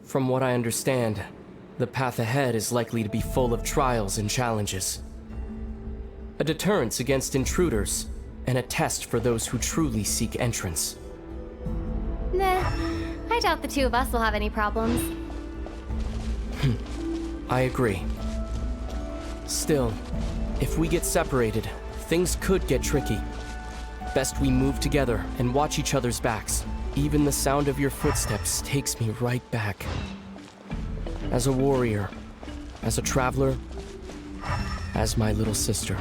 From what I understand, the path ahead is likely to be full of trials and challenges. A deterrence against intruders, and a test for those who truly seek entrance. Nah, I doubt the two of us will have any problems. I agree. Still, if we get separated, things could get tricky. Best we move together and watch each other's backs. Even the sound of your footsteps takes me right back. As a warrior, as a traveler, as my little sister.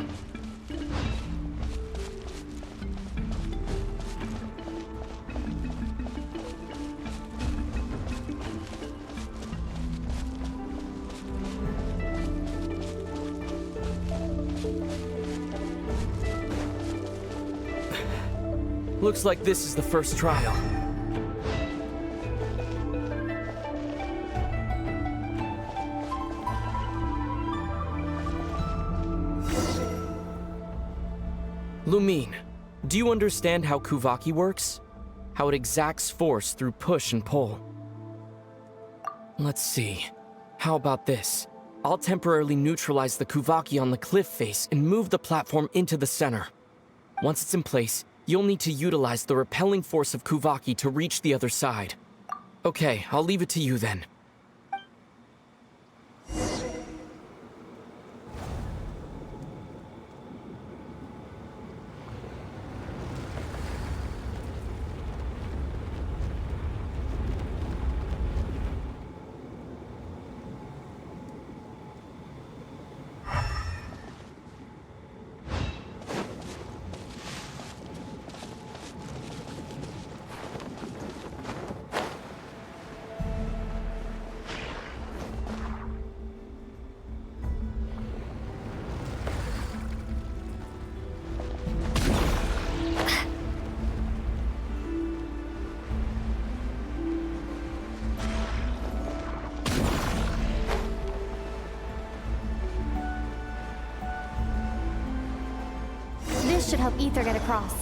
Looks like this is the first trial. Lumine, do you understand how Kuvaki works? How it exacts force through push and pull? Let's see. How about this? I'll temporarily neutralize the Kuvaki on the cliff face and move the platform into the center. Once it's in place, you'll need to utilize the repelling force of Kuvaki to reach the other side. Okay, I'll leave it to you then. This should help Ether get across.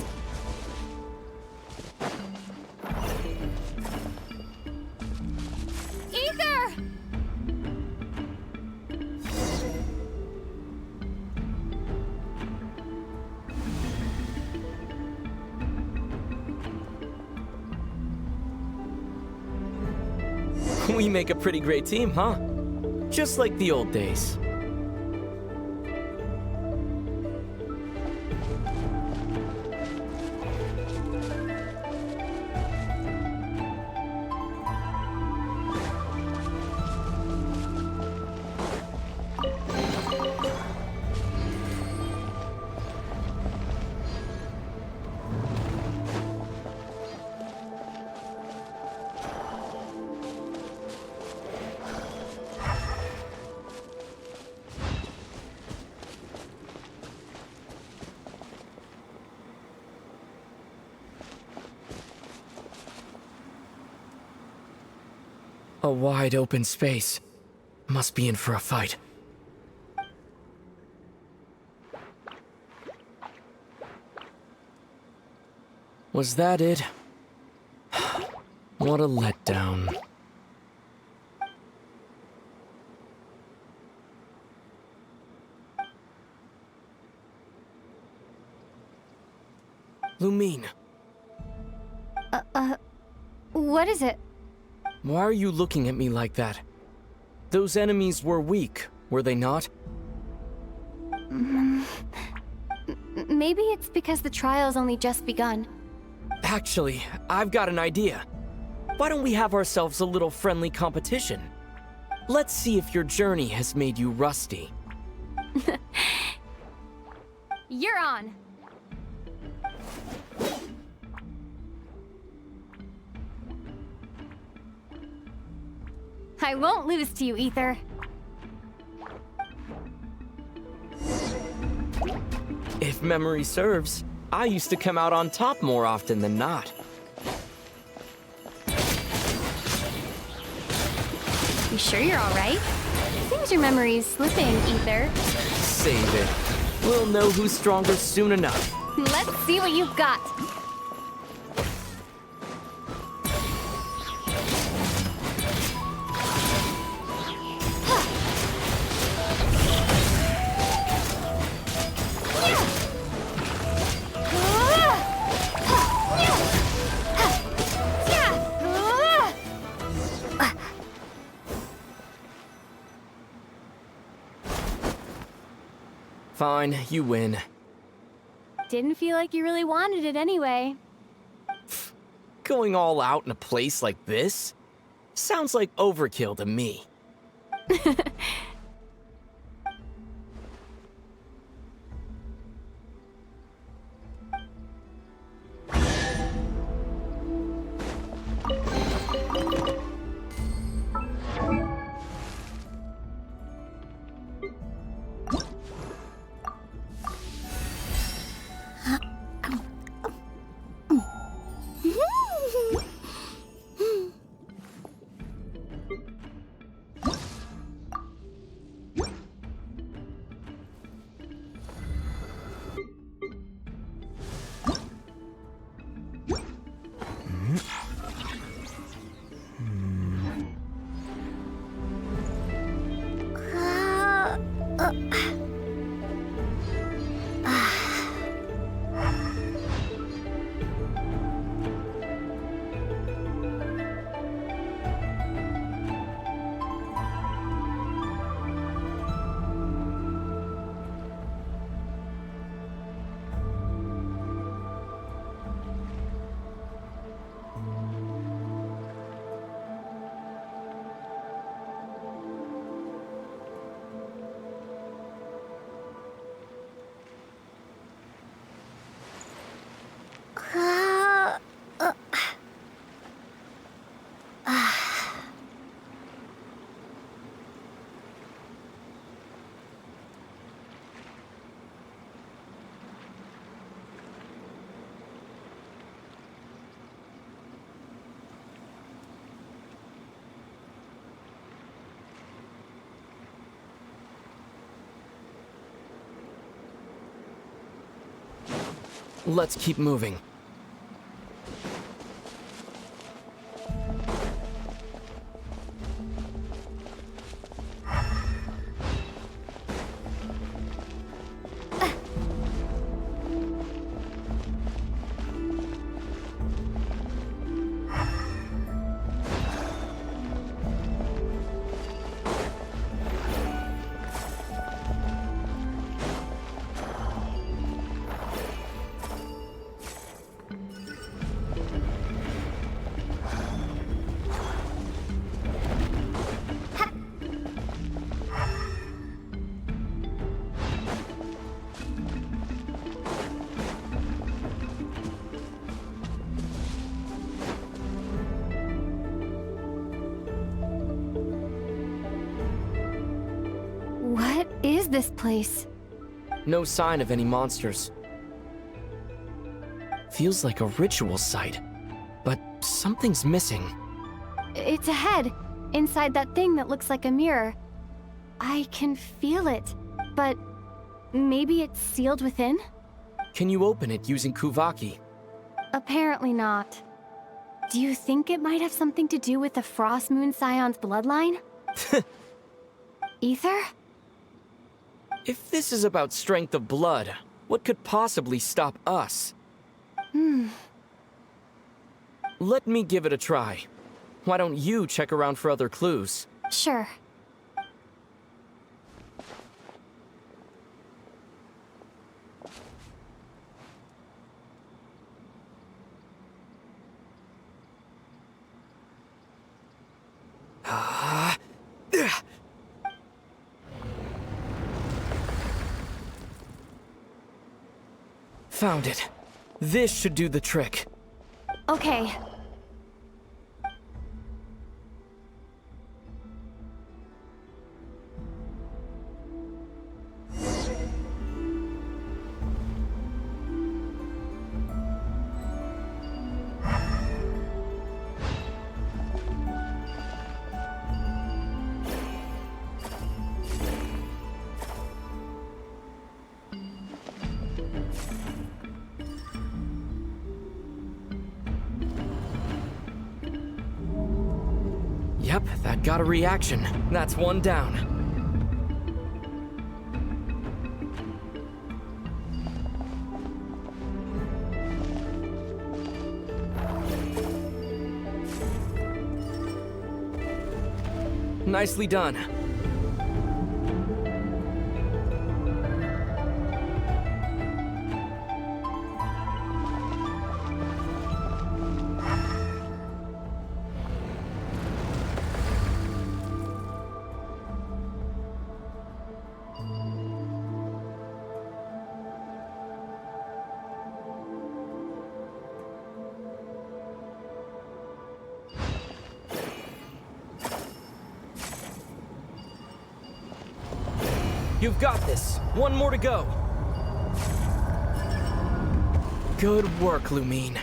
Ether! We make a pretty great team, huh? Just like the old days. A wide open space. Must be in for a fight. Was that it? What a letdown. Lumine. What is it? Why are you looking at me like that? Those enemies were weak, were they not? Maybe it's because the trial's only just begun. Actually, I've got an idea. Why don't we have ourselves a little friendly competition? Let's see if your journey has made you rusty. You're on! I won't lose to you, Ether. If memory serves, I used to come out on top more often than not. You sure you're alright? Seems your memory's slipping, Ether. Save it. We'll know who's stronger soon enough. Let's see what you've got. Fine, you win. Didn't feel like you really wanted it anyway. Going all out in a place like this? Sounds like overkill to me. Let's keep moving. What is this place? No sign of any monsters. Feels like a ritual site, but something's missing. It's a head, inside that thing that looks like a mirror. I can feel it, but maybe it's sealed within? Can you open it using Kuvaki? Apparently not. Do you think it might have something to do with the Frost Moon Scion's bloodline? Ether? If this is about strength of blood, what could possibly stop us? Let me give it a try. Why don't you check around for other clues? Sure. Found it. This should do the trick. Okay. Yep, that got a reaction. That's one down. Nicely done. You've got this. One more to go. Good work, Lumine.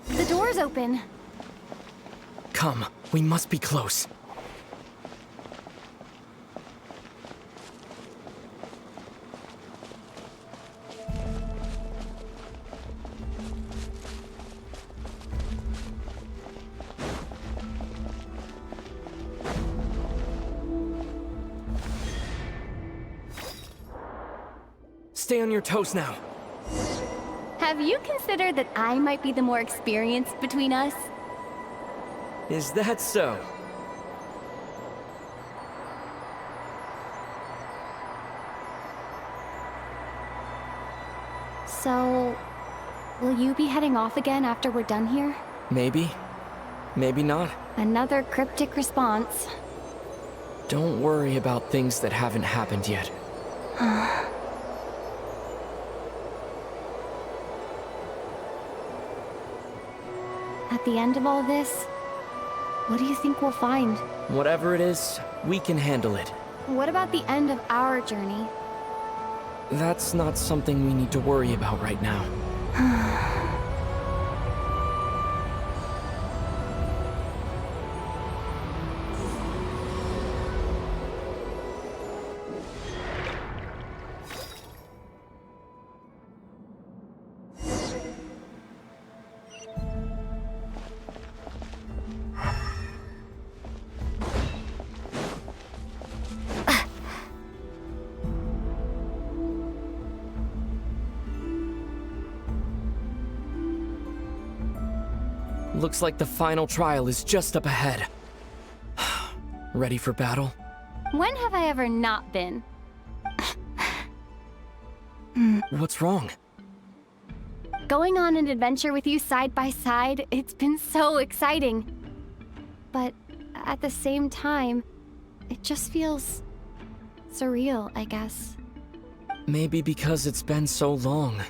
The door's open. Come, we must be close. Stay on your toes now. Have you considered that I might be the more experienced between us? Is that so? So, will you be heading off again after we're done here? Maybe. Maybe not. Another cryptic response. Don't worry about things that haven't happened yet. At the end of all this, what do you think we'll find? Whatever it is, we can handle it. What about the end of our journey? That's not something we need to worry about right now. Looks like the final trial is just up ahead. Ready for battle? When have I ever not been? What's wrong? Going on an adventure with you side by side, it's been so exciting. But at the same time, it just feels surreal, I guess. Maybe because it's been so long.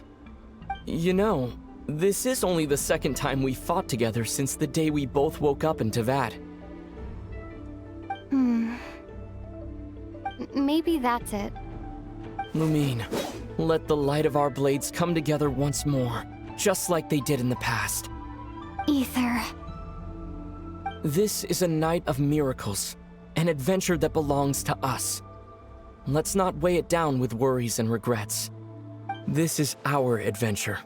You know, this is only the second time we fought together since the day we both woke up in Teyvat. Maybe that's it. Lumine, let the light of our blades come together once more, just like they did in the past. Ether. This is a night of miracles, an adventure that belongs to us. Let's not weigh it down with worries and regrets. This is our adventure.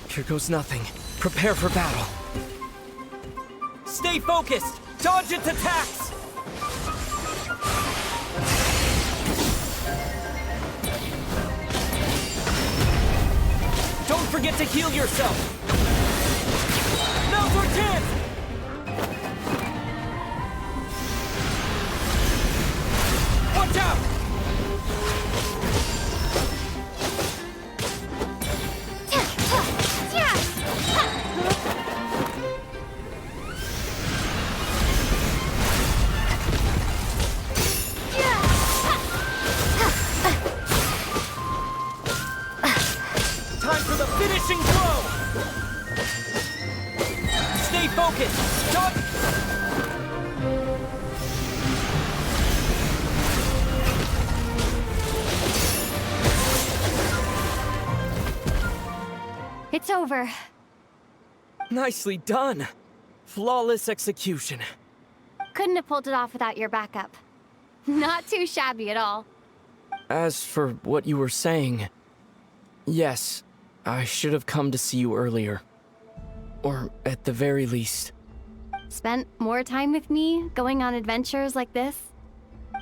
Here goes nothing. Prepare for battle. Stay focused! Dodge its attacks! Don't forget to heal yourself! Now's our chance! Watch out! Time for the finishing blow! Stay focused! Dodge! It's over. Nicely done! Flawless execution. Couldn't have pulled it off without your backup. Not too shabby at all. As for what you were saying, yes, I should have come to see you earlier. Or at the very least, Spent more time with me, going on adventures like this?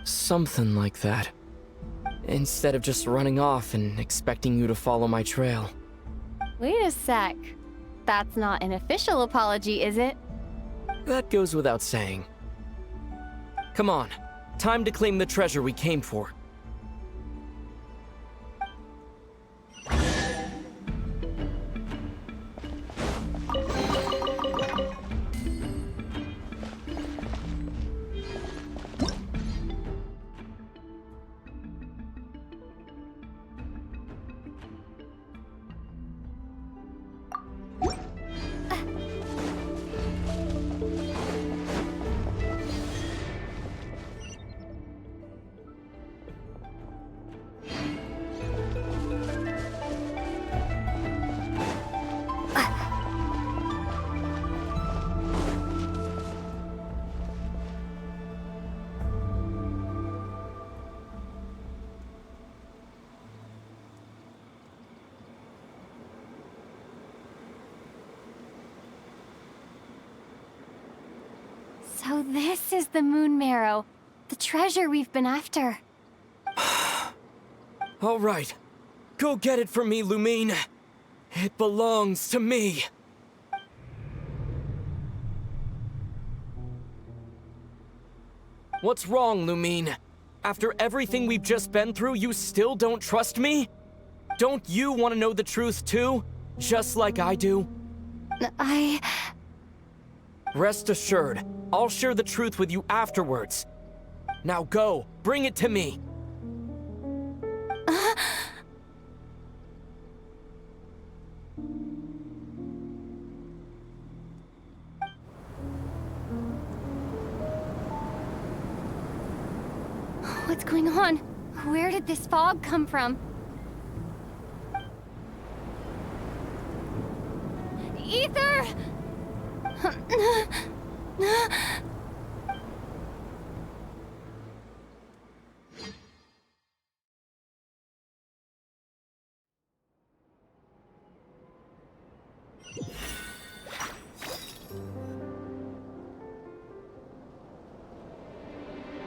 Something like that. Instead of just running off and expecting you to follow my trail. Wait a sec. That's not an official apology, is it? That goes without saying. Come on, time to claim the treasure we came for. So this is the moon marrow, the treasure we've been after. All right, go get it for me, Lumine. It belongs to me. What's wrong, Lumine? After everything we've just been through, you still don't trust me? Don't you want to know the truth too? Just like I do? Rest assured, I'll share the truth with you afterwards. Now go, bring it to me. What's going on? Where did this fog come from? Ether!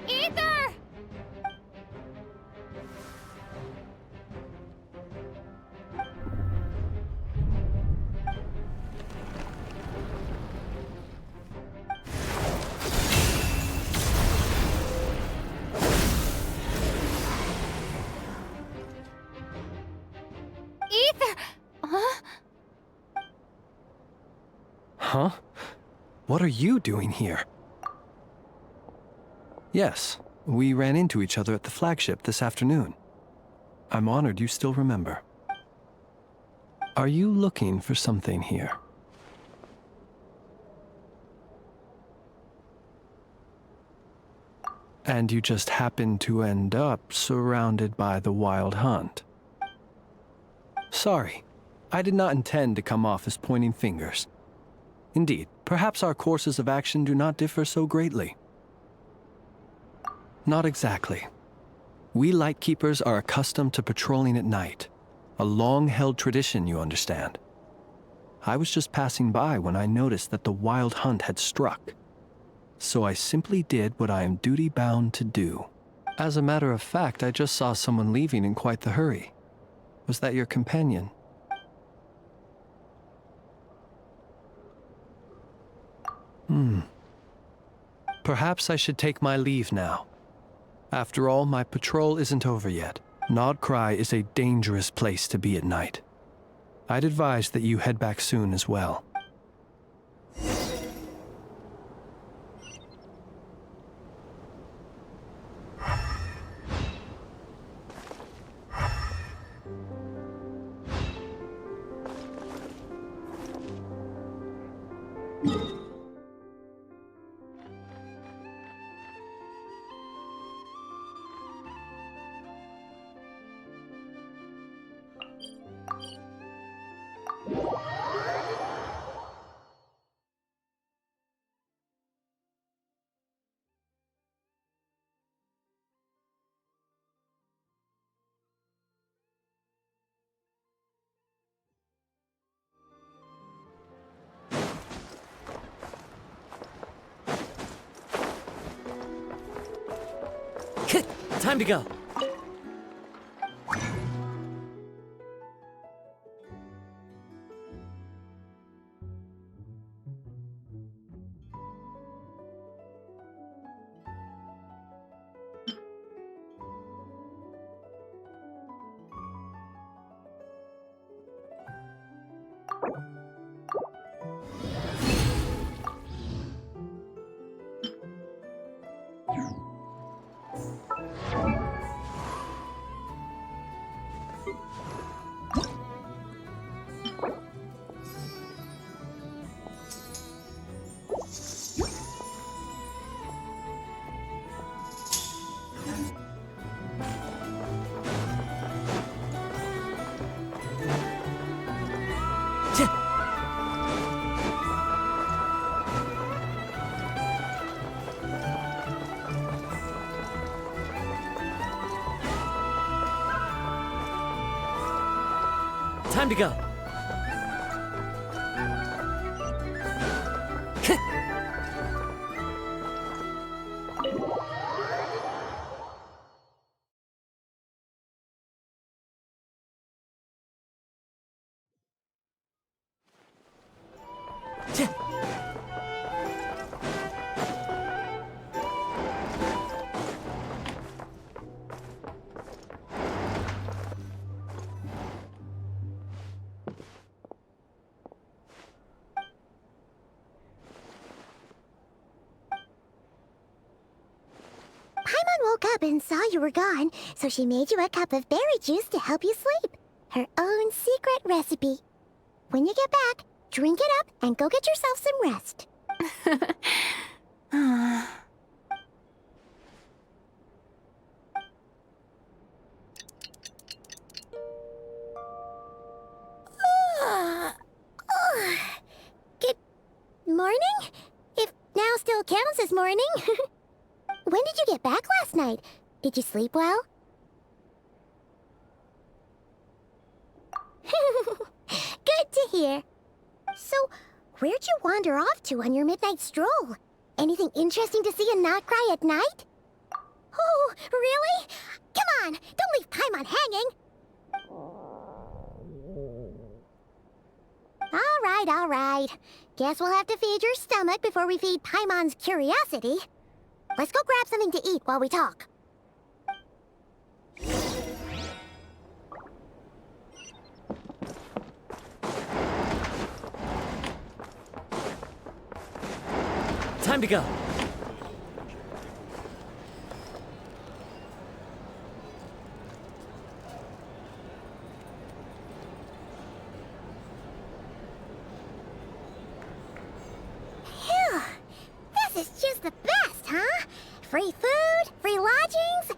Ether! Ether! Huh? Huh? What are you doing here? Yes, we ran into each other at the flagship this afternoon. I'm honored you still remember. Are you looking for something here? And you just happened to end up surrounded by the Wild Hunt. Sorry, I did not intend to come off as pointing fingers. Indeed, perhaps our courses of action do not differ so greatly. Not exactly. We Lightkeepers are accustomed to patrolling at night. A long-held tradition, you understand. I was just passing by when I noticed that the Wild Hunt had struck. So I simply did what I am duty-bound to do. As a matter of fact, I just saw someone leaving in quite the hurry. Was that your companion? Perhaps I should take my leave now. After all, my patrol isn't over yet. Nodcry is a dangerous place to be at night. I'd advise that you head back soon as well. Time to go. Time to go. Paimon woke up and saw you were gone, so she made you a cup of berry juice to help you sleep. Her own secret recipe. When you get back, drink it up and go get yourself some rest. Good morning? If now still counts as morning. When did you get back last night? Did you sleep well? Good to hear. So, where'd you wander off to on your midnight stroll? Anything interesting to see and not cry at night? Oh, really? Come on, don't leave Paimon hanging. All right. Guess we'll have to feed your stomach before we feed Paimon's curiosity. Let's go grab something to eat while we talk. Time to go. Phew! This is just the best, huh? Free food, free lodgings.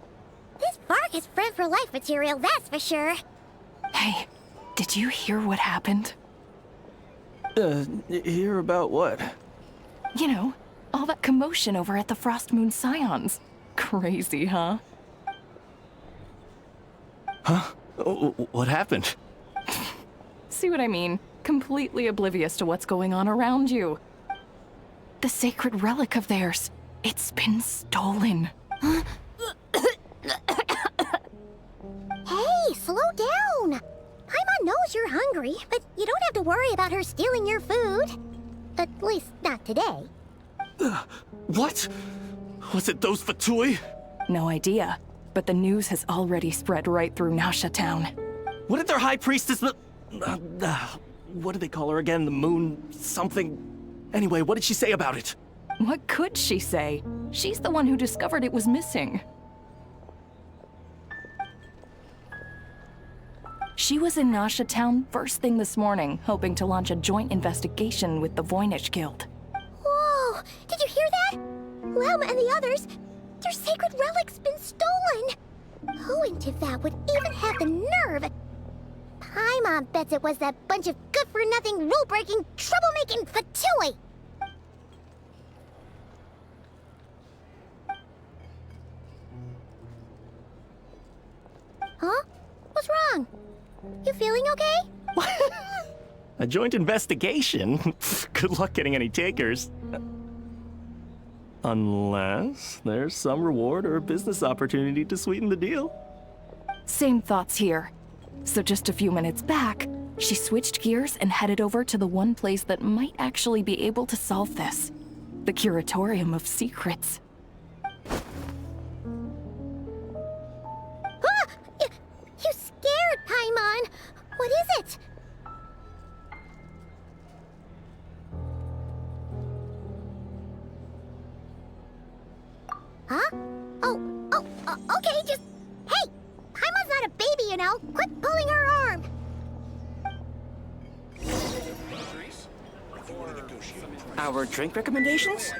This park is friend for life material, that's for sure. Hey, did you hear what happened? Hear about what? You know, all that commotion over at the Frost Moon Scions. Crazy, huh? Huh? What happened? See what I mean? Completely oblivious to what's going on around you. The sacred relic of theirs. It's been stolen. Hey, slow down. Paimon knows you're hungry, but you don't have to worry about her stealing your food. At least not today. What? Was it those Fatui? No idea, but the news has already spread right through Nasha Town. What did their high priestess... what do they call her again? The moon... something... Anyway, what did she say about it? What could she say? She's the one who discovered it was missing. She was in Nasha Town first thing this morning, hoping to launch a joint investigation with the Voynich Guild. Whoa! Did you hear that? Lem and the others, their sacred relic's been stolen! Who in Tivat would even have the nerve? Paimon bets it was that bunch of good-for-nothing, rule-breaking, troublemaking Fatui! Huh? What's wrong? You feeling okay? A joint investigation? Good luck getting any takers. Unless there's some reward or business opportunity to sweeten the deal. Same thoughts here. So just a few minutes back, she switched gears and headed over to the one place that might actually be able to solve this. The Curatorium of Secrets. Ah! You scared, Paimon! What is it? Huh? Okay, just... Hey! Paimon's not a baby, you know! Quit pulling her arm! Our drink recommendations?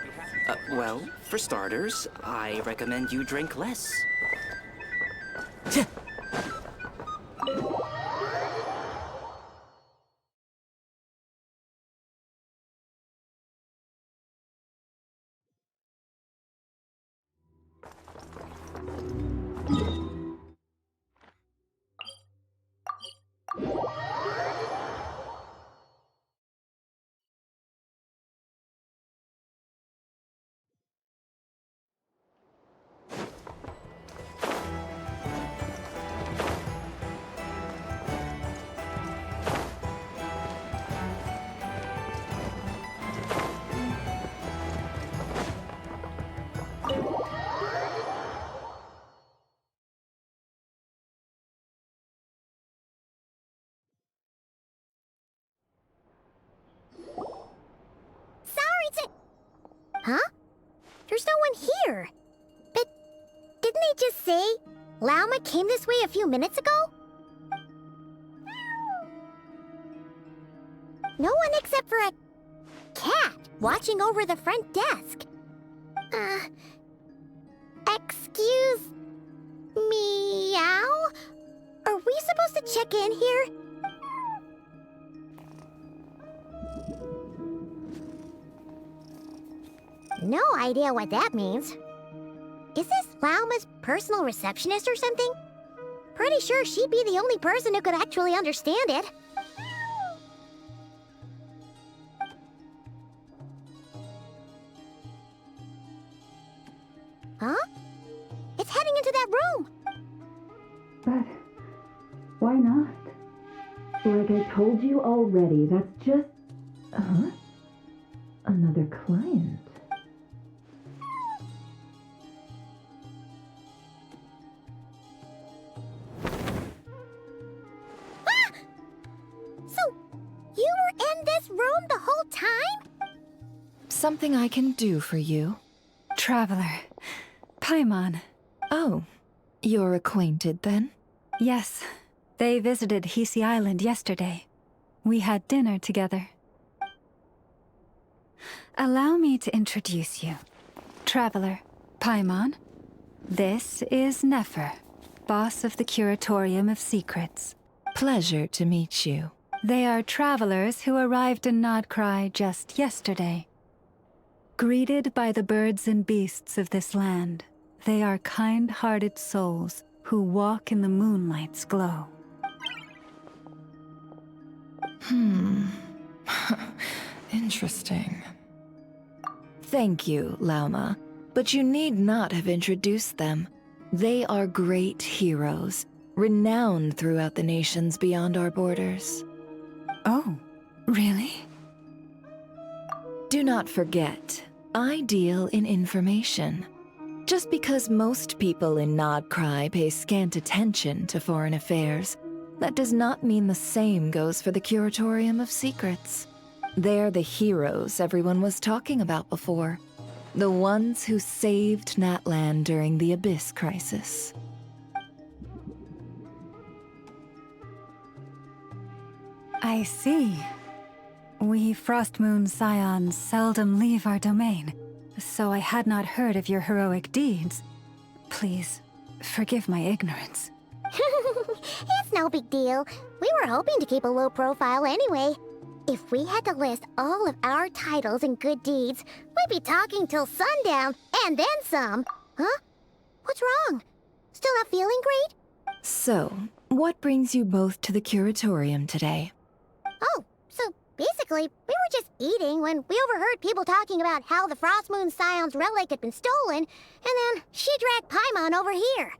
Well, for starters, I recommend you drink less. Huh? There's no one here. But didn't they just say Lauma came this way a few minutes ago? No one except for a cat watching over the front desk. Excuse meow? Are we supposed to check in here? No idea what that means. Is this Lauma's personal receptionist or something? Pretty sure she'd be the only person who could actually understand it. Huh? It's heading into that room! But why not? Like I told you already, that's just... Huh? Another client. Ah! So, you were in this room the whole time? Something I can do for you. Traveler. Paimon. Oh, you're acquainted then? Yes. They visited Hisi Island yesterday. We had dinner together. Allow me to introduce you. Traveler, Paimon. This is Nefer, boss of the Curatorium of Secrets. Pleasure to meet you. They are travelers who arrived in Nodcry just yesterday. Greeted by the birds and beasts of this land, they are kind-hearted souls who walk in the moonlight's glow. Interesting. Thank you, Lauma, but you need not have introduced them. They are great heroes, renowned throughout the nations beyond our borders. Oh, really? Do not forget, I deal in information. Just because most people in Nodcry pay scant attention to foreign affairs, that does not mean the same goes for the Curatorium of Secrets. They're the heroes everyone was talking about before. The ones who saved Natlan during the Abyss crisis. I see. We Frostmoon Scions seldom leave our domain, so I had not heard of your heroic deeds. Please, forgive my ignorance. It's no big deal. We were hoping to keep a low profile anyway. If we had to list all of our titles and good deeds, we'd be talking till sundown, and then some. Huh? What's wrong? Still not feeling great? So, what brings you both to the Curatorium today? Oh, so Basically, we were just eating when we overheard people talking about how the Frost Moon Scion's relic had been stolen, and then she dragged Paimon over here.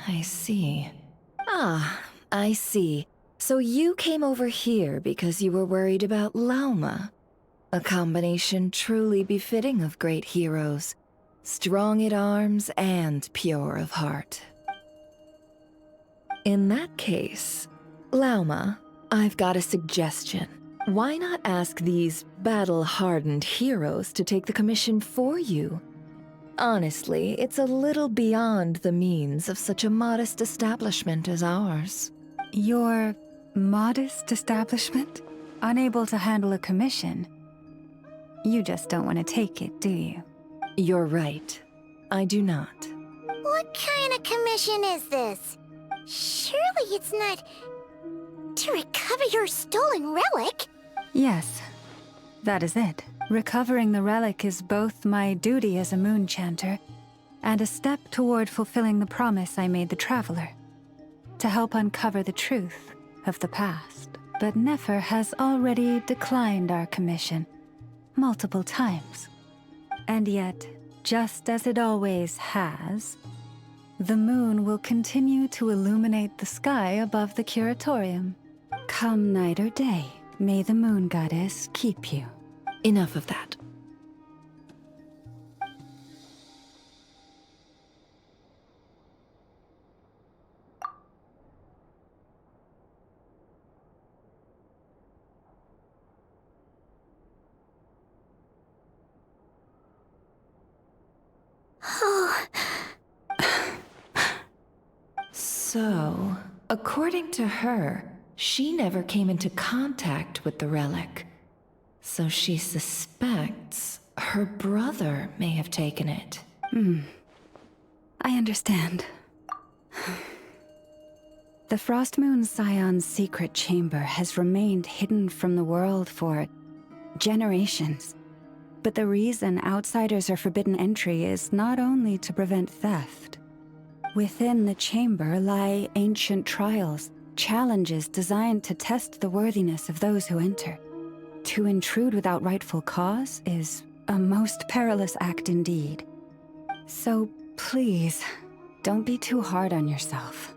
I see. Ah, I see. So you came over here because you were worried about Lauma. A combination truly befitting of great heroes. Strong at arms and pure of heart. In that case, Lauma, I've got a suggestion. Why not ask these battle-hardened heroes to take the commission for you? Honestly, it's a little beyond the means of such a modest establishment as ours. Your modest establishment? Unable to handle a commission? You just don't want to take it, do you? You're right. I do not. What kind of commission is this? Surely it's not to recover your stolen relic? Yes, that is it. Recovering the relic is both my duty as a moon chanter and a step toward fulfilling the promise I made the Traveler, to help uncover the truth of the past. But Nefer has already declined our commission multiple times. And yet, just as it always has, the moon will continue to illuminate the sky above the Curatorium. Come night or day, may the moon goddess keep you. Enough of that. So, according to her, she never came into contact with the relic. So she suspects her brother may have taken it. I understand. The Frost Moon Scion's secret chamber has remained hidden from the world for generations. But the reason outsiders are forbidden entry is not only to prevent theft. Within the chamber lie ancient trials, challenges designed to test the worthiness of those who enter. To intrude without rightful cause is a most perilous act indeed. So please, don't be too hard on yourself.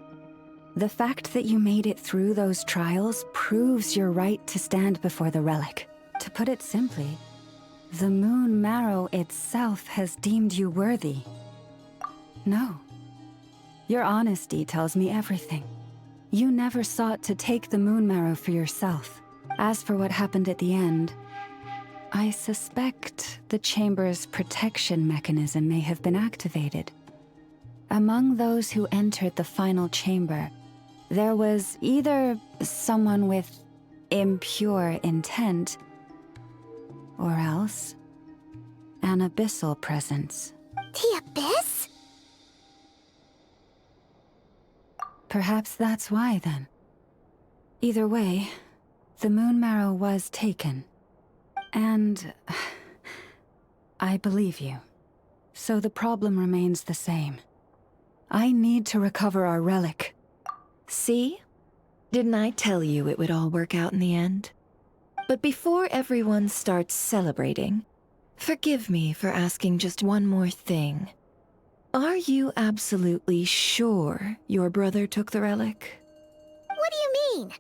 The fact that you made it through those trials proves your right to stand before the relic. To put it simply, the Moon Marrow itself has deemed you worthy. No. Your honesty tells me everything. You never sought to take the Moon Marrow for yourself. As for what happened at the end, I suspect the chamber's protection mechanism may have been activated. Among those who entered the final chamber, there was either someone with impure intent, or else an abyssal presence. The Abyss? Perhaps that's why, then. Either way, the Moon Marrow was taken. And I believe you. So the problem remains the same. I need to recover our relic. See? Didn't I tell you it would all work out in the end? But before everyone starts celebrating, forgive me for asking just one more thing. Are you absolutely sure your brother took the relic? What do you mean?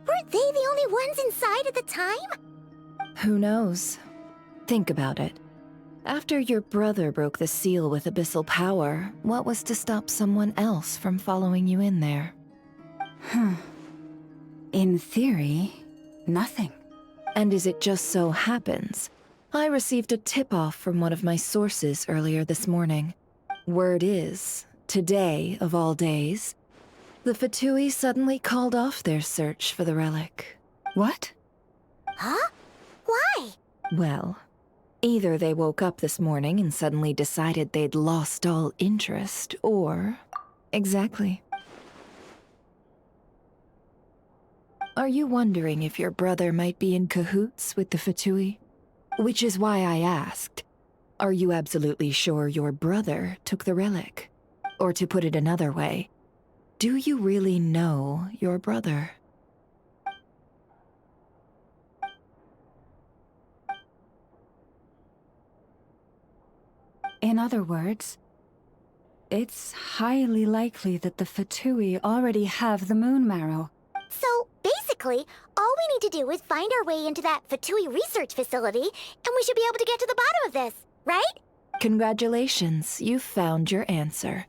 Weren't they the only ones inside at the time? Who knows? Think about it. After your brother broke the seal with abyssal power, what was to stop someone else from following you in there? In theory, nothing. And as it just so happens, I received a tip-off from one of my sources earlier this morning. Word is, today of all days, the Fatui suddenly called off their search for the relic. What? Huh? Why? Well, either they woke up this morning and suddenly decided they'd lost all interest, or... Exactly. Are you wondering if your brother might be in cahoots with the Fatui? Which is why I asked, are you absolutely sure your brother took the relic? Or to put it another way, do you really know your brother? In other words, it's highly likely that the Fatui already have the moon marrow. So, basically, all we need to do is find our way into that Fatui research facility, and we should be able to get to the bottom of this, right? Congratulations, you've found your answer.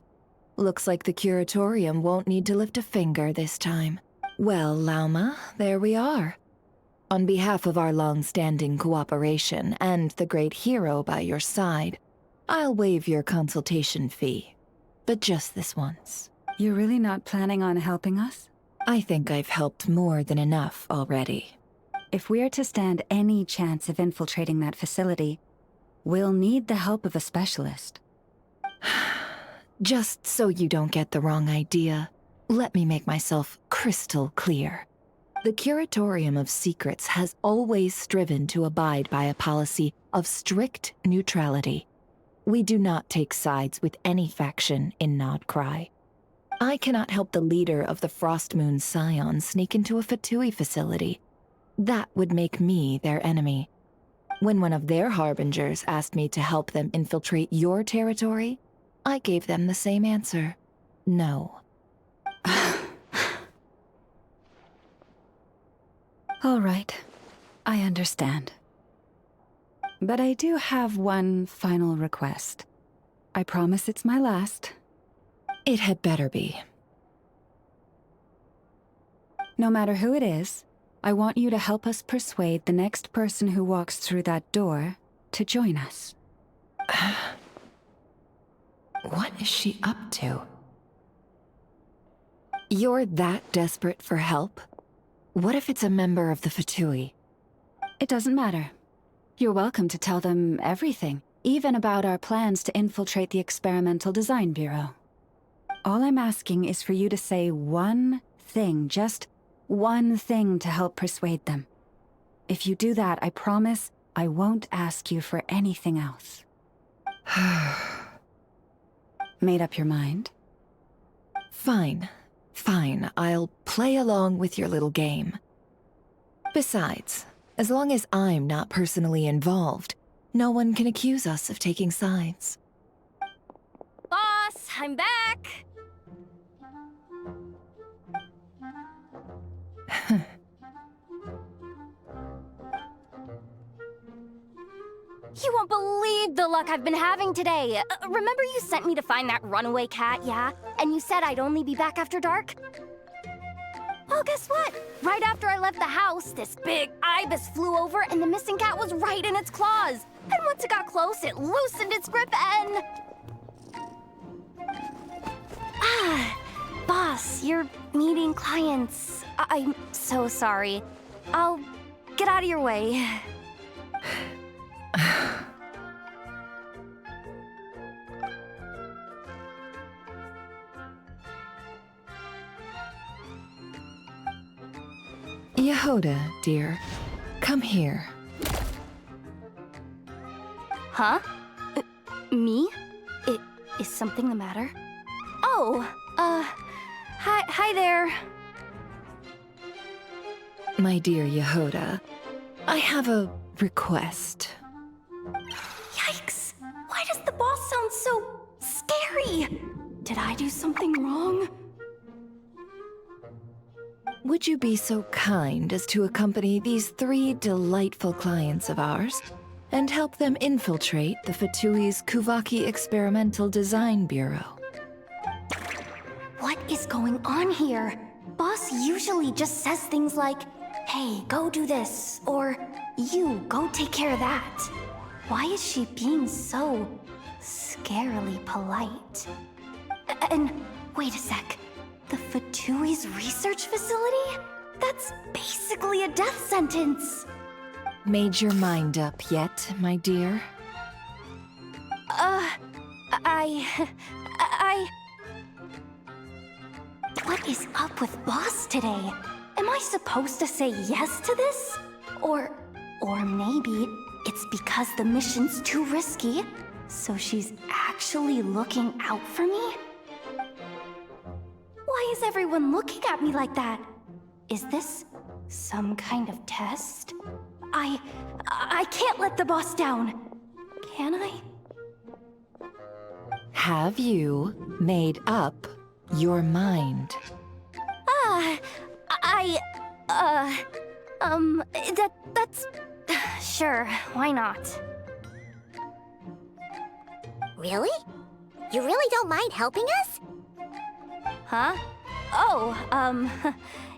Looks like the curatorium won't need to lift a finger this time. Well, Lauma, there we are. On behalf of our long-standing cooperation and the great hero by your side, I'll waive your consultation fee. But just this once. You're really not planning on helping us? I think I've helped more than enough already. If we're to stand any chance of infiltrating that facility, we'll need the help of a specialist. Just so you don't get the wrong idea, let me make myself crystal clear. The Curatorium of Secrets has always striven to abide by a policy of strict neutrality. We do not take sides with any faction in Nodcry. I cannot help the leader of the Frostmoon Scions sneak into a Fatui facility. That would make me their enemy. When one of their harbingers asked me to help them infiltrate your territory, I gave them the same answer. No. All right, I understand. But I do have one final request. I promise it's my last. It had better be. No matter who it is, I want you to help us persuade the next person who walks through that door to join us. What is she up to? You're that desperate for help? What if it's a member of the Fatui? It doesn't matter. You're welcome to tell them everything, even about our plans to infiltrate the Experimental Design Bureau. All I'm asking is for you to say one thing, just one thing to help persuade them. If you do that, I promise I won't ask you for anything else. Made up your mind? Fine. Fine, I'll play along with your little game. Besides, as long as I'm not personally involved, no one can accuse us of taking sides. Boss, I'm back! You won't believe the luck I've been having today. Remember you sent me to find that runaway cat, yeah? And you said I'd only be back after dark? Well, guess what? Right after I left the house, this big ibis flew over and the missing cat was right in its claws. And once it got close, it loosened its grip and... Boss, you're meeting clients. I'm so sorry. I'll get out of your way. Yehoda, dear, come here. Huh? Me? Is something the matter? Oh, hi there. My dear Yehoda, I have a request. Yikes! Why does the boss sound so scary? Did I do something wrong? Would you be so kind as to accompany these 3 delightful clients of ours and help them infiltrate the Fatui's Kuvaki Experimental Design Bureau? What is going on here? Boss usually just says things like, hey, go do this, or you, go take care of that. Why is she being so scarily polite? And wait a sec. The Fatui's research facility? That's basically a death sentence. Made your mind up yet, my dear? What is up with Boss today? Am I supposed to say yes to this? Or maybe it's because the mission's too risky, so she's actually looking out for me? Why is everyone looking at me like that? Is this some kind of test? I can't let the boss down. Can I? Have you made up your mind? That's... Sure, why not? Really? You really don't mind helping us? Huh? Oh,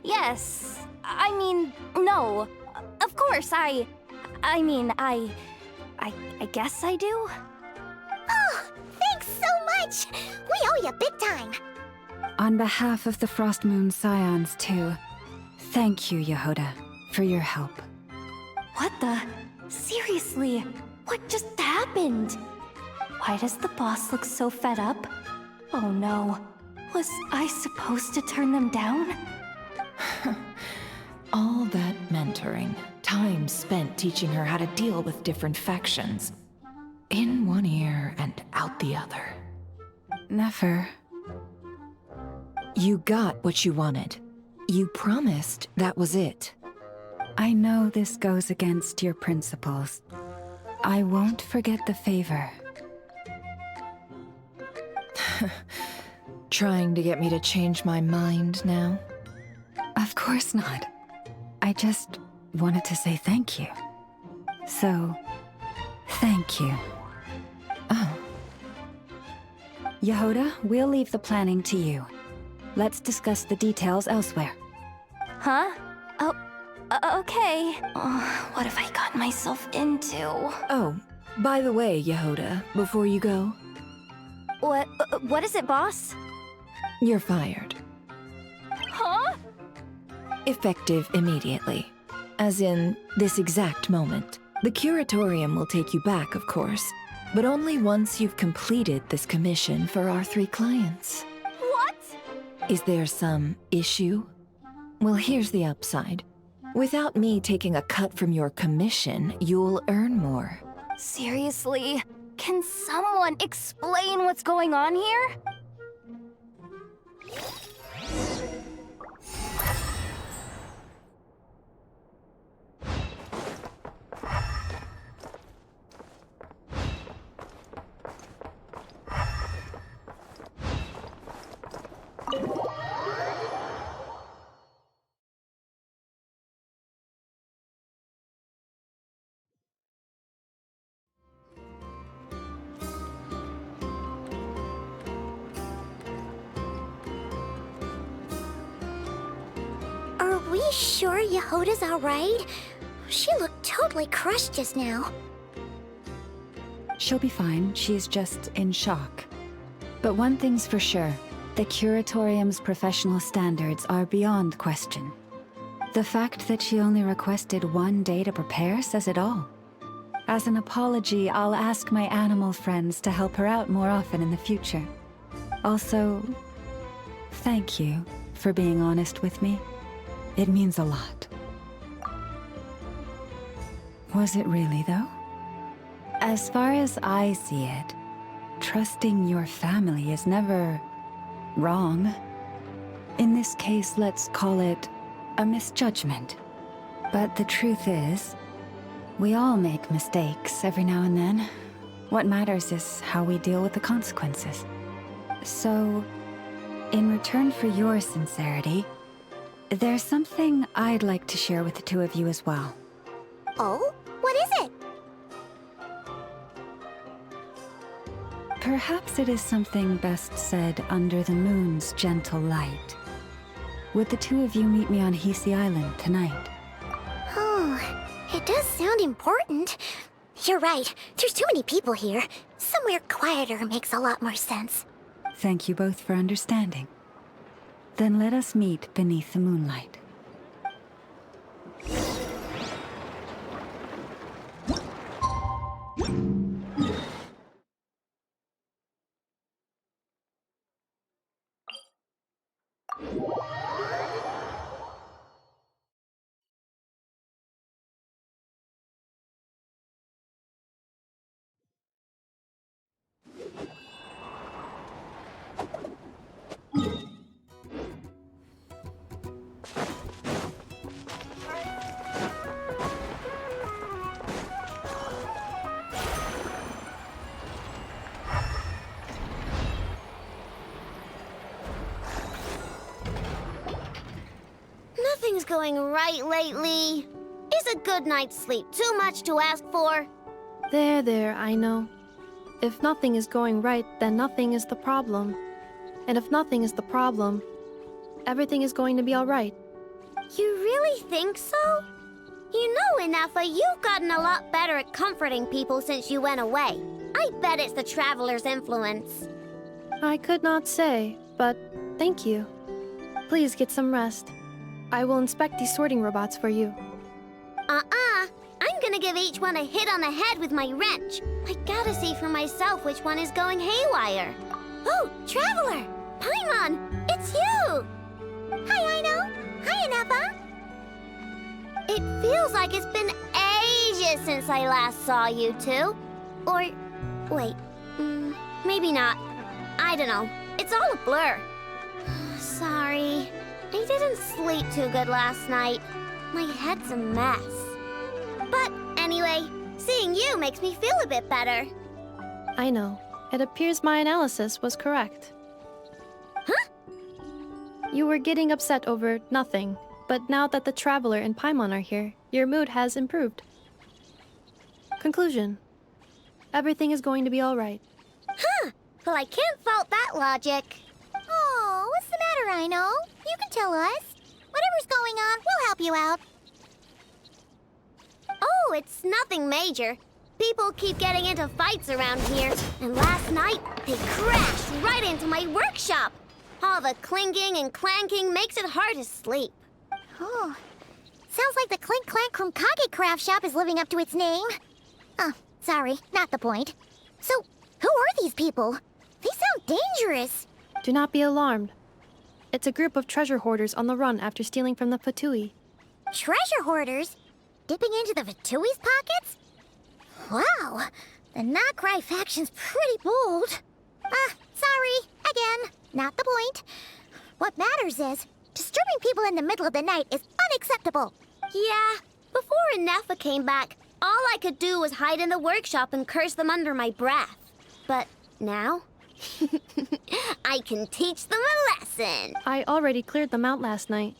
yes. I mean, no. Of course, I guess I do? Oh, thanks so much! We owe you big time! On behalf of the Frost Moon Scions, too, thank you, Yehoda, for your help. What the? Seriously, what just happened? Why does the boss look so fed up? Oh no, was I supposed to turn them down? All that mentoring, time spent teaching her how to deal with different factions. In one ear and out the other. Never. You got what you wanted. You promised that was it. I know this goes against your principles. I won't forget the favor. Trying to get me to change my mind now? Of course not. I just wanted to say thank you. So, thank you. Oh. Yehoda, we'll leave the planning to you. Let's discuss the details elsewhere. Huh? Oh, okay. Oh, what have I gotten myself into? Oh, by the way, Yehoda, before you go... What is it, boss? You're fired. Huh? Effective immediately. As in, this exact moment. The Curatorium will take you back, of course, but only once you've completed this commission for our 3 clients. What? Is there some issue? Well, here's the upside. Without me taking a cut from your commission, you'll earn more. Seriously? Can someone explain what's going on here? Are we sure Yehoda's alright? She looked totally crushed just now. She'll be fine. She's just in shock. But one thing's for sure. The Curatorium's professional standards are beyond question. The fact that she only requested 1 day to prepare says it all. As an apology, I'll ask my animal friends to help her out more often in the future. Also, thank you for being honest with me. It means a lot. Was it really, though? As far as I see it, trusting your family is never wrong. In this case, let's call it a misjudgment. But the truth is, we all make mistakes every now and then. What matters is how we deal with the consequences. So, in return for your sincerity, there's something I'd like to share with the 2 of you as well. Oh? What is it? Perhaps it is something best said under the moon's gentle light. Would the 2 of you meet me on Hisi Island tonight? Oh, it does sound important. You're right. There's too many people here. Somewhere quieter makes a lot more sense. Thank you both for understanding. Then let us meet beneath the moonlight. going right lately? Is a good night's sleep too much to ask for? There, I know. If nothing is going right, then nothing is the problem. And if nothing is the problem, everything is going to be alright. You really think so? You know, Inafa, you've gotten a lot better at comforting people since you went away. I bet it's the Traveler's influence. I could not say, but thank you. Please get some rest. I will inspect these sorting robots for you. I'm gonna give each one a hit on the head with my wrench. I gotta see for myself which one is going haywire. Oh, Traveler! Paimon! It's you! Hi, Aino! Hi, Inafa! It feels like it's been ages since I last saw you two. Or, wait, maybe not. I don't know. It's all a blur. Sorry. I didn't sleep too good last night. My head's a mess. But anyway, seeing you makes me feel a bit better. I know. It appears my analysis was correct. Huh? You were getting upset over nothing, but now that the Traveler and Paimon are here, your mood has improved. Conclusion. Everything is going to be alright. Huh. Well, I can't fault that logic. Oh, what's the matter, Aino? You can tell us. Whatever's going on, we'll help you out. Oh, it's nothing major. People keep getting into fights around here, and last night they crashed right into my workshop. All the clinking and clanking makes it hard to sleep. Oh, sounds like the Clink Clank Krumkage craft shop is living up to its name. Oh, sorry, not the point. So, who are these people? They sound dangerous. Do not be alarmed. It's a group of treasure hoarders on the run after stealing from the pt2. Treasure hoarders? Dipping into the Vitui's pockets? Wow, the Not Cry faction's pretty bold. Sorry, again, not the point. What matters is, disturbing people in the middle of the night is unacceptable. Yeah, before Inafa came back, all I could do was hide in the workshop and curse them under my breath. But now, I can teach them a lesson. I already cleared them out last night.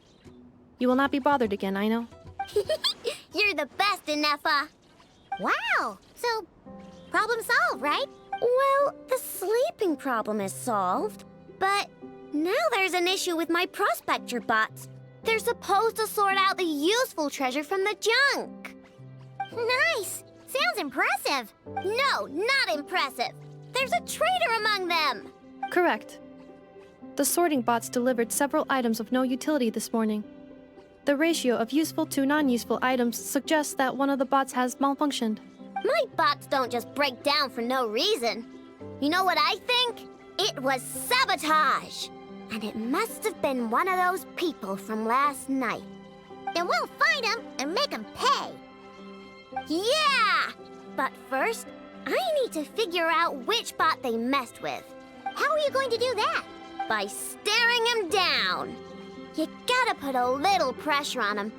You will not be bothered again, I know. You're the best, Inafa. Wow, so problem solved, right? Well, the sleeping problem is solved, but now there's an issue with my prospector bots. They're supposed to sort out the useful treasure from the junk. Nice. Sounds impressive. No, not impressive. There's a traitor among them. Correct. The sorting bots delivered several items of no utility this morning. The ratio of useful to non-useful items suggests that one of the bots has malfunctioned. My bots don't just break down for no reason. You know what I think? It was sabotage. And it must have been one of those people from last night. Then we'll find them and make them pay. Yeah! But first, I need to figure out which bot they messed with. How are you going to do that? By staring him down. You gotta put a little pressure on him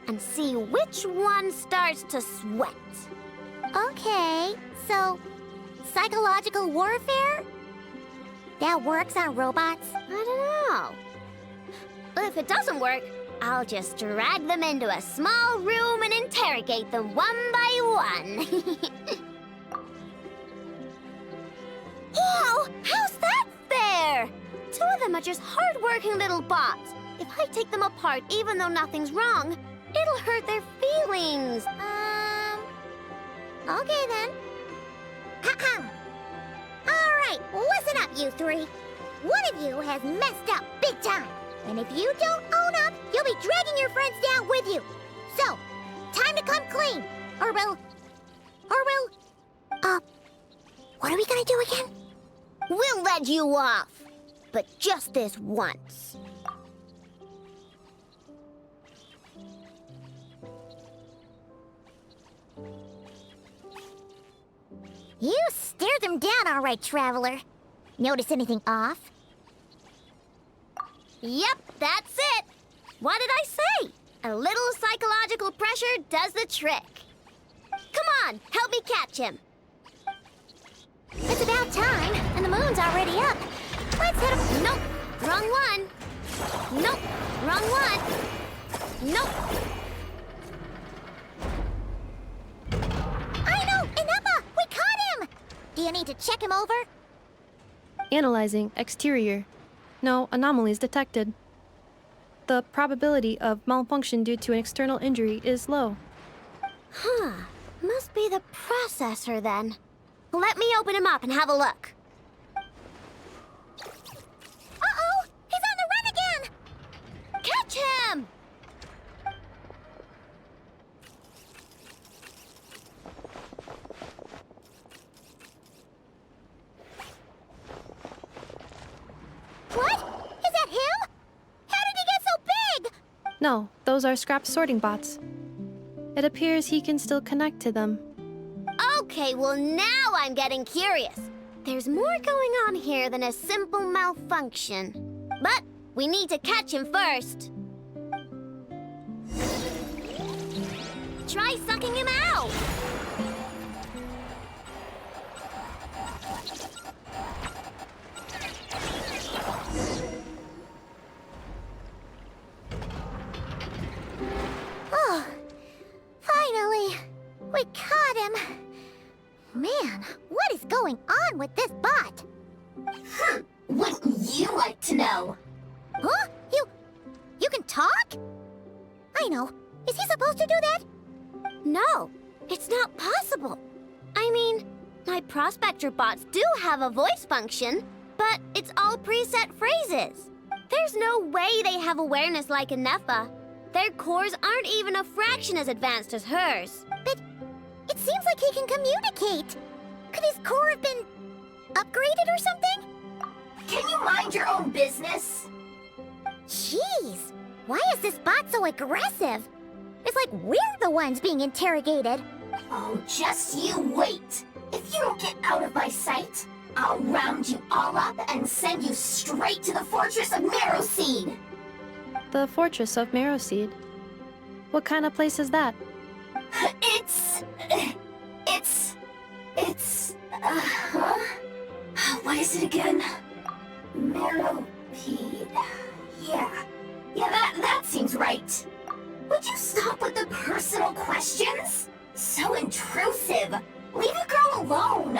and see which one starts to sweat. Okay, so psychological warfare? That works on robots? I don't know. But if it doesn't work, I'll just drag them into a small room and interrogate them one by one. Whoa! How's that fair? Two of them are just hard-working little bots. If I take them apart even though nothing's wrong, it'll hurt their feelings. Okay then. All right, listen up, you three. One of you has messed up big time. And if you don't own up, you'll be dragging your friends down with you. So, time to come clean. Or we'll... what are we gonna do again? We'll let you off. But just this once. You stared them down all right, Traveler. Notice anything off? Yep, that's it. What did I say? A little psychological pressure does the trick. Come on, help me catch him. It's about time, and the moon's already up. Let's hit him. Nope, wrong one. Nope, wrong one. Nope. I know! Ineppa! We caught him! Do you need to check him over? Analyzing exterior. No anomalies detected. The probability of malfunction due to an external injury is low. Huh. Must be the processor then. Let me open him up and have a look. Uh-oh! He's on the run again! Catch him! What? Is that him? How did he get so big? No, those are scrap sorting bots. It appears he can still connect to them. Okay, well now I'm getting curious. There's more going on here than a simple malfunction. But we need to catch him first. Try sucking him out! Oh, finally! We caught him! Man, what is going on with this bot? Wouldn't you like to know? Huh? You can talk? I know. Is he supposed to do that? No, it's not possible. I mean, my prospector bots do have a voice function, but it's all preset phrases. There's no way they have awareness like Ineppa. Their cores aren't even a fraction as advanced as hers. But it seems like he can communicate. Could his core have been upgraded or something? Can you mind your own business? Jeez, why is this bot so aggressive? It's like we're the ones being interrogated. Oh, just you wait. If you don't get out of my sight, I'll round you all up and send you straight to the Fortress of Marrowseed. The Fortress of Marrowseed. What kind of place is that? What is it again? Marrowpeed. Yeah, that seems right. Would you stop with the personal questions? So intrusive. Leave a girl alone.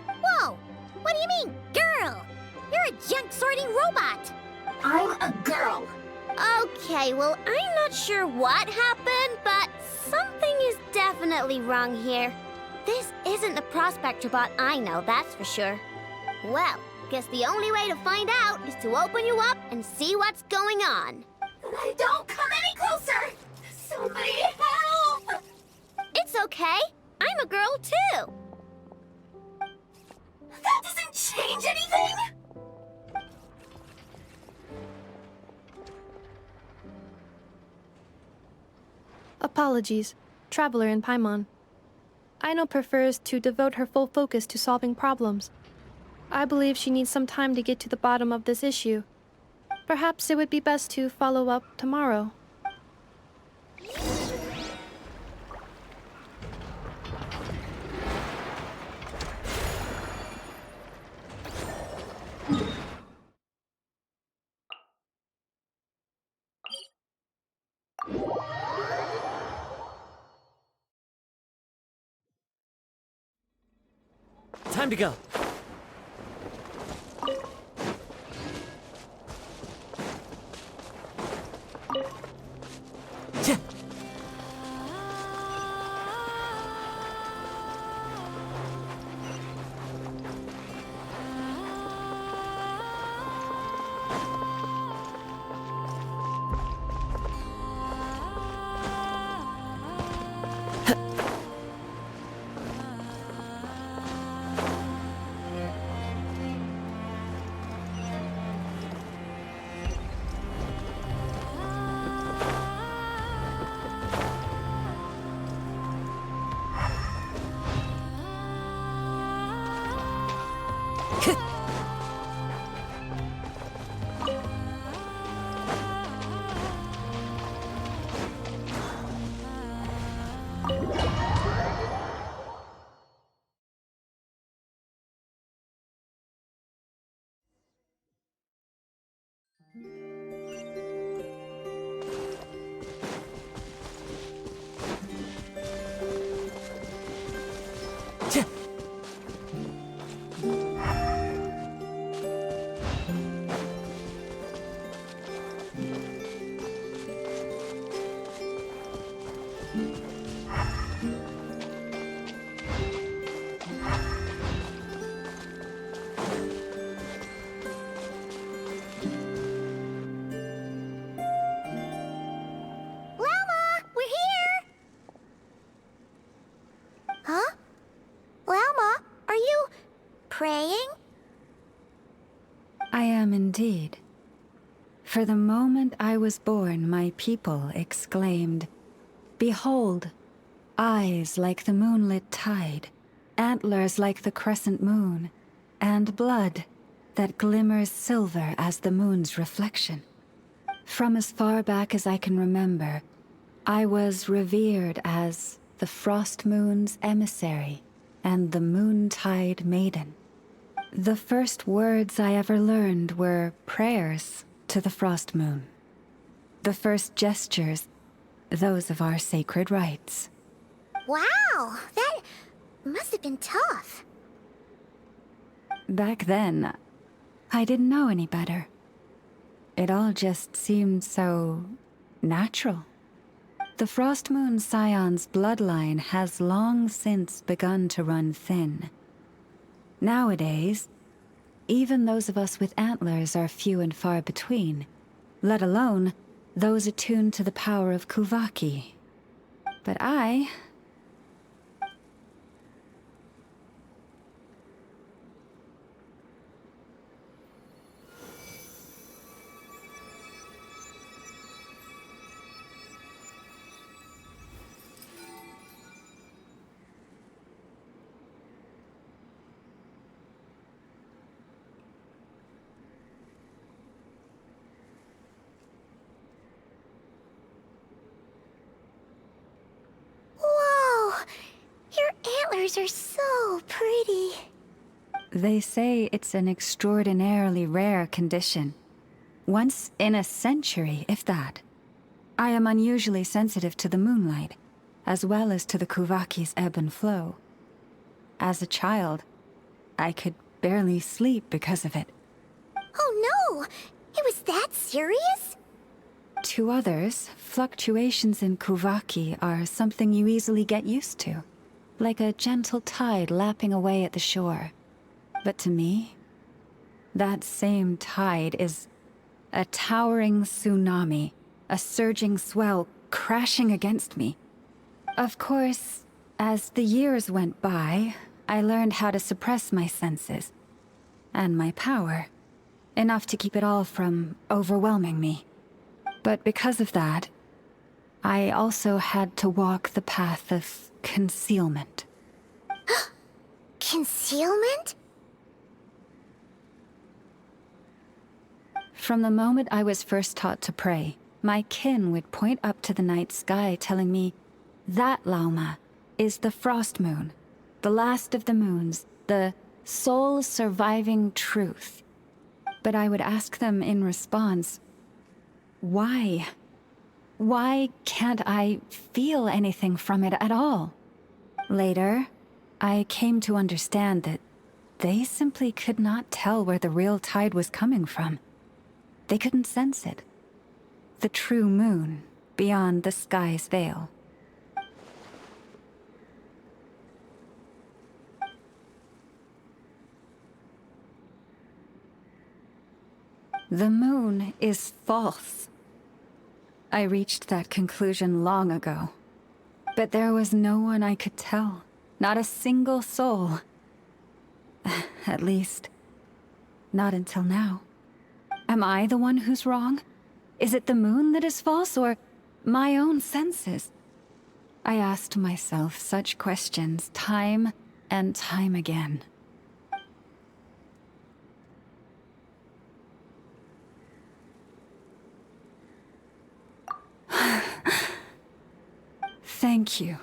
Whoa! What do you mean, girl? You're a junk sorting robot. I'm a girl. Okay, well, I'm not sure what happened, but something is definitely wrong here. This isn't the prospector bot I know, that's for sure. Well, guess the only way to find out is to open you up and see what's going on. Don't come any closer! Somebody help! It's okay. I'm a girl, too. That doesn't change anything! Apologies, Traveler in Paimon. Aino prefers to devote her full focus to solving problems. I believe she needs some time to get to the bottom of this issue. Perhaps it would be best to follow up tomorrow. Time to go. Yeah. Huh? Lalma, are you praying? I am indeed. For the moment I was born, my people exclaimed, "Behold, eyes like the moonlit tide, antlers like the crescent moon, and blood that glimmers silver as the moon's reflection." From as far back as I can remember, I was revered as the Frost Moon's emissary and the Moontide Maiden. The first words I ever learned were prayers to the Frost Moon. The first gestures, those of our sacred rites. Wow, that must have been tough. Back then, I didn't know any better. It all just seemed so natural. The Frost Moon Scion's bloodline has long since begun to run thin. Nowadays, even those of us with antlers are few and far between, let alone those attuned to the power of Kuvaki. But I... Whoa! Your antlers are so pretty. They say it's an extraordinarily rare condition. Once in a century, if that. I am unusually sensitive to the moonlight, as well as to the Kuvaki's ebb and flow. As a child, I could barely sleep because of it. Oh no! It was that serious? To others, fluctuations in Kuvaki are something you easily get used to, like a gentle tide lapping away at the shore. But to me, that same tide is a towering tsunami, a surging swell crashing against me. Of course, as the years went by, I learned how to suppress my senses and my power, enough to keep it all from overwhelming me. But because of that, I also had to walk the path of concealment. Concealment? From the moment I was first taught to pray, my kin would point up to the night sky telling me, "That, Lauma, is the Frost Moon, the last of the moons, the sole surviving truth." But I would ask them in response, why? Why can't I feel anything from it at all? Later, I came to understand that they simply could not tell where the real tide was coming from. They couldn't sense it. The true moon, beyond the sky's veil. The moon is false. I reached that conclusion long ago. But there was no one I could tell. Not a single soul. At least, not until now. Am I the one who's wrong? Is it the moon that is false, or my own senses? I asked myself such questions time and time again. Thank you.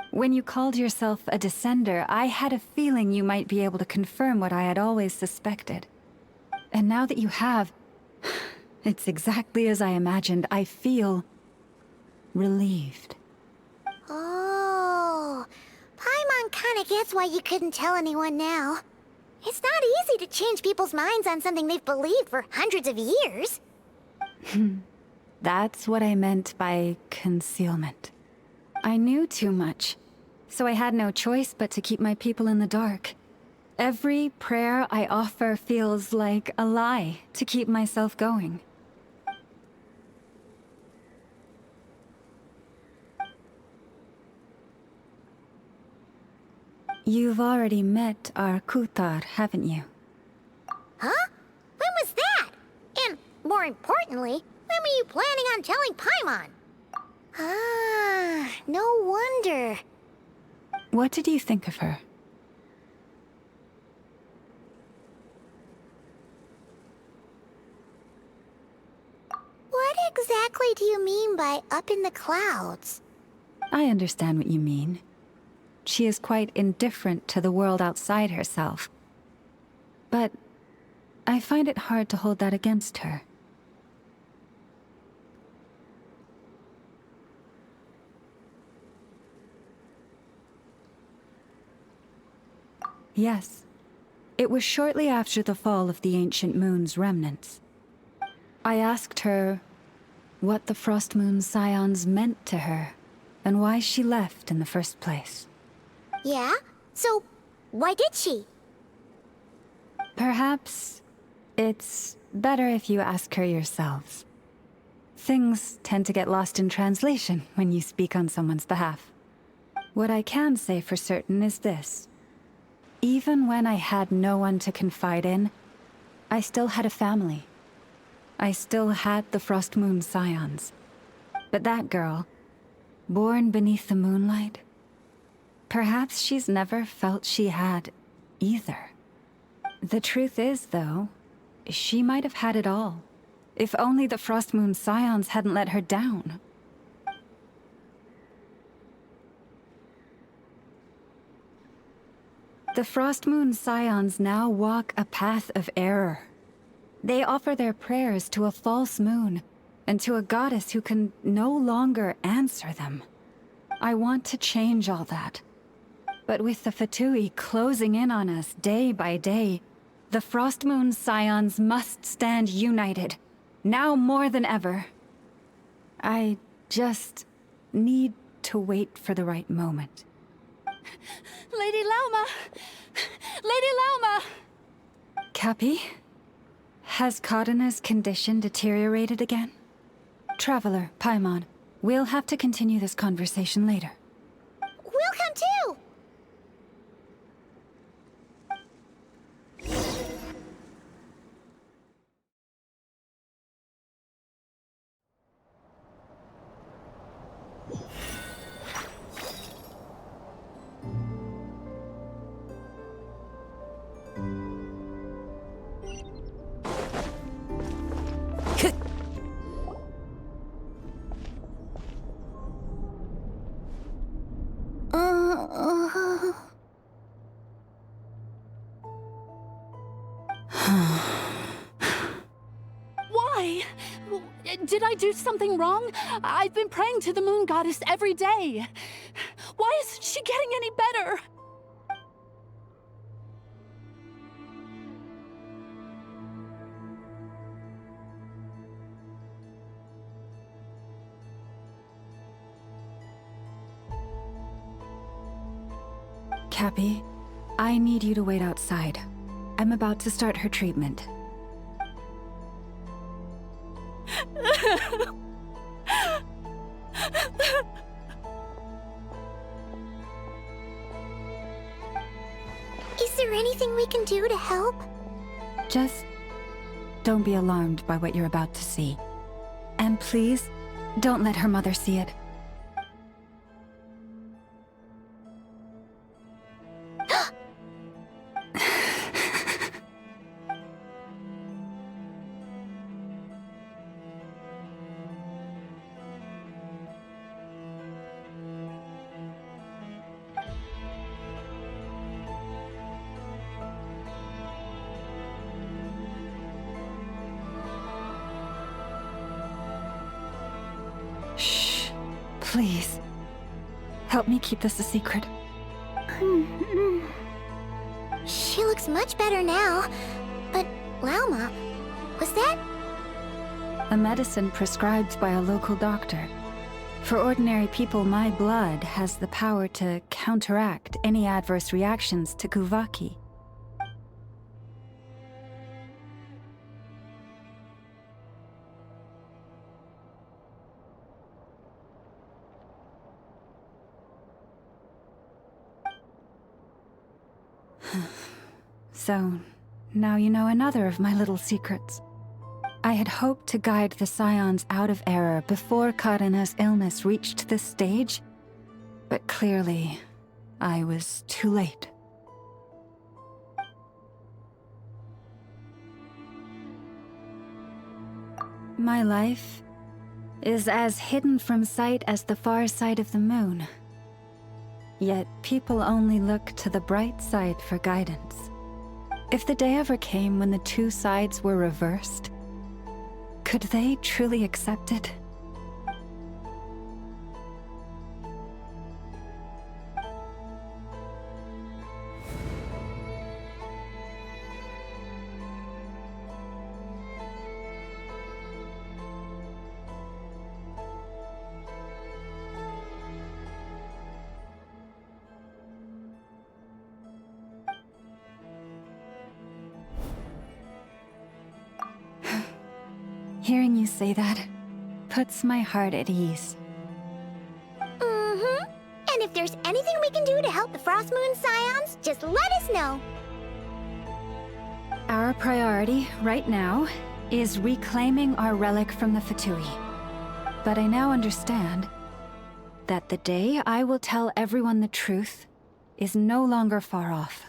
When you called yourself a descender, I had a feeling you might be able to confirm what I had always suspected. And now that you have, it's exactly as I imagined. I feel relieved. Oh, Paimon kinda gets why you couldn't tell anyone now. It's not easy to change people's minds on something they've believed for hundreds of years. That's what I meant by concealment. I knew too much, so I had no choice but to keep my people in the dark. Every prayer I offer feels like a lie to keep myself going. You've already met our Kutar, haven't you? Huh? When was that? And more importantly, when were you planning on telling Paimon? Ah, no wonder. What did you think of her? What exactly do you mean by up in the clouds? I understand what you mean. She is quite indifferent to the world outside herself. But I find it hard to hold that against her. Yes. It was shortly after the fall of the ancient moon's remnants. I asked her what the Frost Moon Scions meant to her, and why she left in the first place. Yeah? So, why did she? Perhaps it's better if you ask her yourselves. Things tend to get lost in translation when you speak on someone's behalf. What I can say for certain is this. Even when I had no one to confide in, I still had a family. I still had the Frost Moon Scions. But that girl, born beneath the moonlight, perhaps she's never felt she had either. The truth is, though, she might have had it all, if only the Frost Moon Scions hadn't let her down. The Frost Moon Scions now walk a path of error. They offer their prayers to a false moon, and to a goddess who can no longer answer them. I want to change all that. But with the Fatui closing in on us day by day, the Frost Moon Scions must stand united, now more than ever. I just need to wait for the right moment. Lady Lauma! Lady Lauma! Cappy? Has Kadena's condition deteriorated again? Traveler, Paimon, we'll have to continue this conversation later. We'll come too! Why? Did I do something wrong? I've been praying to the moon goddess every day. Why isn't she getting any better? Cappy, I need you to wait outside. I'm about to start her treatment. Is there anything we can do to help? Just don't be alarmed by what you're about to see. And please, don't let her mother see it. Shh. Please. Help me keep this a secret. She looks much better now. But, Lauma, was that? A medicine prescribed by a local doctor. For ordinary people, my blood has the power to counteract any adverse reactions to Kuvaki. So, now you know another of my little secrets. I had hoped to guide the Scions out of error before Karina's illness reached this stage, but clearly, I was too late. My life is as hidden from sight as the far side of the moon. Yet people only look to the bright side for guidance. If the day ever came when the two sides were reversed, could they truly accept it? Hearing you say that puts my heart at ease. Mm-hmm. And if there's anything we can do to help the Frost Moon Scions, just let us know. Our priority right now is reclaiming our relic from the Fatui. But I now understand that the day I will tell everyone the truth is no longer far off.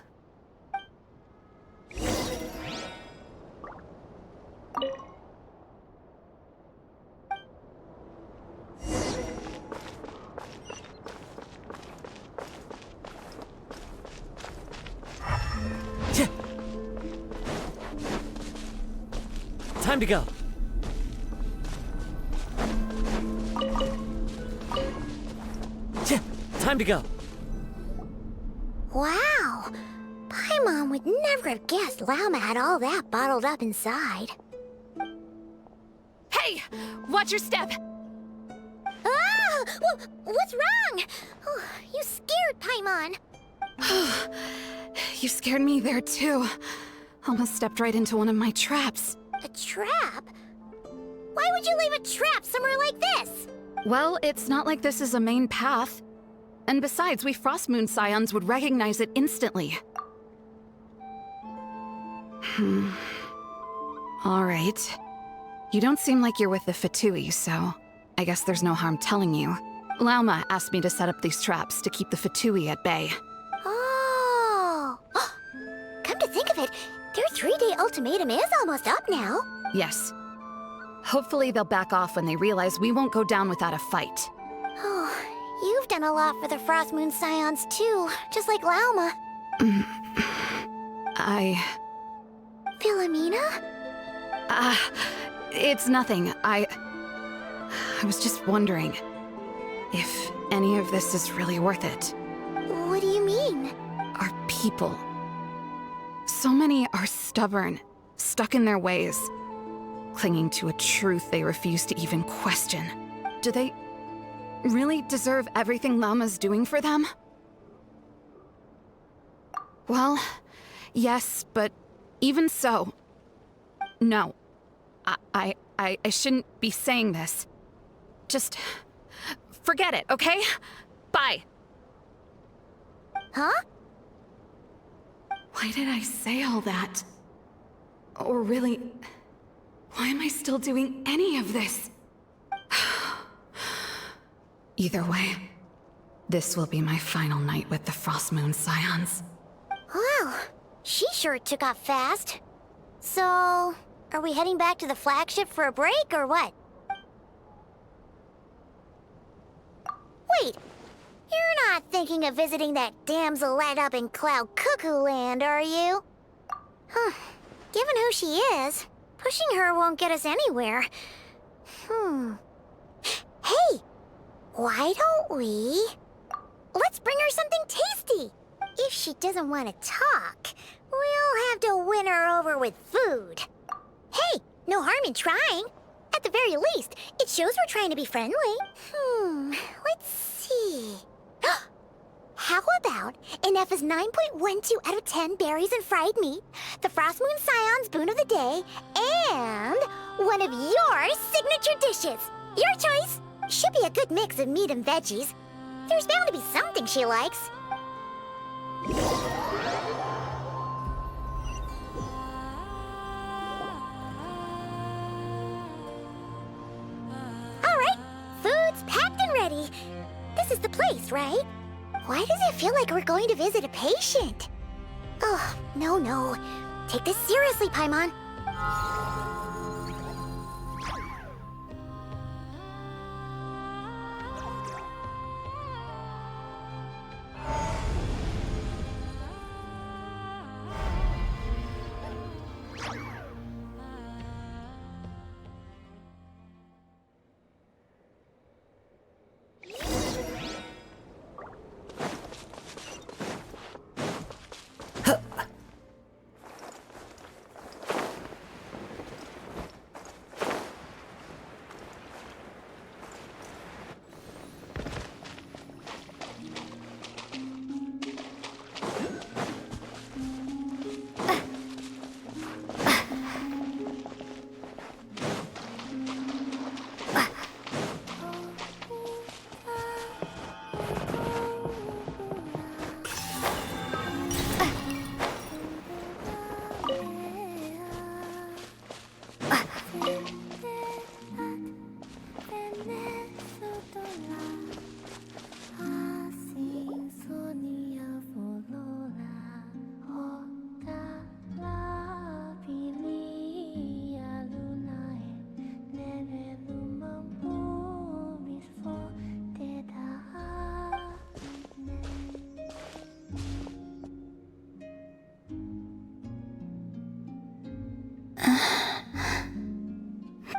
Time to go. Time to go. Wow. Paimon would never have guessed Lauma had all that bottled up inside. Hey! Watch your step! Ah! What's wrong? Oh, you scared Paimon. You scared me there too. Almost stepped right into one of my traps. A trap? Why would you leave a trap somewhere like this? Well, it's not like this is a main path. And besides, we Frost Moon Scions would recognize it instantly. Alright. You don't seem like you're with the Fatui, so I guess there's no harm telling you. Lauma asked me to set up these traps to keep the Fatui at bay. Oh! Come to think of it, their 3-day ultimatum is almost up now. Yes. Hopefully they'll back off when they realize we won't go down without a fight. Oh, you've done a lot for the Frost Moon Scions too, just like Lauma. Philomena? It's nothing. I was just wondering if any of this is really worth it. What do you mean? Our people. So many are stubborn, stuck in their ways, clinging to a truth they refuse to even question. Do they really deserve everything Lauma's doing for them? Well, yes, but even so, no. I shouldn't be saying this. Just forget it, okay? Bye. Huh? Why did I say all that? Or really, why am I still doing any of this? Either way, this will be my final night with the Frost Moon Scions. Well, she sure took off fast. So, are we heading back to the flagship for a break, or what? Wait, you're not thinking of visiting that damselette up in Cloud Cuckoo Land, are you? Huh. Given who she is, pushing her won't get us anywhere. Hey! Why don't we... Let's bring her something tasty! If she doesn't want to talk, we'll have to win her over with food. Hey, no harm in trying. At the very least, it shows we're trying to be friendly. Let's see... How about an F's 9.12 out of 10 berries and fried meat, the Frost Moon Scion's boon of the day, and one of your signature dishes? Your choice. Should be a good mix of meat and veggies. There's bound to be something she likes. this is the place, right? Why does it feel like we're going to visit a patient? Oh, no. Take this seriously, Paimon.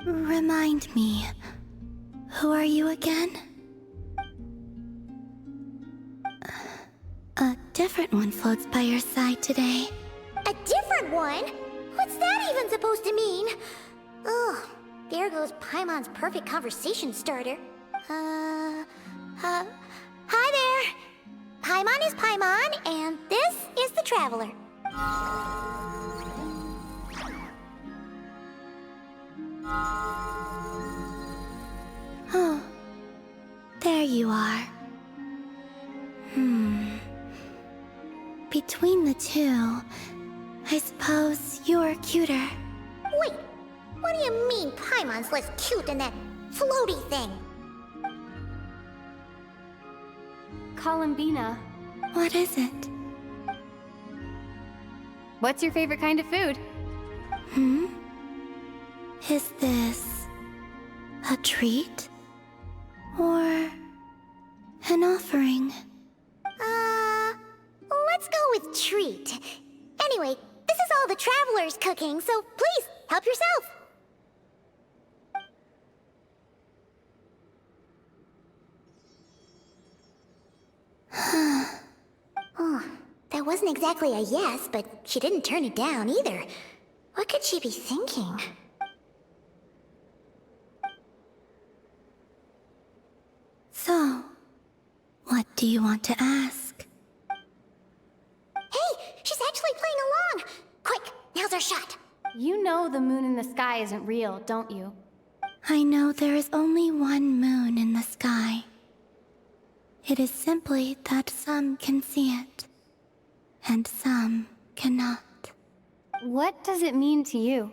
Remind me, who are you again? A different one floats by your side today. A different one? What's that even supposed to mean? Oh, there goes Paimon's perfect conversation starter. Hi there! Paimon is Paimon, and this is the Traveler. Oh, there you are. Between the two, I suppose you're cuter. Wait, what do you mean Paimon's less cute than that floaty thing? Columbina, What is it? what's your favorite kind of food? Is this a treat? Or an offering? Let's go with treat. Anyway, this is all the Traveler's cooking, so please, help yourself. Oh, that wasn't exactly a yes, but she didn't turn it down either. What could she be thinking? So, what do you want to ask? Hey, she's actually playing along! Quick, now's our shot! You know the moon in the sky isn't real, don't you? I know there is only one moon in the sky. It is simply that some can see it, and some cannot. What does it mean to you?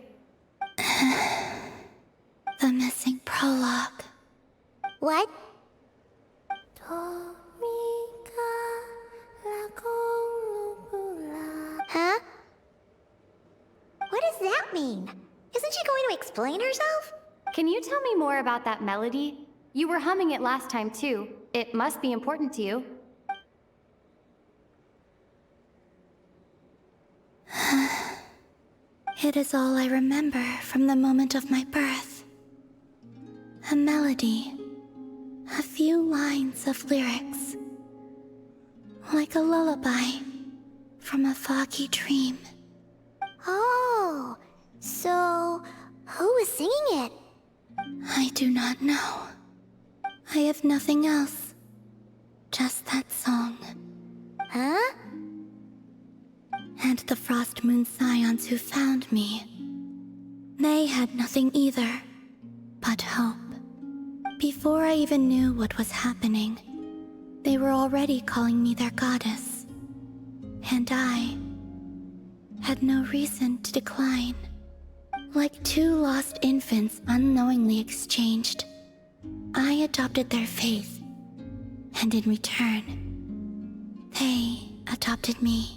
The missing prologue. What? Huh? What does that mean? Isn't she going to explain herself? Can you tell me more about that melody? You were humming it last time too. It must be important to you. It is all I remember from the moment of my birth. A melody. A few lines of lyrics. Like a lullaby from a foggy dream. Oh, so who was singing it? I do not know. I have nothing else. Just that song. Huh? And the Frost Moon Scions who found me. They had nothing either, but hope. Before I even knew what was happening, they were already calling me their goddess. And I had no reason to decline. Like two lost infants unknowingly exchanged, I adopted their faith And in return, they adopted me.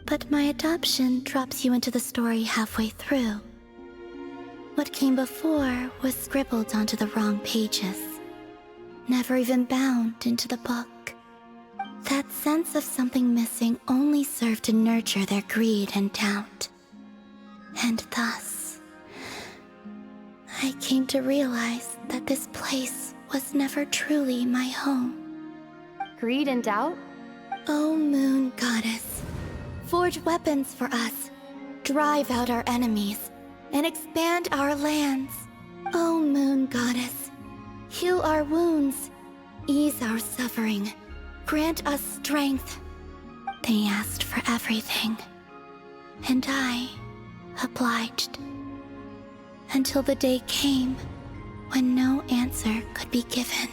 But my adoption drops you into the story halfway through. What came before was scribbled onto the wrong pages, never even bound into the book. That sense of something missing only served to nurture their greed and doubt. And thus, I came to realize that this place was never truly my home. Greed and doubt? O Moon Goddess, forge weapons for us, drive out our enemies, and expand our lands. O Moon Goddess, heal our wounds, ease our suffering, grant us strength. They asked for everything, and I obliged. Until the day came when no answer could be given.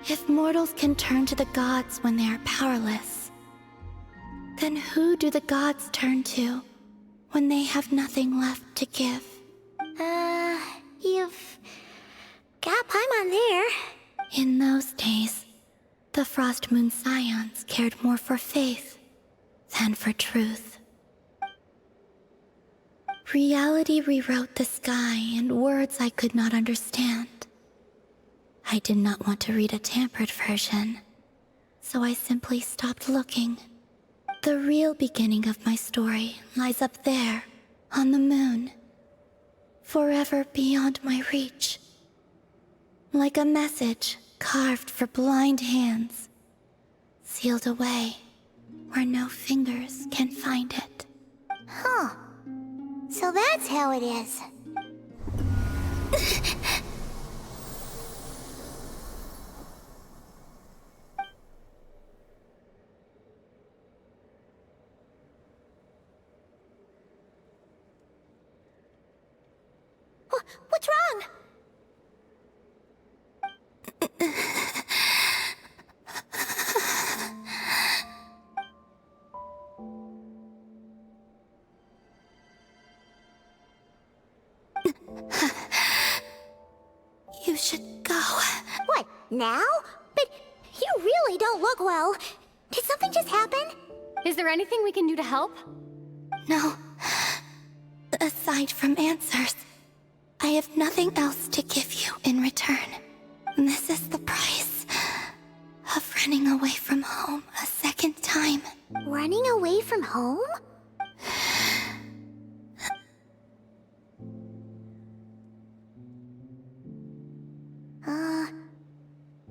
If mortals can turn to the gods when they are powerless, then who do the gods turn to when they have nothing left to give? You've got Paimon there. In those days, the Frost Moon Scions cared more for faith than for truth. Reality rewrote the sky in words I could not understand. I did not want to read a tampered version, so I simply stopped looking. The real beginning of my story lies up there, on the moon, forever beyond my reach. Like a message carved for blind hands, sealed away where no fingers can find it. Huh. So that's how it is. What's wrong? You should go. What, now? But you really don't look well. Did something just happen? Is there anything we can do to help? No. Aside from answers, I have nothing else to give you in return. This is the price of running away from home a second time. Running away from home?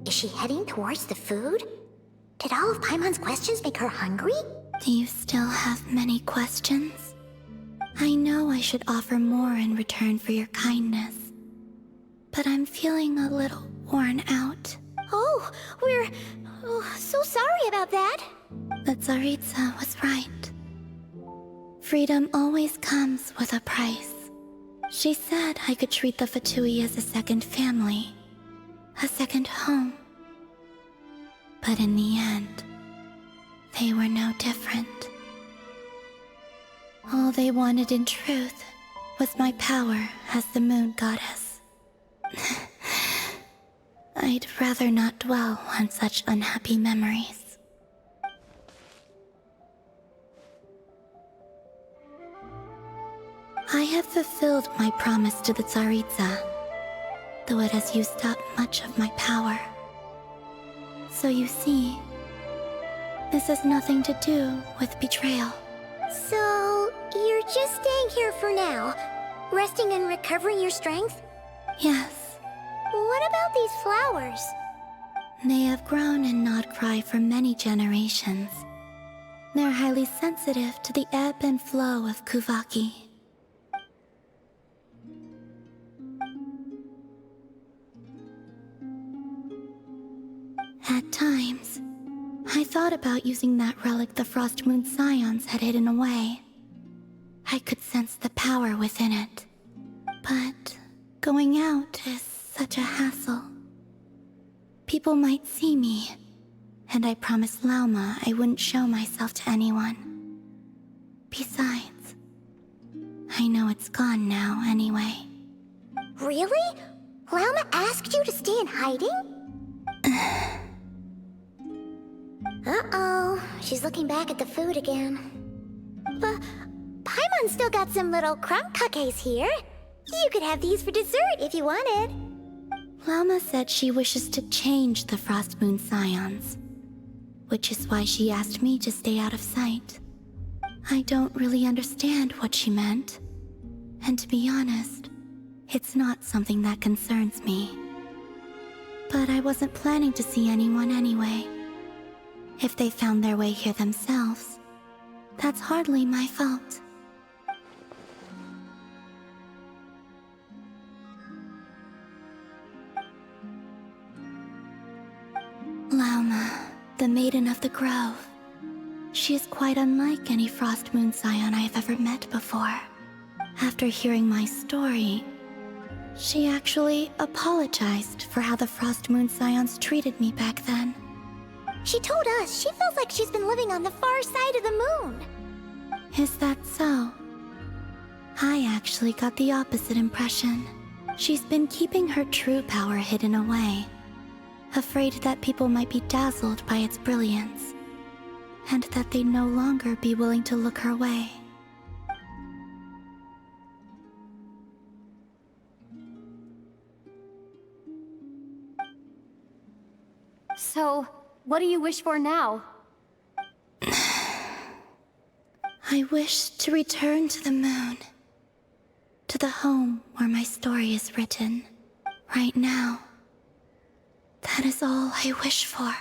Is she heading towards the food? Did all of Paimon's questions make her hungry? Do you still have many questions? I know I should offer more in return for your kindness, but I'm feeling a little worn out. Oh, we're so sorry about that. The Tsaritsa was right. Freedom always comes with a price. She said I could treat the Fatui as a second family, a second home. But in the end, they were no different. All they wanted in truth was my power as the Moon Goddess. I'd rather not dwell on such unhappy memories. I have fulfilled my promise to the Tsaritsa, though it has used up much of my power. So you see, this has nothing to do with betrayal. So, you're just staying here for now, resting and recovering your strength? Yes. What about these flowers? They have grown in Nodcry for many generations. They're highly sensitive to the ebb and flow of Kuvaki. At times, I thought about using that relic the Frost Moon Scions had hidden away. I could sense the power within it. But going out is such a hassle. People might see me, and I promised Lauma I wouldn't show myself to anyone. Besides, I know it's gone now anyway. Really? Lauma asked you to stay in hiding? Uh-oh, she's looking back at the food again. But Paimon still got some little crumb cookies here. You could have these for dessert if you wanted. Lauma said she wishes to change the Frost Moon Scions, which is why she asked me to stay out of sight. I don't really understand what she meant, and to be honest, it's not something that concerns me. But I wasn't planning to see anyone anyway. If they found their way here themselves, that's hardly my fault. Lauma, the Maiden of the Grove. She is quite unlike any Frost Moon Scion I have ever met before. After hearing my story, she actually apologized for how the Frost Moon Scions treated me back then. She told us she feels like she's been living on the far side of the moon. Is that so? I actually got the opposite impression. She's been keeping her true power hidden away, afraid that people might be dazzled by its brilliance, and that they'd no longer be willing to look her way. So, what do you wish for now? I wish to return to the moon. To the home where my story is written. Right now. That is all I wish for.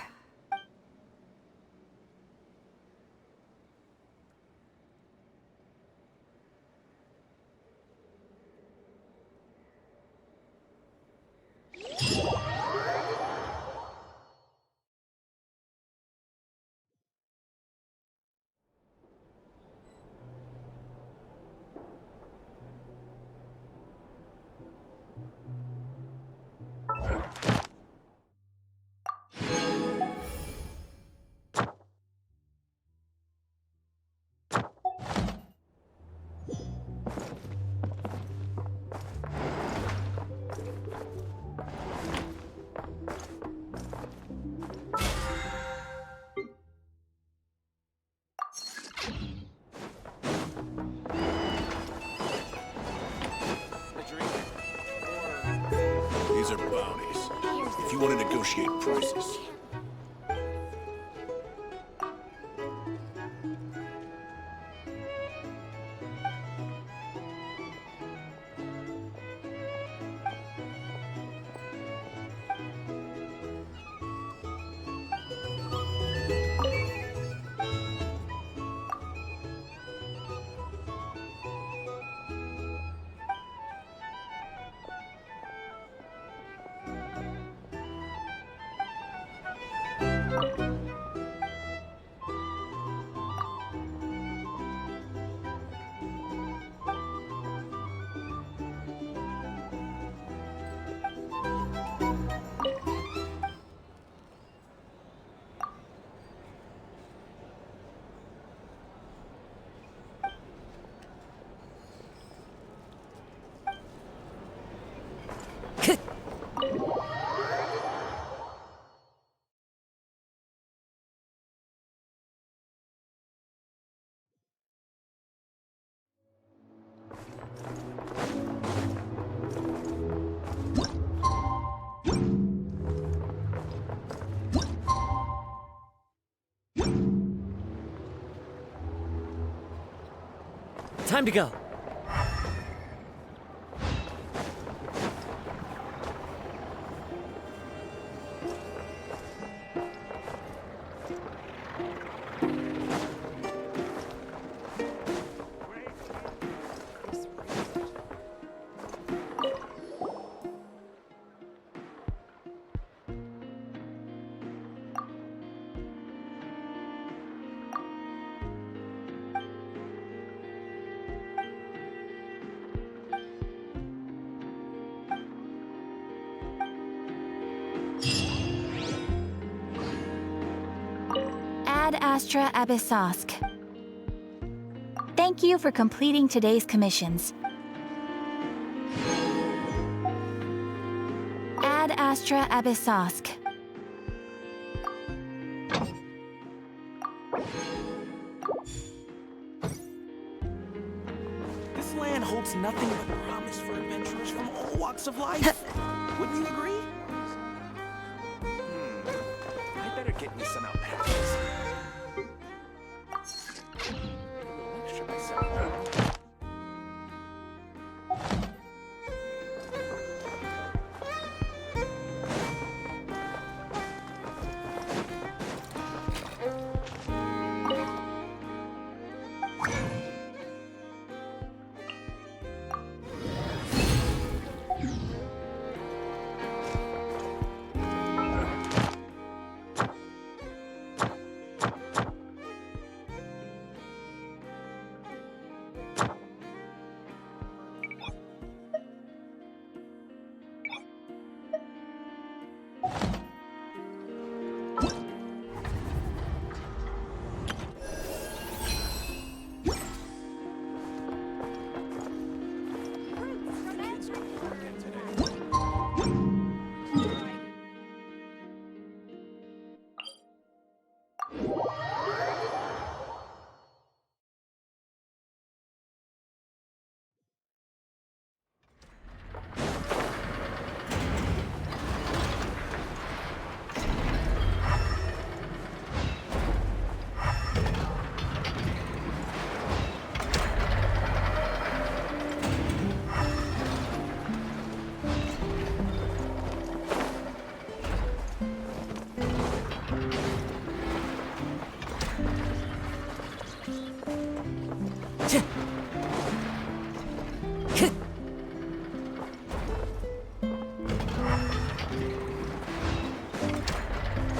These are bounties. If you want to negotiate prices. Time to go. Ad Astra Abyssosk. Thank you for completing today's commissions. Astra Abyssosk. This land holds nothing but promise for adventurers from all walks of life. Wouldn't you agree? I better get me some alpacas. Extra myself.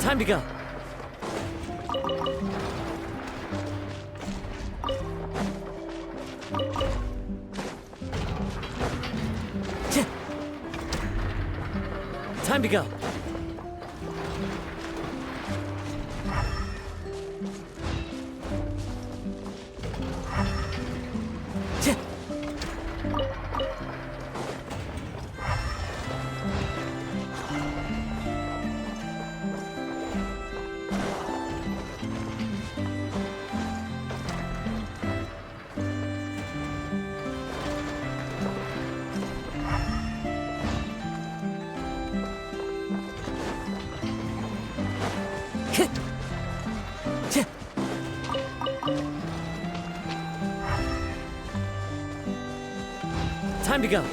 Time to go. Time to go. Time to go.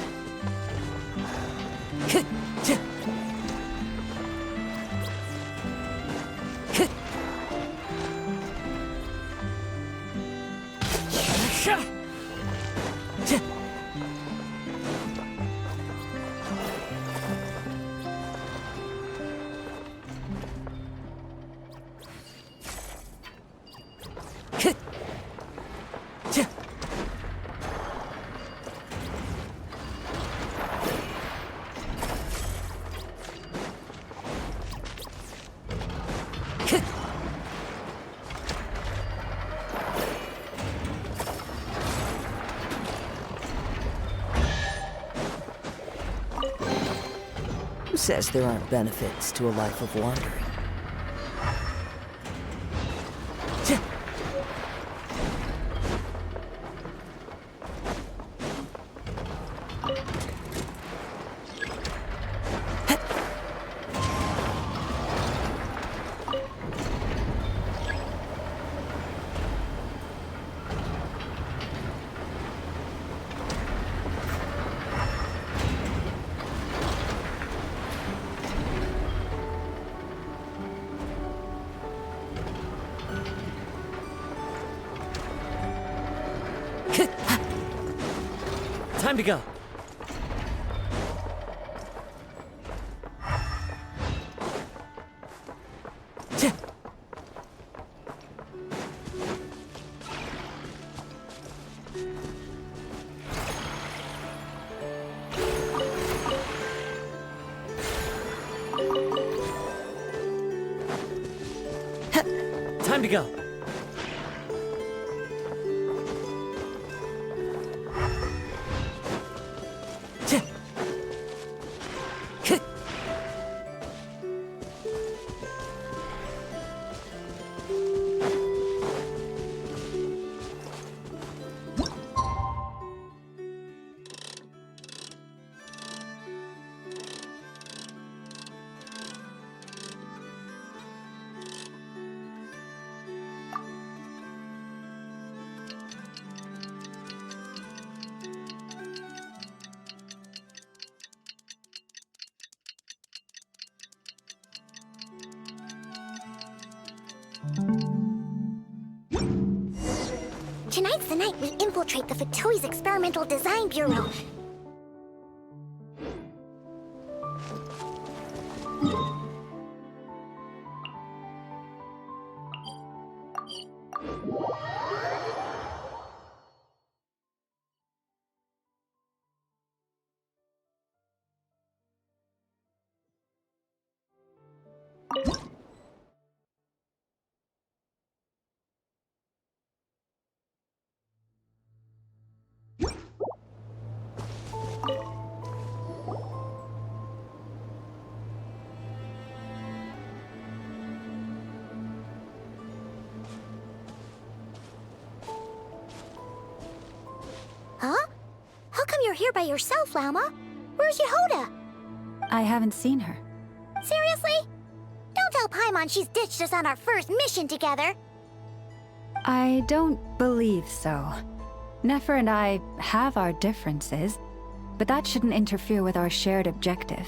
Who says there aren't benefits to a life of wandering? Time to go. Time to go. Tonight's the night we infiltrate the pt2's Experimental Design Bureau. Huh? How come you're here by yourself, Lauma? Where's Yehoda? I haven't seen her. Seriously? Don't tell Paimon she's ditched us on our first mission together. I don't believe so. Nefer and I have our differences, but that shouldn't interfere with our shared objective.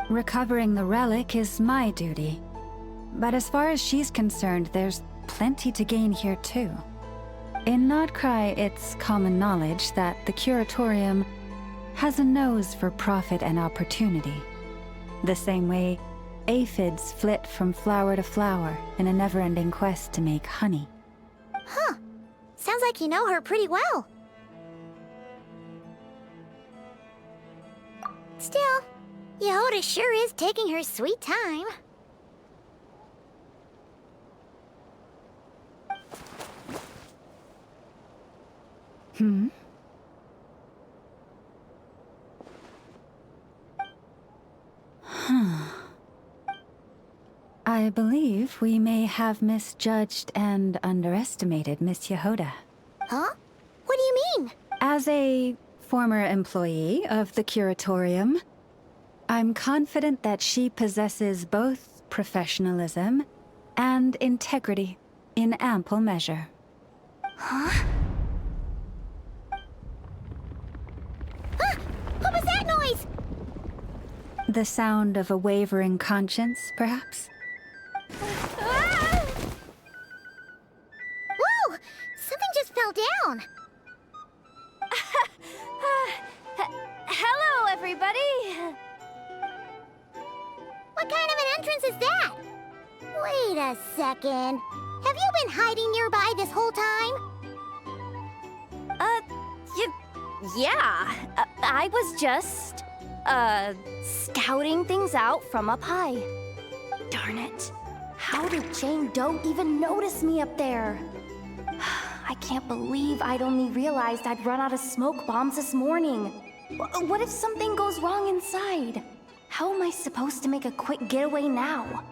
Recovering the relic is my duty. But as far as she's concerned, there's plenty to gain here too. In Nodcry, it's common knowledge that the Curatorium has a nose for profit and opportunity. The same way aphids flit from flower to flower in a never-ending quest to make honey. Huh. Sounds like you know her pretty well. Still, Yehoda sure is taking her sweet time. I believe we may have misjudged and underestimated Miss Yehoda. Huh? What do you mean? As a former employee of the Curatorium, I'm confident that she possesses both professionalism and integrity in ample measure. Huh? Ah! What was that noise? The sound of a wavering conscience, perhaps? Ah! Whoa! Something just fell down. Hello, everybody! What kind of an entrance is that? Wait a second. Have you been hiding nearby this whole time? Yeah. I was just, scouting things out from up high. Darn it. How did Jane Doe even notice me up there? I can't believe I'd only realized I'd run out of smoke bombs this morning. What if something goes wrong inside? How am I supposed to make a quick getaway now?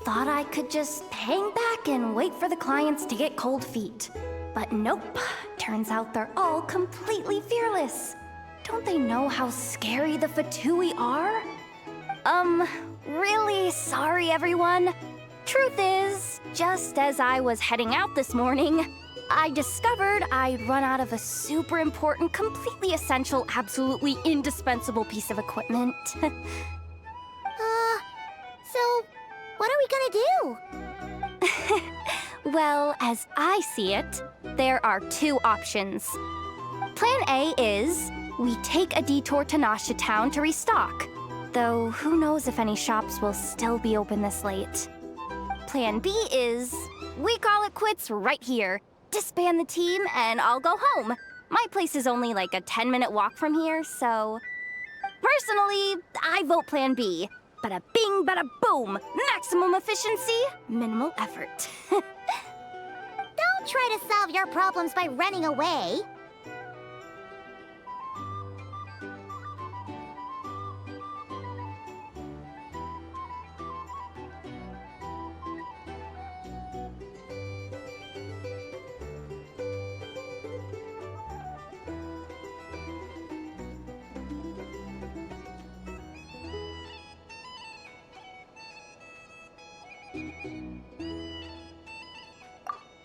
Thought I could just hang back and wait for the clients to get cold feet. But nope. Turns out they're all completely fearless. Don't they know how scary the Fatui are? Really sorry, everyone. Truth is, just as I was heading out this morning, I discovered I'd run out of a super important, completely essential, absolutely indispensable piece of equipment. So, what are we gonna do? Well, as I see it, there are two options. Plan A is we take a detour to Nasha Town to restock, though who knows if any shops will still be open this late. Plan B is we call it quits right here, disband the team, and I'll go home. My place is only like a 10-minute walk from here, so... Personally, I vote Plan B. Bada bing, bada boom! Maximum efficiency, minimal effort. Don't try to solve your problems by running away.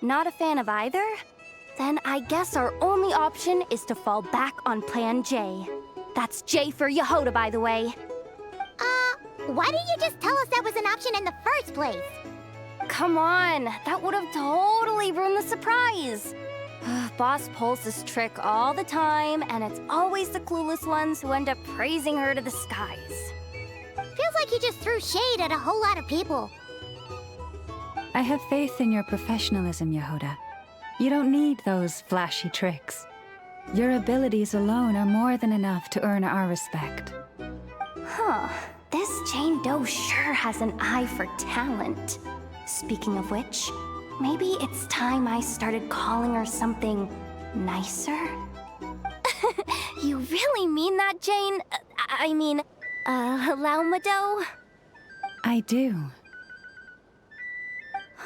Not a fan of either? Then I guess our only option is to fall back on Plan J. That's J for Yehoda, by the way. Why didn't you just tell us that was an option in the first place? come on. That would have totally ruined the surprise. Boss pulls this trick all the time, and it's always the clueless ones who end up praising her to the skies. Feels like you just threw shade at a whole lot of people. I have faith in your professionalism, Yehuda. You don't need those flashy tricks. Your abilities alone are more than enough to earn our respect. Huh. This Jane Doe sure has an eye for talent. Speaking of which, maybe it's time I started calling her something nicer? You really mean that, Jane? Laumado? I do.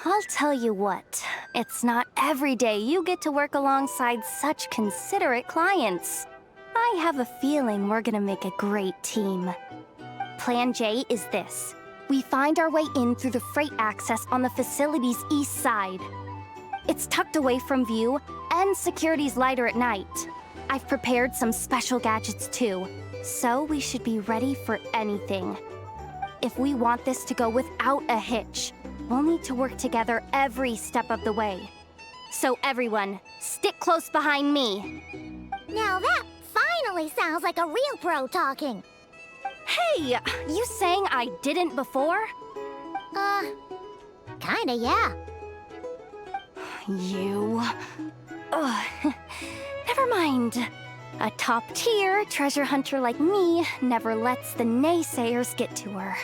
I'll tell you what, it's not every day you get to work alongside such considerate clients. I have a feeling we're gonna make a great team. Plan J is this. We find our way in through the freight access on the facility's east side. It's tucked away from view, and security's lighter at night. I've prepared some special gadgets too, so we should be ready for anything. If we want this to go without a hitch, we'll need to work together every step of the way. So everyone, stick close behind me. Now that finally sounds like a real pro talking. Hey, you saying I didn't before? Kinda, yeah. You... Ugh. Never mind. A top-tier treasure hunter like me never lets the naysayers get to her.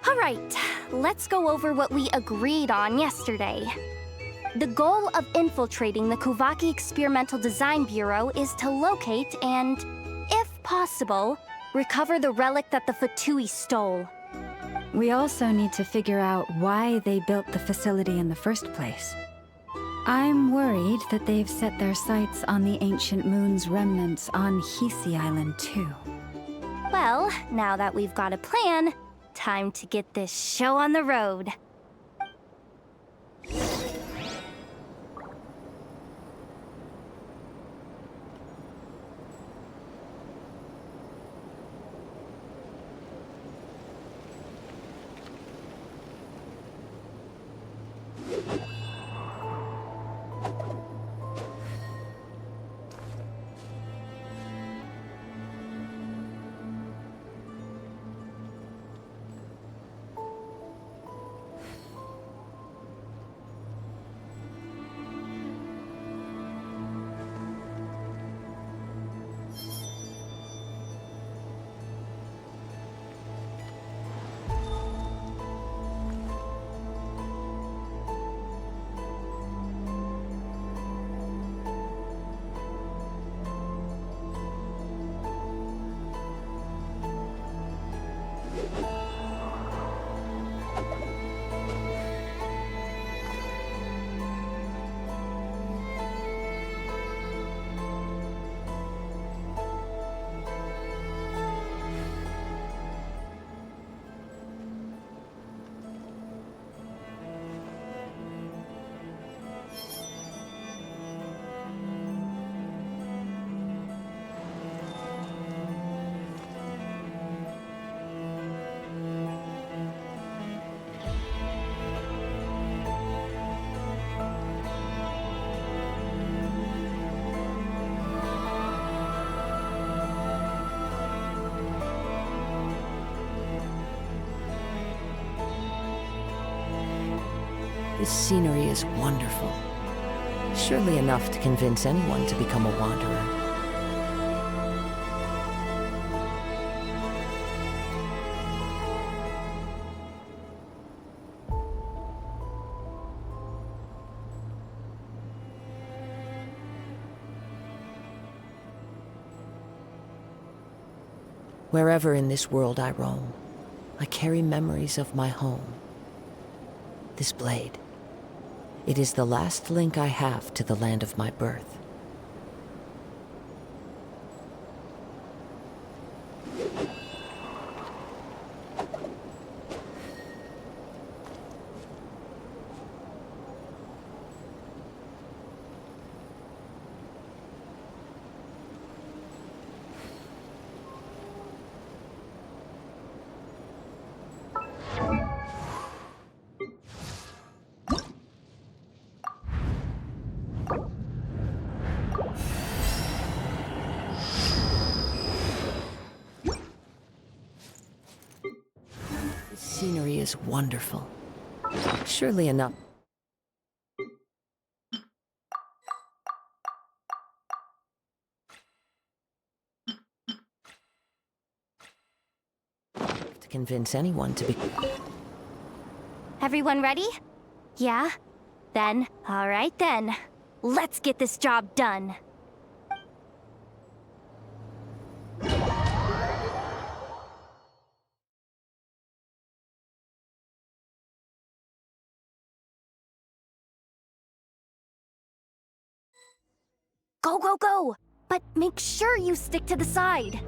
All right, let's go over what we agreed on yesterday. The goal of infiltrating the Kuvaki Experimental Design Bureau is to locate and, if possible, recover the relic that the Fatui stole. We also need to figure out why they built the facility in the first place. I'm worried that they've set their sights on the ancient moon's remnants on Hisi Island too. Well, now that we've got a plan, time to get this show on the road. This scenery is wonderful. Surely enough to convince anyone to become a wanderer. Wherever in this world I roam, I carry memories of my home. This blade. It is the last link I have to the land of my birth. is wonderful. Surely enough. To convince anyone to be... Everyone ready? Yeah? Then, alright then. Let's get this job done. Go, go, go! But make sure you stick to the side.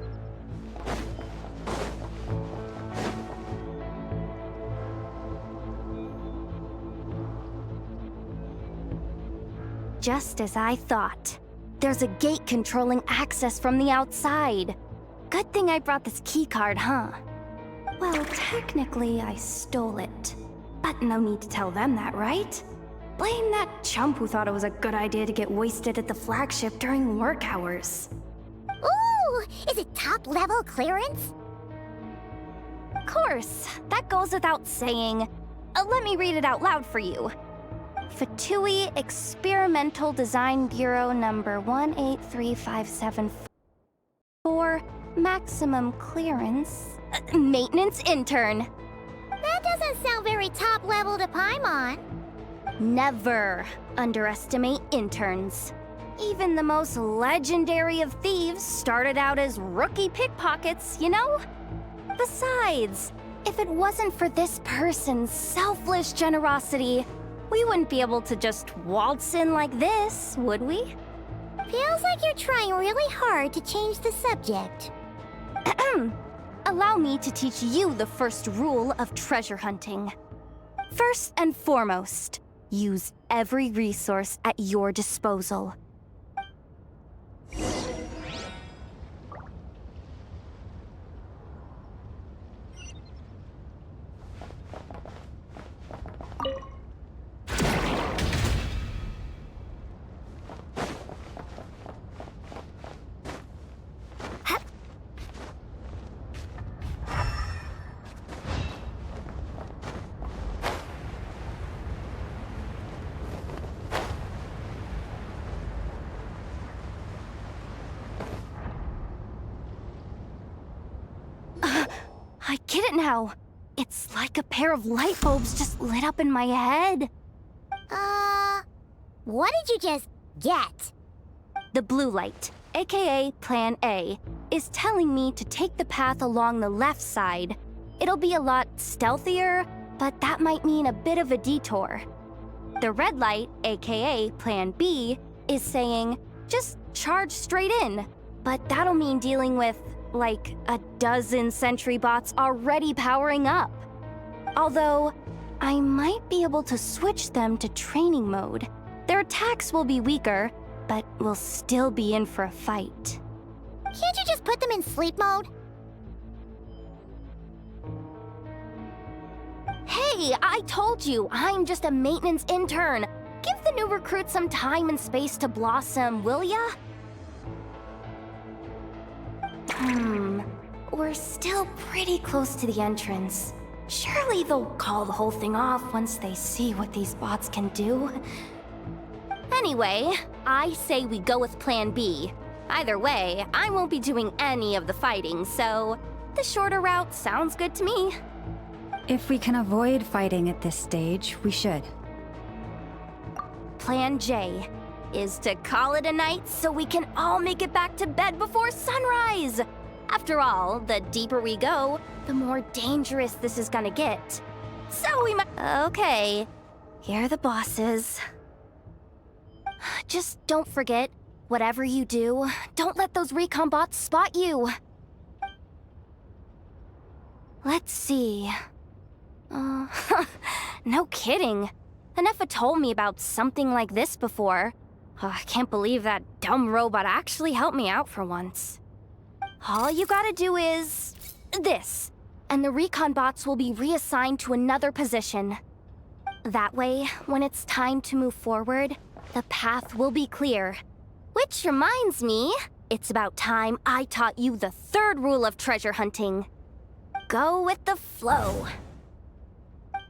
Just as I thought. There's a gate controlling access from the outside. Good thing I brought this keycard, huh? Well, technically, I stole it. But no need to tell them that, right? Blame that chump who thought it was a good idea to get wasted at the flagship during work hours. Ooh! Is it top-level clearance? Of course, that goes without saying. Let me read it out loud for you. Fatui Experimental Design Bureau number 183574. Maximum clearance. Maintenance intern. That doesn't sound very top-level to Paimon. Never underestimate interns. Even the most legendary of thieves started out as rookie pickpockets, you know? Besides, if it wasn't for this person's selfless generosity, we wouldn't be able to just waltz in like this, would we? Feels like you're trying really hard to change the subject. Allow me to teach you the first rule of treasure hunting. First and foremost, use every resource at your disposal. I get it now. It's like a pair of light bulbs just lit up in my head. What did you just get? The blue light, aka Plan A, is telling me to take the path along the left side. It'll be a lot stealthier, but that might mean a bit of a detour. The red light, aka Plan B, is saying, just charge straight in. But that'll mean dealing with, like, a dozen sentry bots already powering up. Although, I might be able to switch them to training mode. Their attacks will be weaker, but we'll still be in for a fight. Can't you just put them in sleep mode? Hey, I told you, I'm just a maintenance intern. Give the new recruit some time and space to blossom, will ya? We're still pretty close to the entrance. Surely they'll call the whole thing off once they see what these bots can do. Anyway, I say we go with Plan B. Either way, I won't be doing any of the fighting, so the shorter route sounds good to me. If we can avoid fighting at this stage, we should. Plan J is to call it a night so we can all make it back to bed before sunrise. After all, the deeper we go, the more dangerous this is gonna get. So we might... Okay, here are the bosses. Just don't forget, whatever you do, don't let those recon bots spot you. Let's see. No kidding. Anefa told me about something like this before. I can't believe that dumb robot actually helped me out for once. All you gotta do is... this. And the recon bots will be reassigned to another position. That way, when it's time to move forward, the path will be clear. Which reminds me, it's about time I taught you the third rule of treasure hunting. Go with the flow.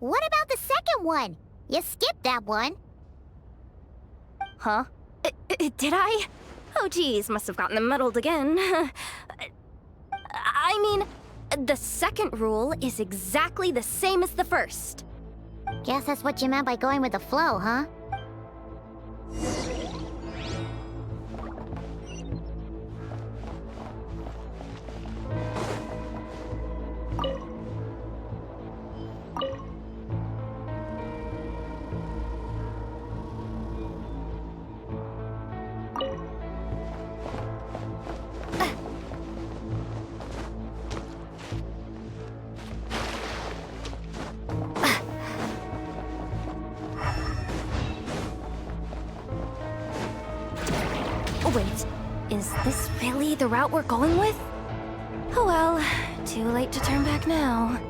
What about the second one? You skipped that one. Huh? Did I? Oh geez, must have gotten them muddled again. I mean, the second rule is exactly the same as the first. Guess that's what you meant by going with the flow, huh? Wait, is this really the route we're going with? Oh well, too late to turn back now.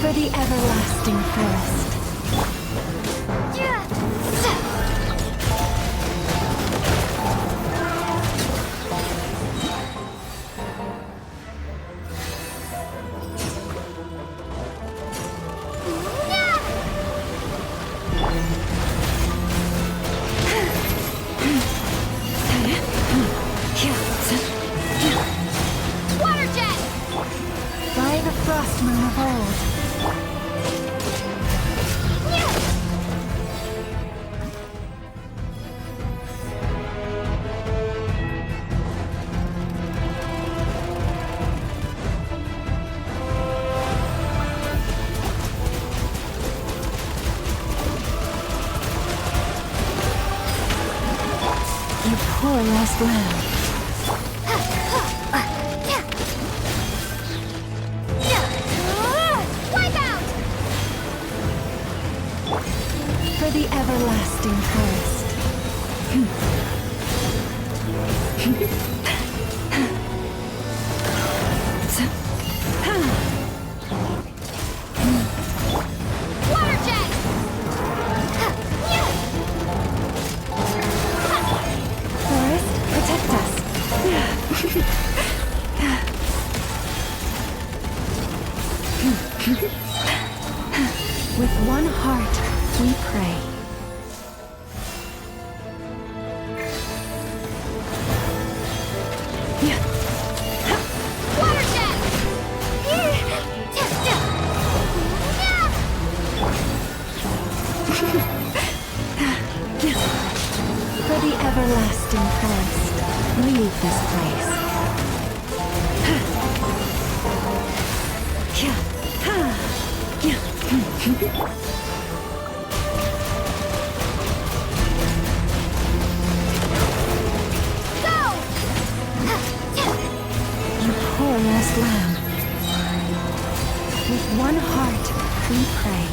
For the everlasting forest. Water jet! By the frost moon of old. You poor lost lamb. For the everlasting forest. Water jet! Forest, protect us. With one heart, we pray. Water jet! For the everlasting forest, leave this place. You poor lost lamb. With one heart, we pray.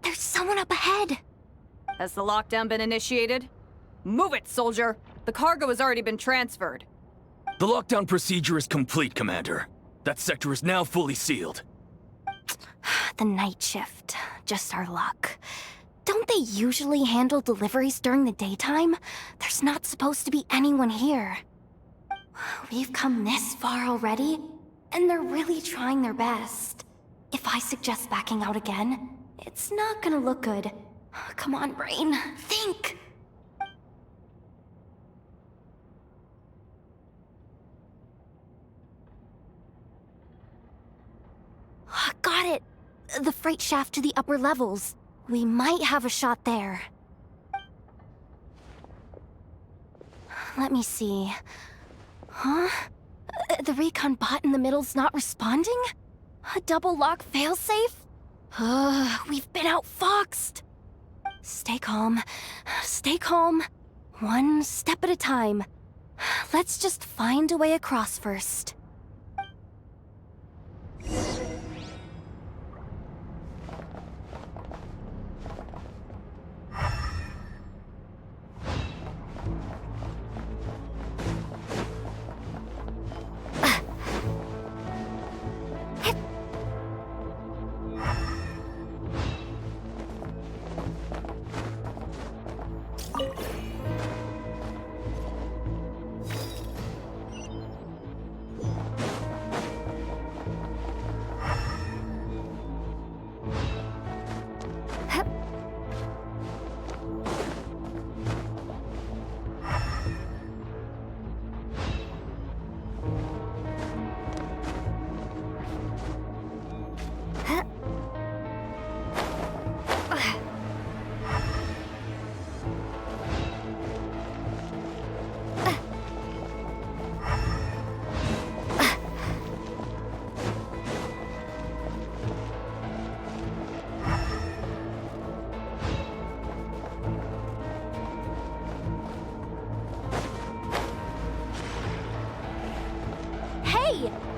There's someone up ahead. Has the lockdown been initiated? Move it, soldier! The cargo has already been transferred. The lockdown procedure is complete, Commander. That sector is now fully sealed. The night shift. Just our luck. Don't they usually handle deliveries during the daytime? There's not supposed to be anyone here. We've come this far already, and they're really trying their best. If I suggest backing out again, it's not gonna look good. Come on, brain. Think! Got it! The freight shaft to the upper levels. We might have a shot there. Let me see. Huh? The recon bot in the middle's not responding? A double lock failsafe? We've been outfoxed. Stay calm. Stay calm. One step at a time. Let's just find a way across first.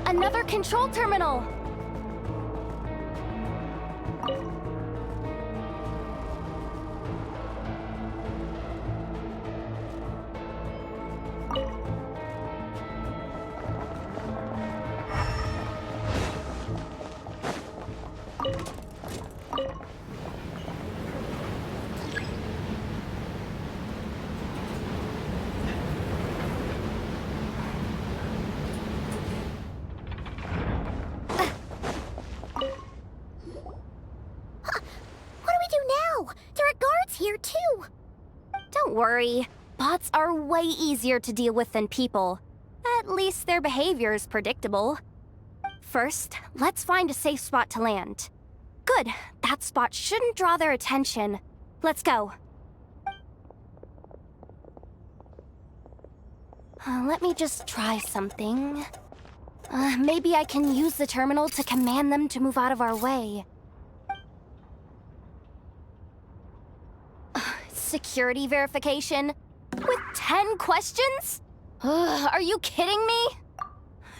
Another control terminal! Here too. Don't worry. Bots are way easier to deal with than people. At least their behavior is predictable. First, let's find a safe spot to land. Good. That spot shouldn't draw their attention. Let's go. Let me just try something. Maybe I can use the terminal to command them to move out of our way. Security verification? With 10 questions? Are you kidding me?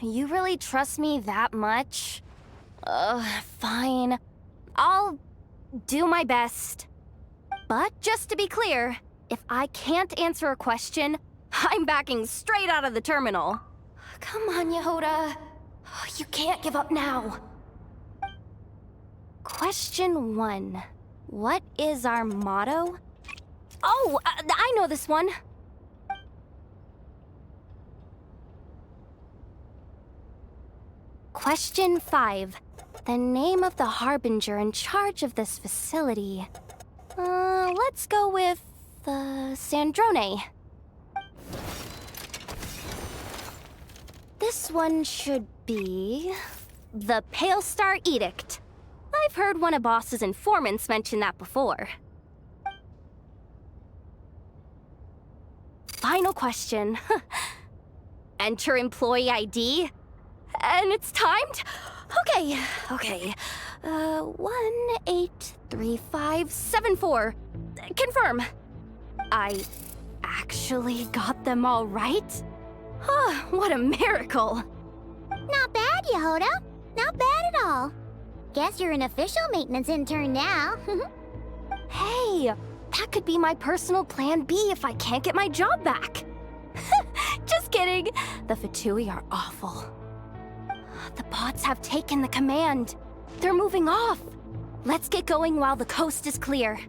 You really trust me that much? Fine. I'll do my best. But just to be clear, if I can't answer a question, I'm backing straight out of the terminal. Come on, Yehoda. You can't give up now. Question 1. What is our motto? Oh, I know this one. Question 5. The name of the harbinger in charge of this facility. Let's go with, Sandrone. This one should be... the Pale Star Edict. I've heard one of Boss's informants mention that before. Final question. Enter employee ID. And it's timed? Okay. 183574. Confirm. I actually got them all right? What a miracle. Not bad, Yehoda. Not bad at all. Guess you're an official maintenance intern now. Hey, that could be my personal plan B if I can't get my job back. Just kidding. The Fatui are awful. The bots have taken the command. They're moving off. Let's get going while the coast is clear.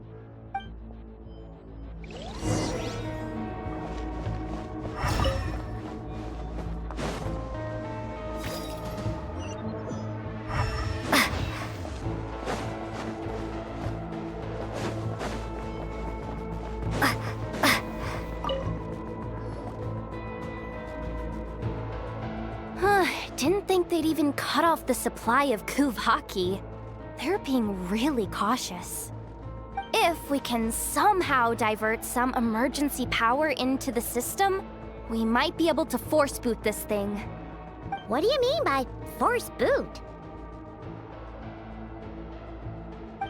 Didn't think they'd even cut off the supply of Kuvaki. they're being really cautious. If we can somehow divert some emergency power into the system, we might be able to force boot this thing. What do you mean by force boot?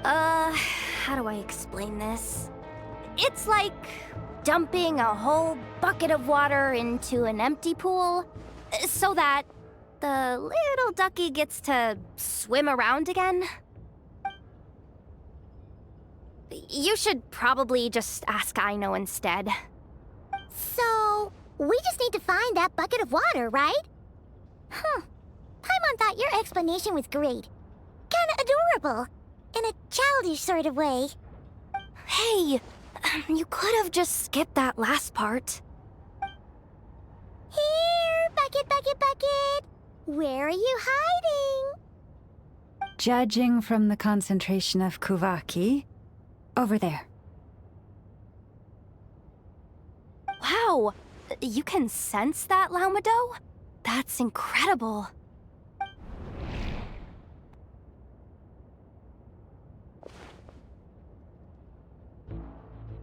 How do I explain this? It's like dumping a whole bucket of water into an empty pool, so that the little ducky gets to swim around again. You should probably just ask Aino instead. So, we just need to find that bucket of water, right? Huh. Paimon thought your explanation was great. Kinda adorable. In a childish sort of way. Hey, you could have just skipped that last part. Here, bucket, bucket, bucket. Where are you hiding? Judging from the concentration of Kuvaki, over there. Wow, you can sense that, Laumado? That's incredible.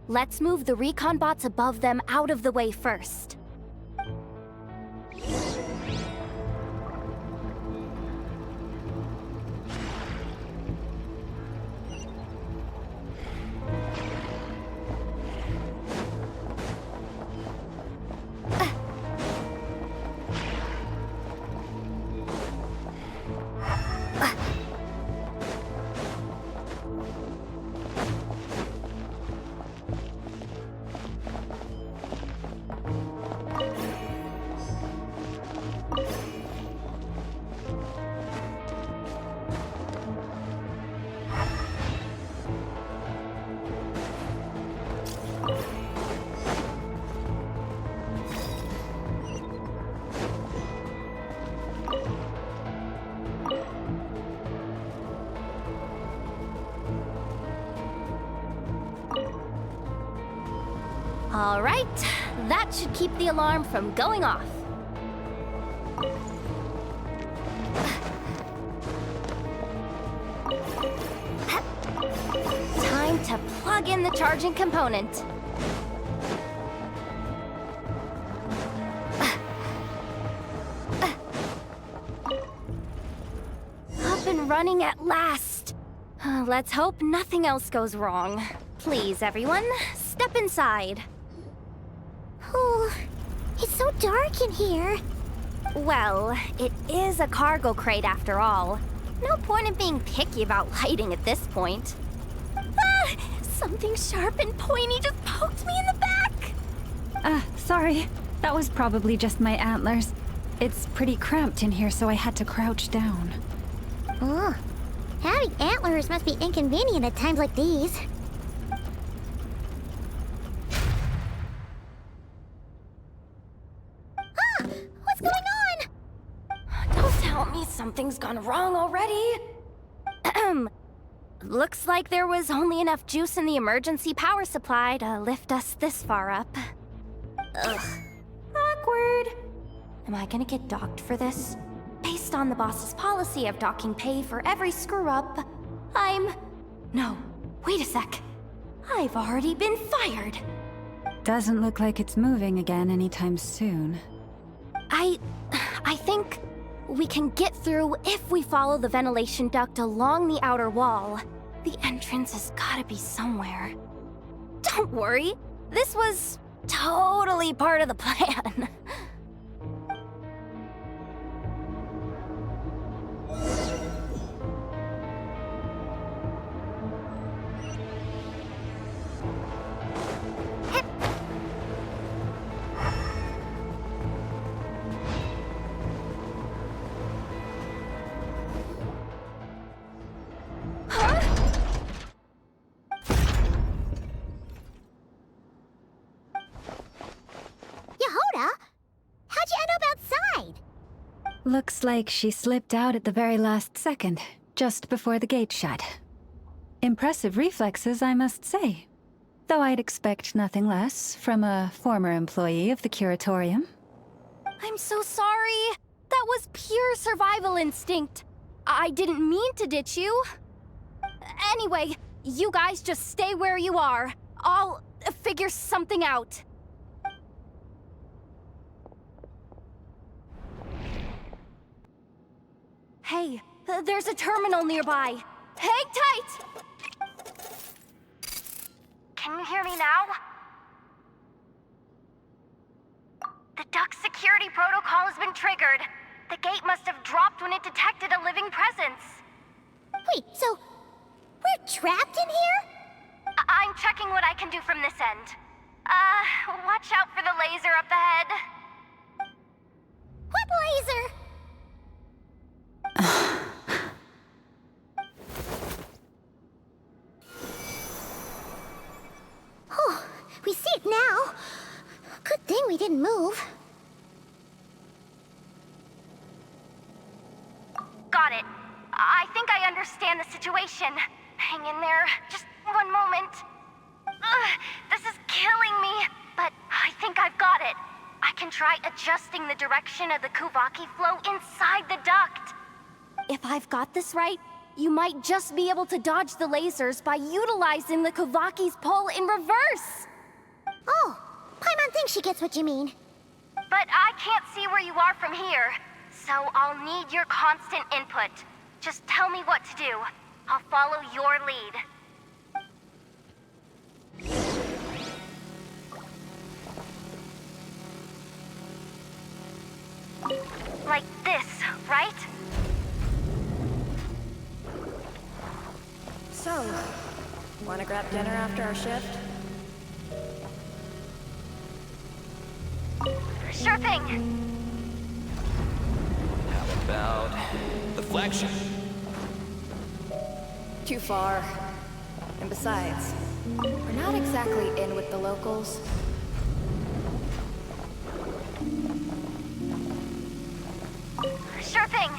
Let's move the recon bots above them out of the way first. All right, that should keep the alarm from going off. Time to plug in the charging component. Up and running at last. Let's hope nothing else goes wrong. Please, everyone, step inside. Oh, it's so dark in here. Well, it is a cargo crate after all. No point in being picky about lighting at this point. Ah! Something sharp and pointy just poked me in the back! Sorry. That was probably just my antlers. It's pretty cramped in here, so I had to crouch down. Oh, having antlers must be inconvenient at times like these. What's going on? Don't tell me something's gone wrong already. Looks like there was only enough juice in the emergency power supply to lift us this far up. Ugh. Awkward. Am I gonna get docked for this? Based on the boss's policy of docking pay for every screw-up, No, wait a sec. I've already been fired. Doesn't look like it's moving again anytime soon. I think we can get through if we follow the ventilation duct along the outer wall. The entrance has gotta be somewhere. Don't worry, this was totally part of the plan. How'd you end up outside? Looks like she slipped out at the very last second, just before the gate shut. Impressive reflexes, I must say. Though I'd expect nothing less from a former employee of the Curatorium. I'm so sorry. That was pure survival instinct. I didn't mean to ditch you. Anyway, you guys just stay where you are. I'll figure something out. Hey, there's a terminal nearby. Hang tight! Can you hear me now? The duck security protocol has been triggered. The gate must have dropped when it detected a living presence. Wait, so we're trapped in here? I'm checking what I can do from this end. Watch out for the laser up ahead. What laser? Oh, we see it now. Good thing we didn't move. Got it. I think I understand the situation. Hang in there. Just one moment. This is killing me, but I think I've got it. I can try adjusting the direction of the Kuvaki flow inside the duct. If I've got this right, you might just be able to dodge the lasers by utilizing the Kuvaki's pull in reverse. Oh, Paimon thinks she gets what you mean. But I can't see where you are from here, so I'll need your constant input. Just tell me what to do. I'll follow your lead. Like this, right? So, wanna grab dinner after our shift? Sure thing. How about the flagship? Too far. And besides, we're not exactly in with the locals. Sure thing.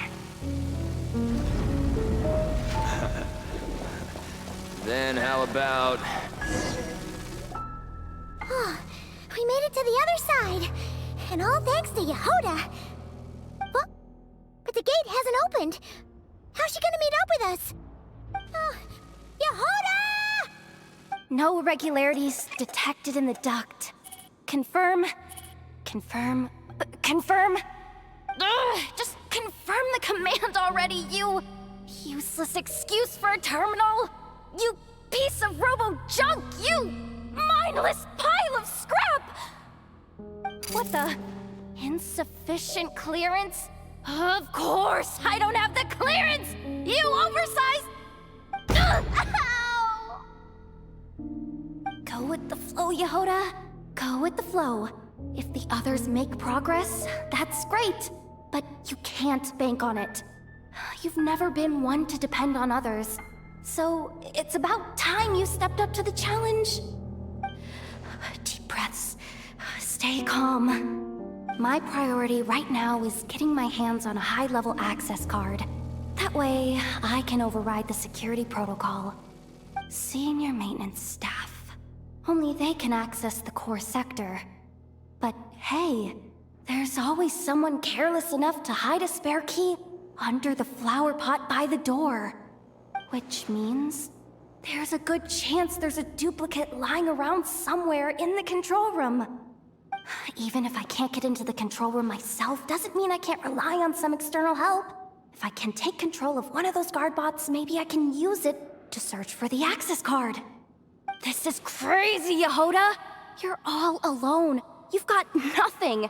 Then how about... Oh, we made it to the other side. And all thanks to Yehoda. What? But the gate hasn't opened. How's she gonna meet up with us? Yehoda! No irregularities detected in the duct. Confirm. Confirm. Confirm. Ugh, just confirm the command already, you useless excuse for a terminal. You piece of robo-junk, you mindless pile of scrap! What the? Insufficient clearance? Of course, I don't have the clearance! You oversized... Ow! Go with the flow, Yehoda. Go with the flow. If the others make progress, that's great. But you can't bank on it. You've never been one to depend on others. So it's about time you stepped up to the challenge. Deep breaths. Stay calm. My priority right now is getting my hands on a high-level access card. That way, I can override the security protocol. Senior maintenance staff. Only they can access the core sector. But hey, there's always someone careless enough to hide a spare key under the flower pot by the door. Which means there's a good chance there's a duplicate lying around somewhere in the control room. Even if I can't get into the control room myself, doesn't mean I can't rely on some external help. If I can take control of one of those guard bots, maybe I can use it to search for the access card. This is crazy, Yehoda! You're all alone. You've got nothing.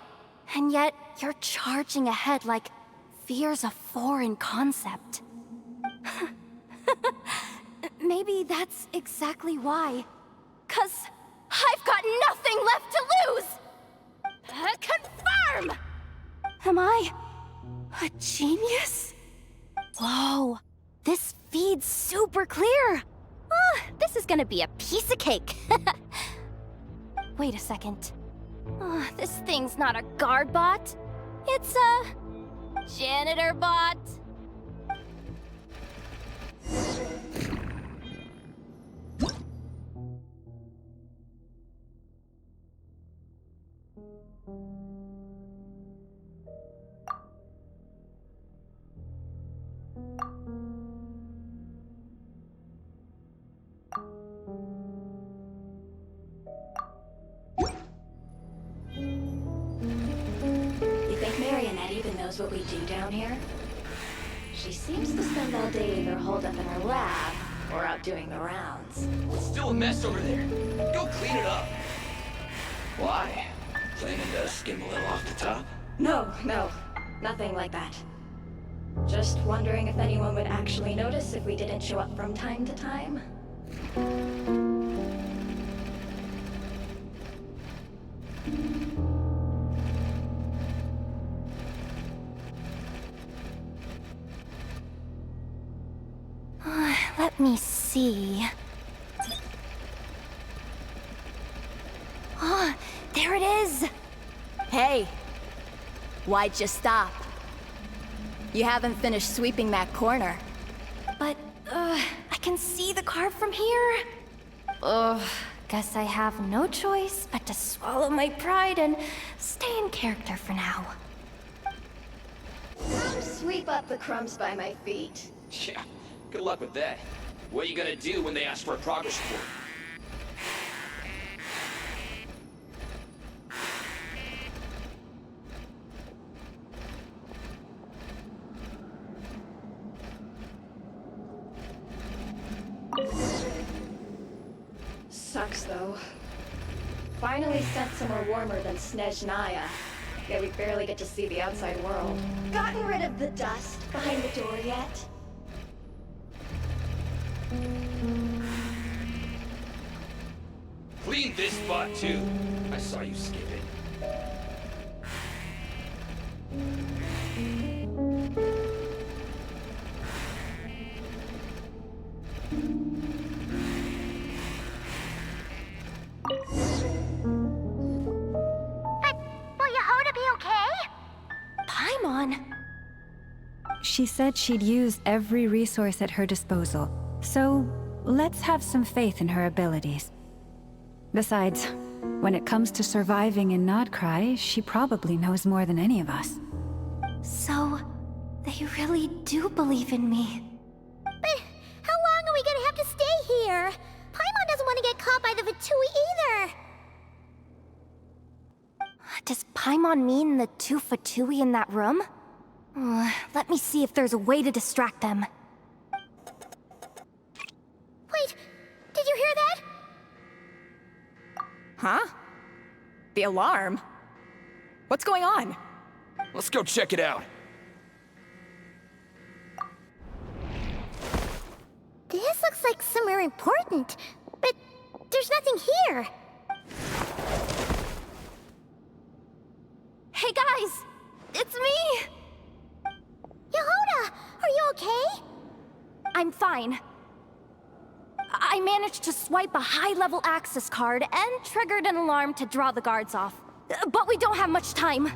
And yet, you're charging ahead like fear's a foreign concept. Maybe that's exactly why. 'Cause I've got nothing left to lose! Confirm! Am I a genius? Whoa, this feed's super clear. Oh, this is gonna be a piece of cake. Wait a second. Oh, this thing's not a guard bot. It's a janitor bot. knows what we do down here? She seems to spend all day either holed up in her lab or out doing the rounds. It's still a mess over there. Go clean it up. Why? Planning to skim a little off the top? No, nothing like that. Just wondering if anyone would actually notice if we didn't show up from time to time. Let me see. Oh, there it is! Hey, why'd you stop? You haven't finished sweeping that corner. But, I can see the car from here. Guess I have no choice but to swallow my pride and stay in character for now. Sweep up the crumbs by my feet. Yeah, good luck with that. What are you gonna do when they ask for a progress report? Sucks though. Finally sent somewhere warmer than Snezhnaya. Yet we barely get to see the outside world. Gotten rid of the dust behind the door yet? Clean this spot too. I saw you skip it. Will Yehoda be okay? Paimon? She said she'd use every resource at her disposal, so let's have some faith in her abilities. Besides, when it comes to surviving in Nodcry, she probably knows more than any of us. So, they really do believe in me. But how long are we gonna have to stay here? Paimon doesn't want to get caught by the Fatui either. Does Paimon mean the two Fatui in that room? Let me see if there's a way to distract them. Wait, did you hear that? Huh? The alarm? What's going on? Let's go check it out. This looks like somewhere important, but there's nothing here. Hey guys, it's me! Yehoda, are you okay? I'm fine. I managed to swipe a high-level access card and triggered an alarm to draw the guards off. But we don't have much time.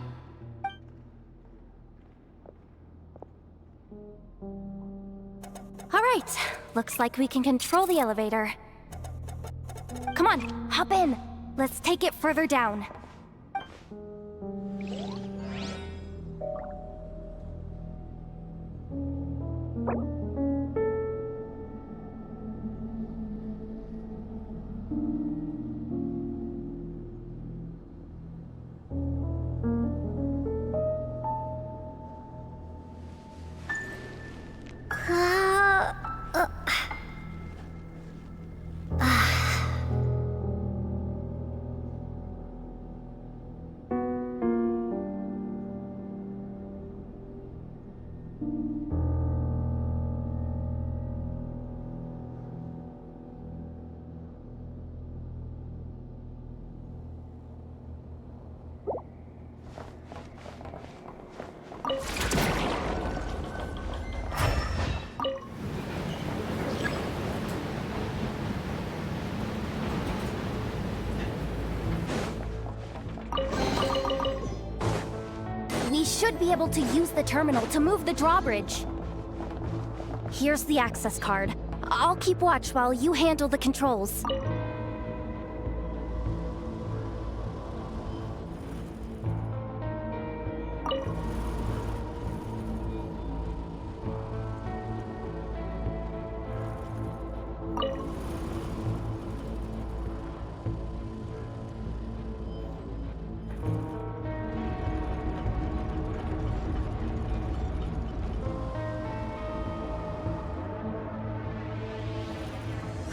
All right, looks like we can control the elevator. Come on, hop in. Let's take it further down. We should be able to use the terminal to move the drawbridge. Here's the access card. I'll keep watch while you handle the controls.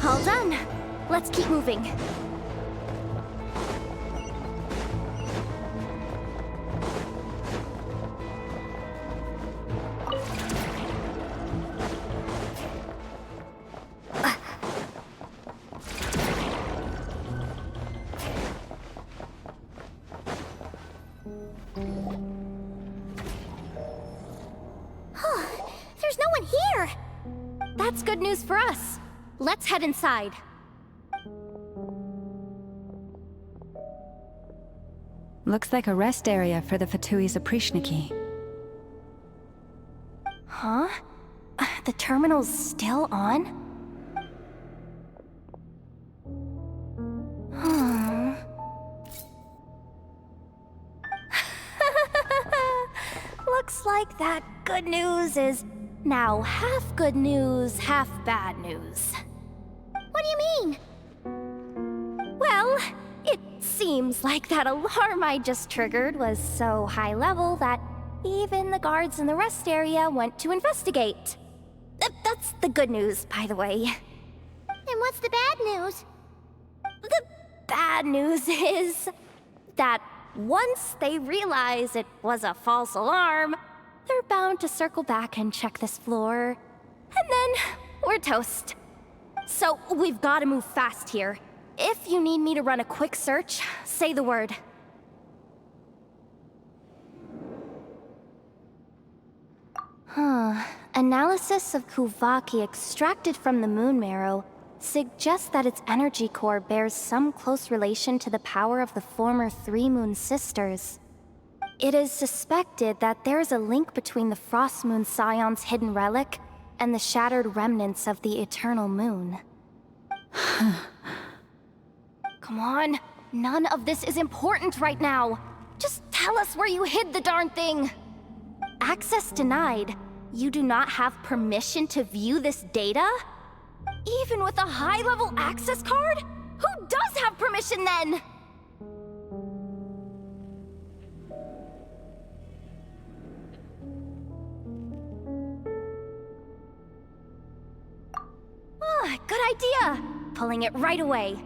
All done. Let's keep moving. There's no one here! That's good news for us. Let's head inside. Looks like a rest area for the Fatui's Oprishniki. Huh? The terminal's still on? Hmm. Looks like that good news is now half good news, half bad news. What do you mean? Well, it seems like that alarm I just triggered was so high level that even the guards in the rest area went to investigate. That's the good news, by the way. And what's the bad news? The bad news is that once they realize it was a false alarm, they're bound to circle back and check this floor. And then we're toast. So we've got to move fast here. If you need me to run a quick search, say the word. Analysis of Kuvaki extracted from the moon marrow suggests that its energy core bears some close relation to the power of the former Three Moon Sisters. It is suspected that there is a link between the Frost Moon Scion's hidden relic and the shattered remnants of the Eternal Moon. Come on, none of this is important right now. Just tell us where you hid the darn thing. Access denied. You do not have permission to view this data? Even with a high-level access card? Who does have permission then? Good idea! Pulling it right away.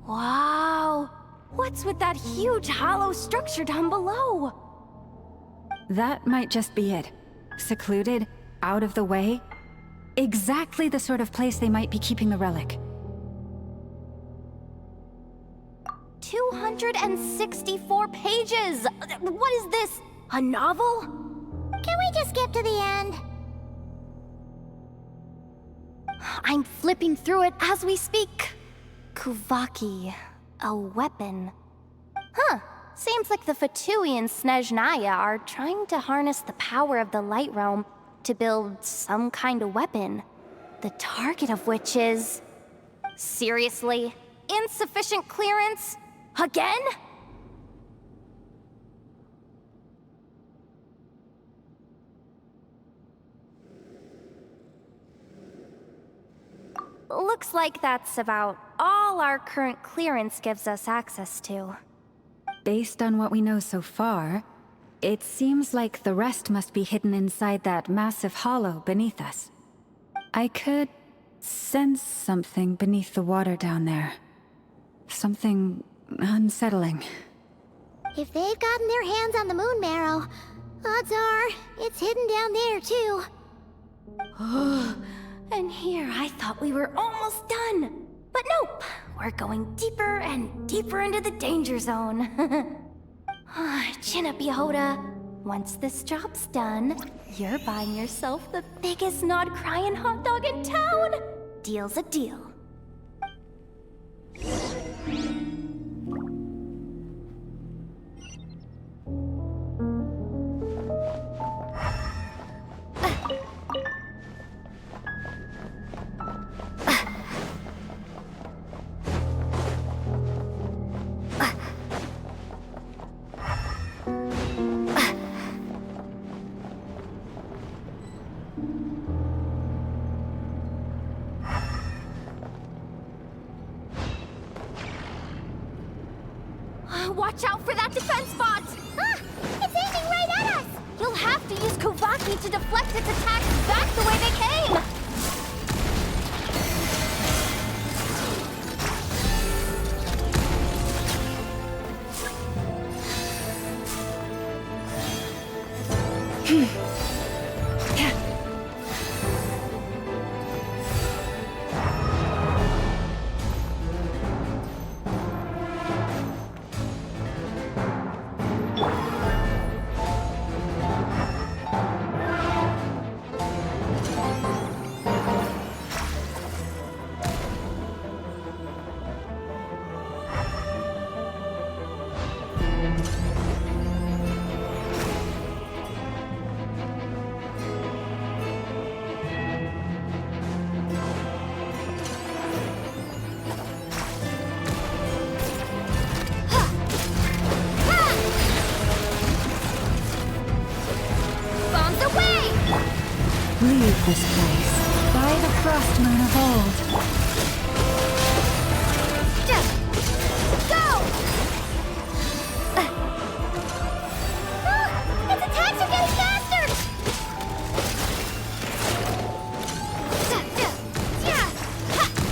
Wow! What's with that huge hollow structure down below? That might just be it. Secluded, out of the way. Exactly the sort of place they might be keeping the relic. 264 pages! What is this? A novel? Can we just skip to the end? I'm flipping through it as we speak. Kuvaki, a weapon. Huh. Seems like the Fatui and Snezhnaya are trying to harness the power of the Light Realm to build some kind of weapon. The target of which is... Seriously? Insufficient clearance? Again? Looks like that's about all our current clearance gives us access to. Based on what we know so far, it seems like the rest must be hidden inside that massive hollow beneath us. I could sense something beneath the water down there. Something unsettling. If they've gotten their hands on the moon marrow, odds are it's hidden down there too. And here I thought we were almost done. But nope, we're going deeper and deeper into the danger zone. Chin up, Yehoda. Once this job's done, you're buying yourself the biggest nod-crying hot dog in town. Deal's a deal. Watch out for that defense bot! Ah! It's aiming right at us! You'll have to use Kuvaki to deflect its attacks back the way they came! Bombs away! Leave this place by the frost moon of old. Just go! Its attacks are getting faster!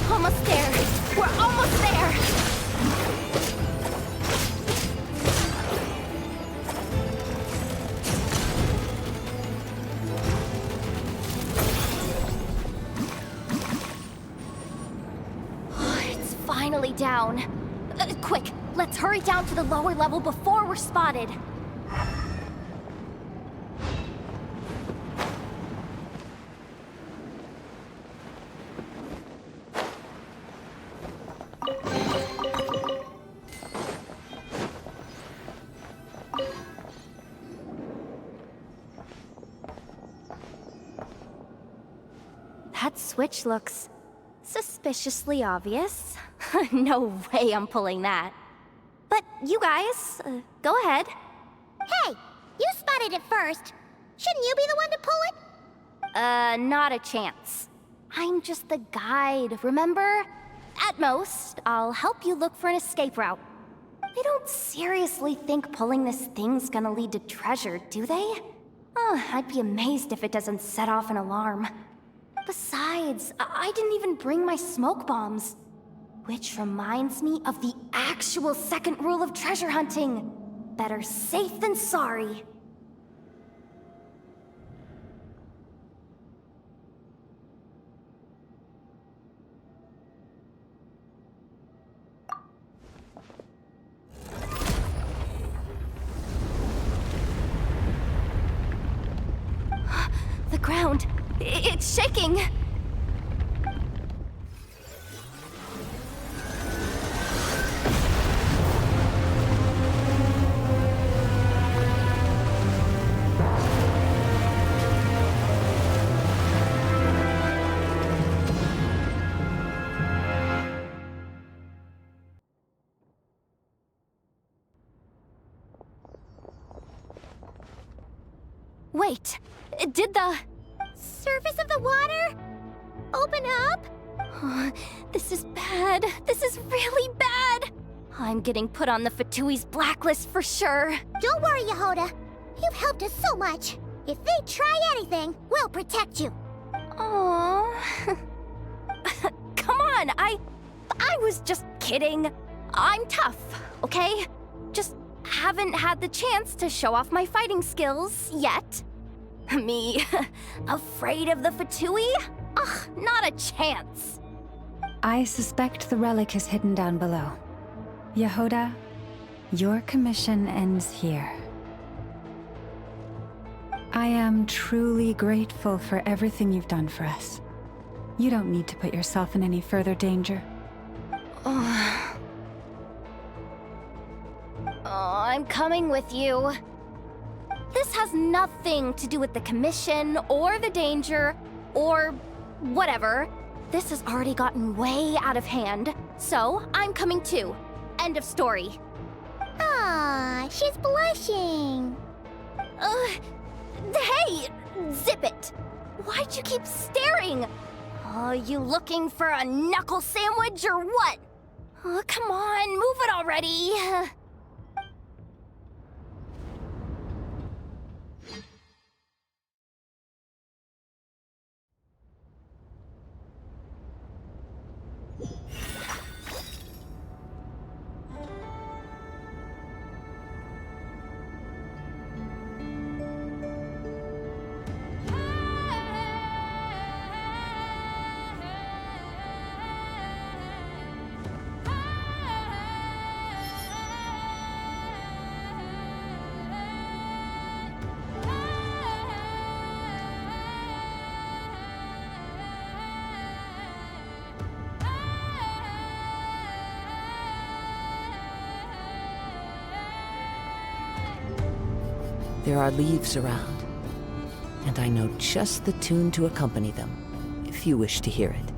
Almost there. We're almost there. It's finally down. Quick, let's hurry down to the lower level before we're spotted. That switch looks suspiciously obvious. No way I'm pulling that. But you guys, go ahead. Hey, you spotted it first. Shouldn't you be the one to pull it? Not a chance. I'm just the guide, remember? At most, I'll help you look for an escape route. They don't seriously think pulling this thing's gonna lead to treasure, do they? I'd be amazed if it doesn't set off an alarm. Besides, I didn't even bring my smoke bombs. Which reminds me of the actual second rule of treasure hunting. Better safe than sorry. The ground, it's shaking. Wait, did the surface of the water open up? This is bad. This is really bad. I'm getting put on the Fatui's blacklist for sure. Don't worry, Yehoda. You've helped us so much. If they try anything, we'll protect you. Aww. Come on, I was just kidding. I'm tough, okay? Just haven't had the chance to show off my fighting skills yet. Me, afraid of the Fatui? Ugh, not a chance. I suspect the relic is hidden down below. Yehoda, your commission ends here. I am truly grateful for everything you've done for us. You don't need to put yourself in any further danger. I'm coming with you. This has nothing to do with the commission, or the danger, or whatever. This has already gotten way out of hand, so I'm coming too. End of story. Ah, she's blushing. Hey! Zip it! Why'd you keep staring? You looking for a knuckle sandwich or what? Come on, move it already. There are leaves around, and I know just the tune to accompany them, if you wish to hear it.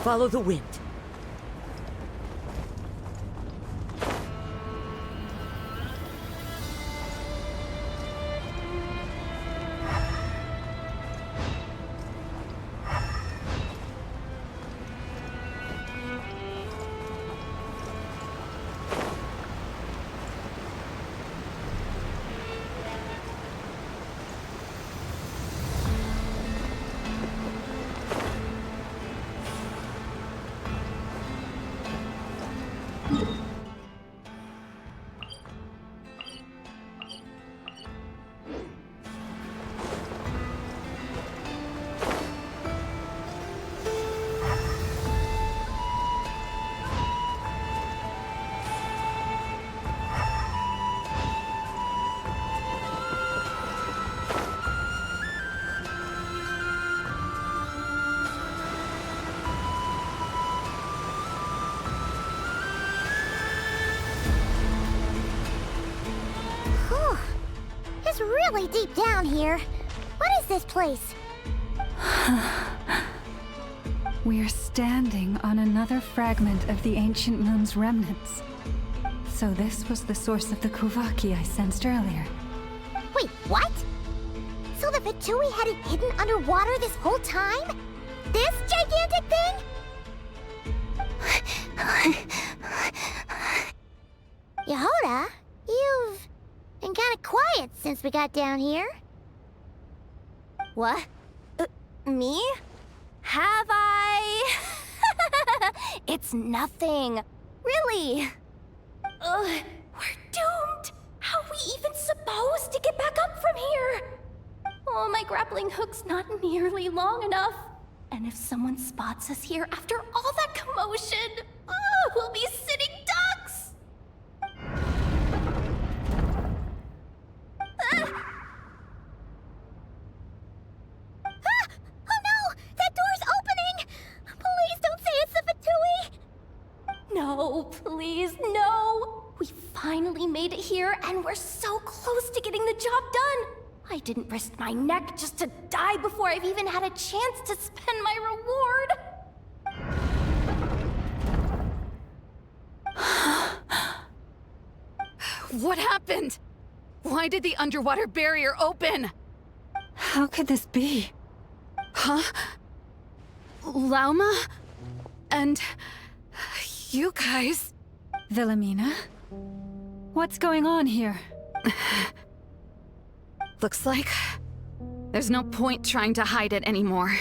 Follow the wind. Really deep down here. What is this place? We're standing on another fragment of the ancient moon's remnants. So this was the source of the Kuvaki I sensed earlier. Wait, what? So the pt2 had it hidden underwater this whole time? This gigantic thing? Yehoda, you've been kind of quiet since we got down here. What? Me? Have I? It's nothing. Really. We're doomed. How are we even supposed to get back up from here? Oh, my grappling hook's not nearly long enough. And if someone spots us here after all that commotion, we'll be sitting ducks. Oh no! That door's opening! Please don't say it's the pt2. No, please, no! We finally made it here, and we're so close to getting the job done! I didn't risk my neck just to die before I've even had a chance to spend my reward! What happened? Why did the underwater barrier open? How could this be? Huh? Lauma? And... you guys... Wilhelmina? What's going on here? Looks like... there's no point trying to hide it anymore.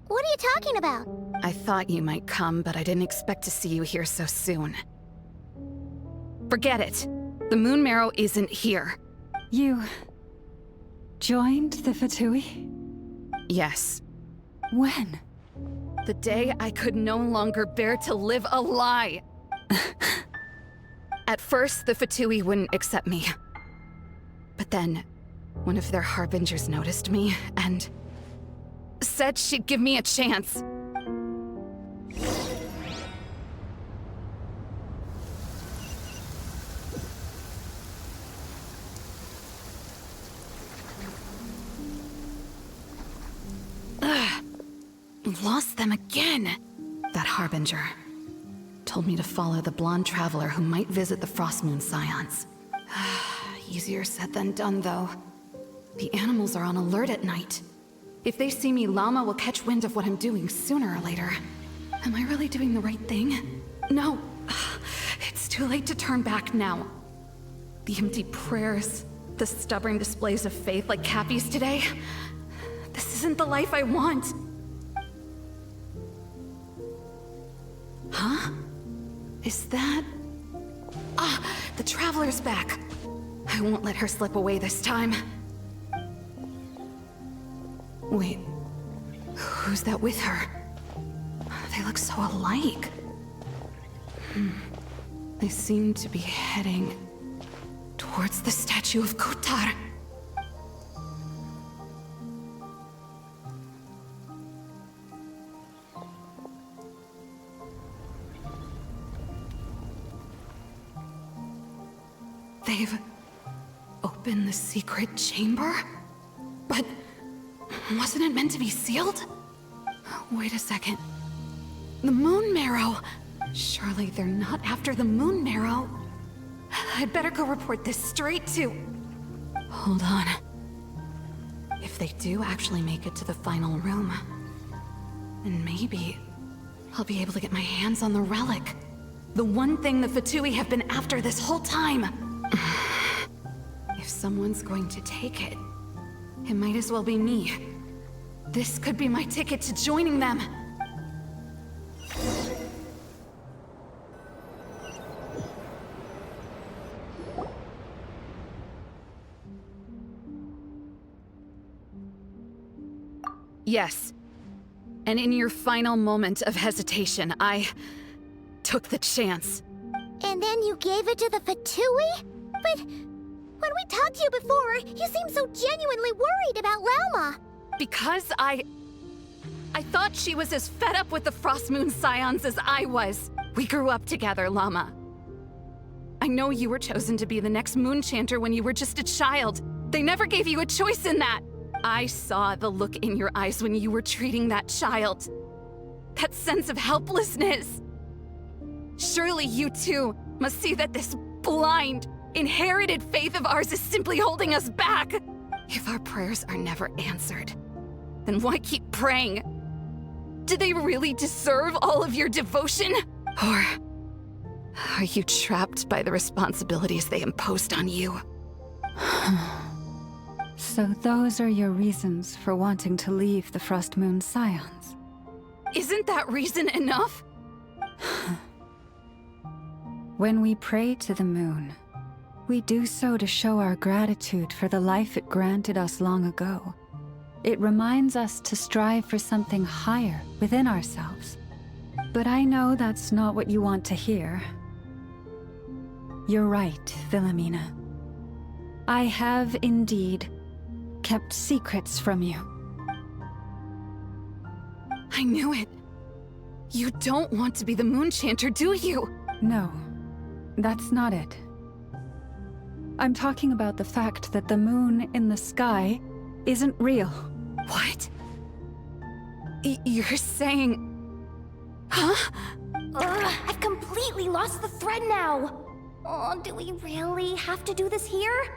What are you talking about? I thought you might come, but I didn't expect to see you here so soon. Forget it. The Moon Marrow isn't here. You... joined the pt2? Yes. When? The day I could no longer bear to live a lie. At first, the pt2 wouldn't accept me. But then, one of their harbingers noticed me and said she'd give me a chance. Lost them again. That harbinger told me to follow the blonde traveler who might visit the Frostmoon Scions. Easier said than done, though. The animals are on alert at night. If they see me, Llama will catch wind of what I'm doing sooner or later. Am I really doing the right thing? No. It's too late to turn back now. The empty prayers, the stubborn displays of faith like Cappy's today. This isn't the life I want. Huh? Is that... Ah, the Traveler's back. I won't let her slip away this time. Wait, who's that with her? They look so alike. They seem to be heading towards the statue of Kotar. They've opened the secret chamber? But wasn't it meant to be sealed? Wait a second. The Moon Marrow! Surely they're not after the Moon Marrow. I'd better go report this straight to... Hold on. If they do actually make it to the final room, then maybe I'll be able to get my hands on the relic. The one thing the Fatui have been after this whole time. If someone's going to take it, it might as well be me. This could be my ticket to joining them. Yes. And in your final moment of hesitation, I took the chance. And then you gave it to the Fatui? But when we talked to you before, you seemed so genuinely worried about Llama. Because I thought she was as fed up with the Frostmoon Scions as I was. We grew up together, Llama. I know you were chosen to be the next Moon Chanter when you were just a child. They never gave you a choice in that. I saw the look in your eyes when you were treating that child. That sense of helplessness. Surely you too must see that this blind, inherited faith of ours is simply holding us back. If our prayers are never answered, then why keep praying? Do they really deserve all of your devotion? Or are you trapped by the responsibilities they imposed on you? So those are your reasons for wanting to leave the Frostmoon Scions? Isn't that reason enough? When we pray to the moon, we do so to show our gratitude for the life it granted us long ago. It reminds us to strive for something higher within ourselves. But I know that's not what you want to hear. You're right, Wilhelmina. I have indeed kept secrets from you. I knew it. You don't want to be the Moon Chanter, do you? No, that's not it. I'm talking about the fact that the moon in the sky isn't real. What? You're saying... Huh? I've completely lost the thread now. Oh, do we really have to do this here?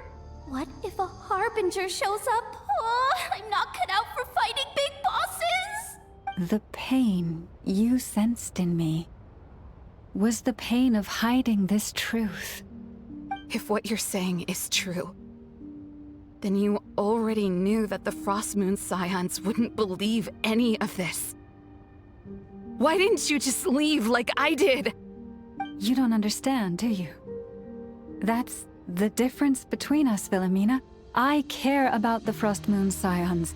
What if a Harbinger shows up? Oh, I'm not cut out for fighting big bosses! The pain you sensed in me was the pain of hiding this truth. If what you're saying is true, then you already knew that the Frostmoon Scions wouldn't believe any of this. Why didn't you just leave like I did? You don't understand, do you? That's the difference between us, Wilhelmina. I care about the Frostmoon Scions.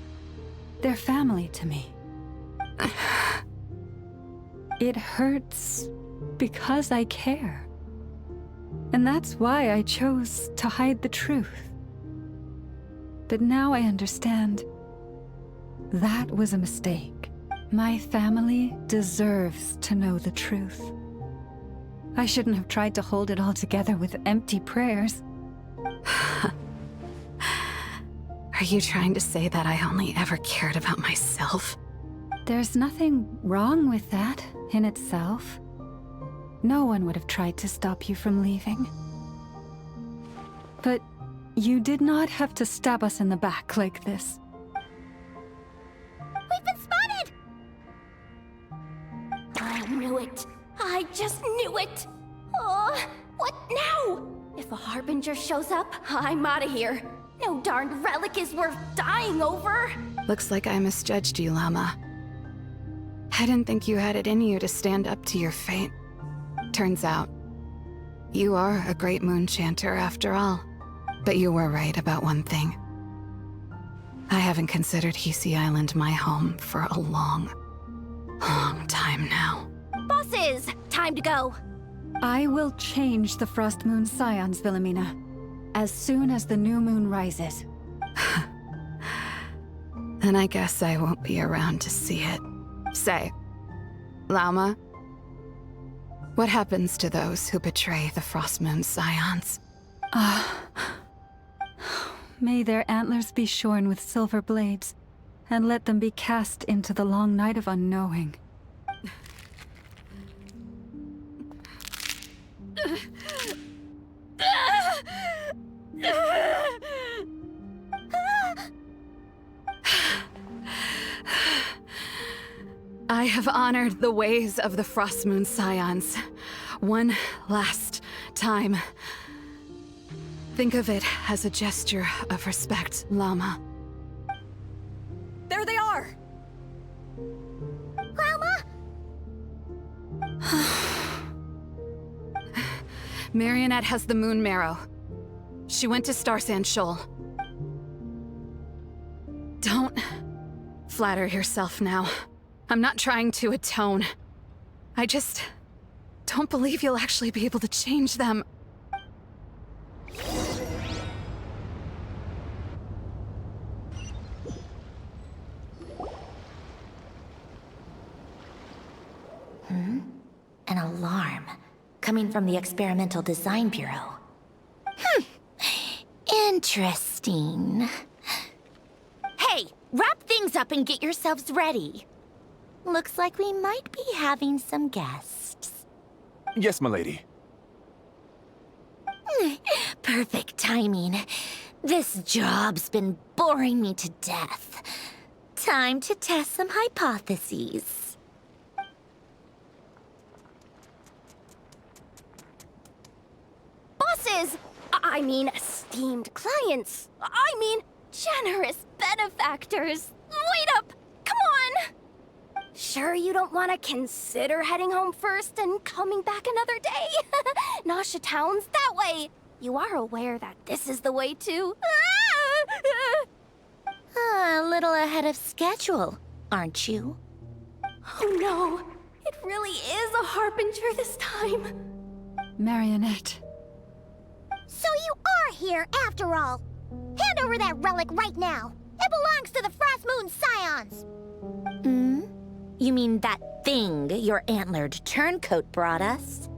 They're family to me. It hurts because I care. And that's why I chose to hide the truth. But now I understand. That was a mistake. My family deserves to know the truth. I shouldn't have tried to hold it all together with empty prayers. Are you trying to say that I only ever cared about myself? There's nothing wrong with that in itself. No one would have tried to stop you from leaving. But you did not have to stab us in the back like this. We've been spotted! I knew it. I just knew it. Oh, what now? If a Harbinger shows up, I'm out of here. No darned relic is worth dying over. Looks like I misjudged you, Llama. I didn't think you had it in you to stand up to your fate. Turns out, you are a great moon chanter after all. But you were right about one thing. I haven't considered Hisi Island my home for a long, long time now. Bosses, time to go. I will change the Frost Moon Scions, Wilhelmina, as soon as the new moon rises. And I guess I won't be around to see it. Say, Llama, what happens to those who betray the Frost Moon Scions? May their antlers be shorn with silver blades, and let them be cast into the long night of unknowing. I have honored the ways of the Frost Moon Scions one last time. Think of it as a gesture of respect, Llama. There they are! Grandma? Marionette has the moon marrow. She went to Star Sand Shoal. Don't flatter yourself now. I'm not trying to atone. I just don't believe you'll actually be able to change them. An alarm coming from the Experimental Design Bureau. Interesting. Hey, wrap things up and get yourselves ready. Looks like we might be having some guests. Yes, milady. Perfect timing. This job's been boring me to death. Time to test some hypotheses. Bosses! I mean, esteemed clients. I mean, generous benefactors. Wait up! Come on! Sure you don't want to consider heading home first and coming back another day? Nasha Town's that way. You are aware that this is the way too. A little ahead of schedule, aren't you? Oh no, it really is a Harbinger this time. Marionette. So you are here after all. Hand over that relic right now. It belongs to the Frost Moon Scions. You mean that thing your antlered turncoat brought us?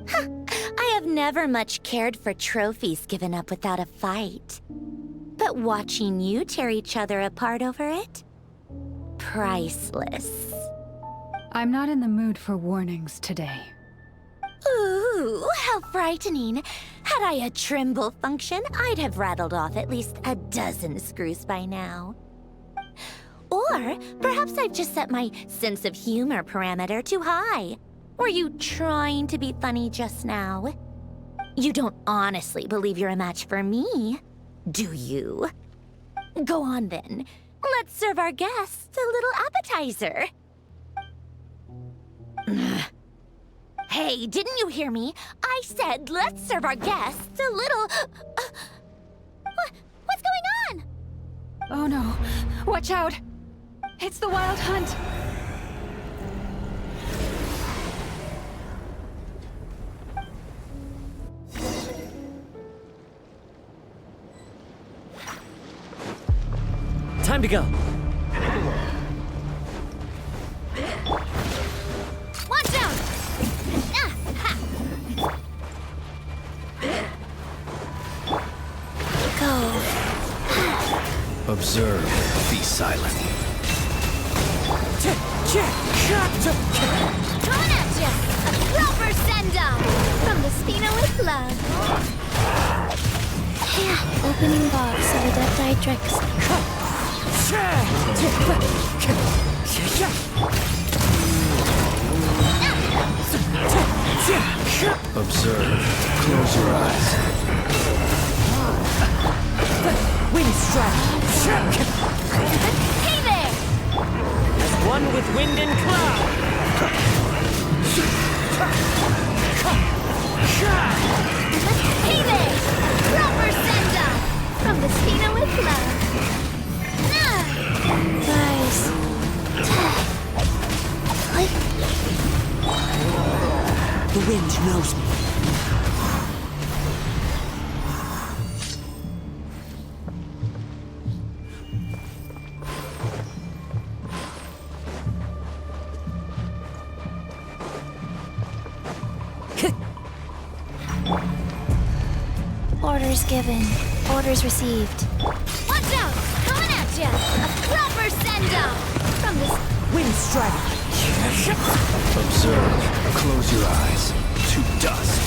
I have never much cared for trophies given up without a fight. But watching you tear each other apart over it? Priceless. I'm not in the mood for warnings today. Ooh, how frightening. Had I a Trimble function, I'd have rattled off at least a dozen screws by now. Or perhaps I've just set my sense of humor parameter too high. Were you trying to be funny just now? You don't honestly believe you're a match for me, do you? Go on then. Let's serve our guests a little appetizer. Hey, didn't you hear me? I said let's serve our guests a little... What's going on? Oh no, watch out! It's the Wild Hunt! Time to go. Watch out! Go. Observe, be silent. Coming at ya! A proper send-off! From the Spina with love. Opening box of Adepti tricks. Observe. Close your eyes. Wind strike! Hey there! As one with wind and cloud! Hey there! Proper send-off! From the Spina with love. Guys. The wind knows me. Orders given. Orders received. Watch out! Coming at ya! A proper send-off! From the Wind strike! Observe. Close your eyes. To dust.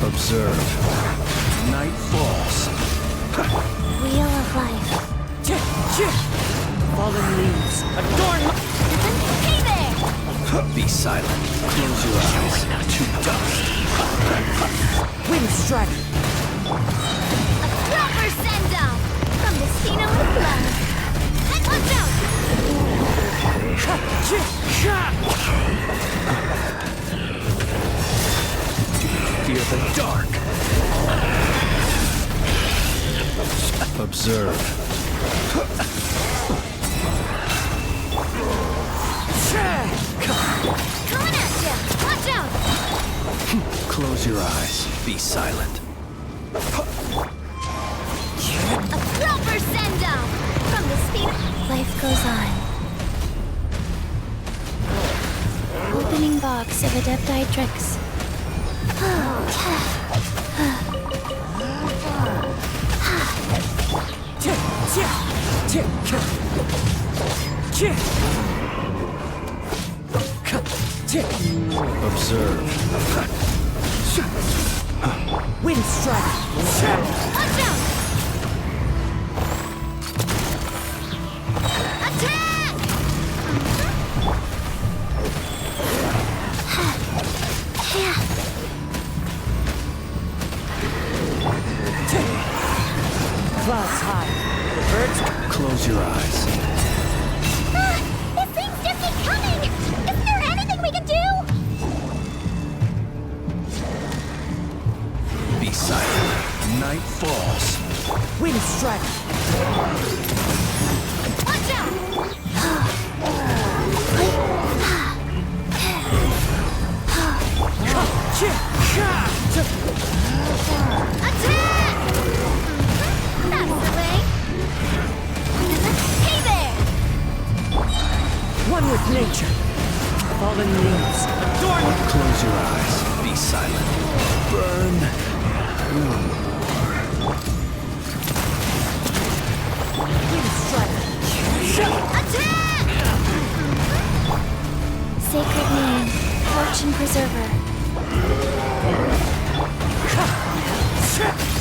Observe. Night falls. Wheel of life. Fallen leaves, adorn my... Hey there! Be silent. Close your eyes. To dust. Wind strike! A proper send-off! From the Spina with love. Watch out! Fear the dark. Observe. Coming at ya! Watch out! Close your eyes. Be silent. A proper send-off! From the Spina... Life goes on. Opening box of Adepti tricks. Observe. Wind strike! Watch out! Attack! Clouds high. The birds... Close your eyes. This things just keep coming! Isn't there anything we can do? Be silent. Night falls. Wind strike! Watch out! Attack! That's the way. Hey there! One with nature. Fallen leaves, adorn... Close your eyes. Be silent. Burn. Wind strike! Attack! Sacred name, fortune preserver.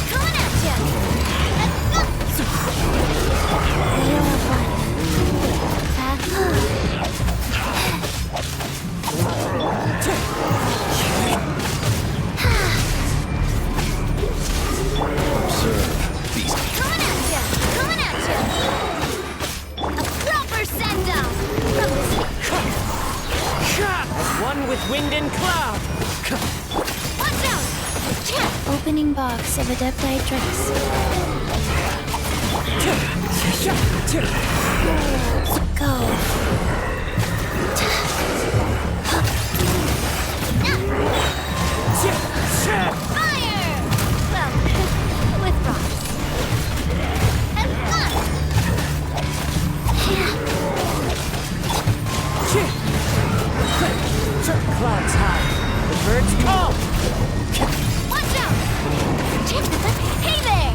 Coming at ya! Wheel of life. Observe. Be Coming at ya! Coming at ya! A proper send-off! From the As one with wind and cloud! Watch out! Opening box of Adepti tricks. Go. Fire! Well, with rocks. And fun! Clouds high. The birds call. Watch out! Hey there!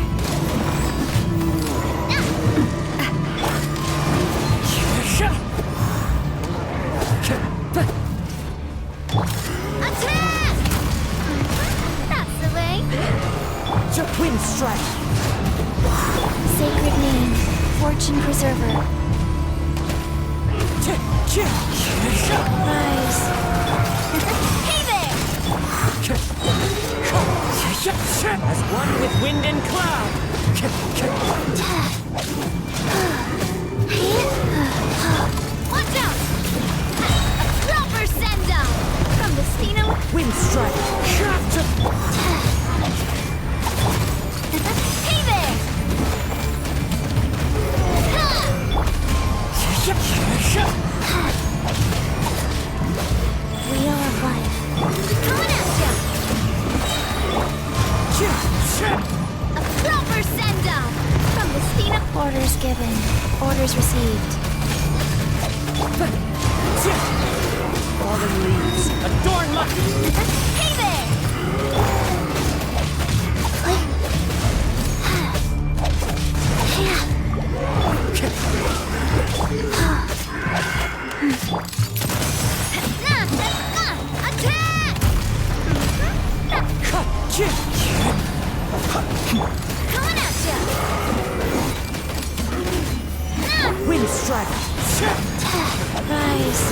Rise. Hey there! As one with wind and cloud. Watch out! A proper send-down from the Spino. Wind strike. Hey there! We are one. Coming at ya! A proper send-down from the Spino. Orders given. Orders received. Fallen leaves. Adorn my... Hey there! Attack! Coming at ya! Wind strike. Rise.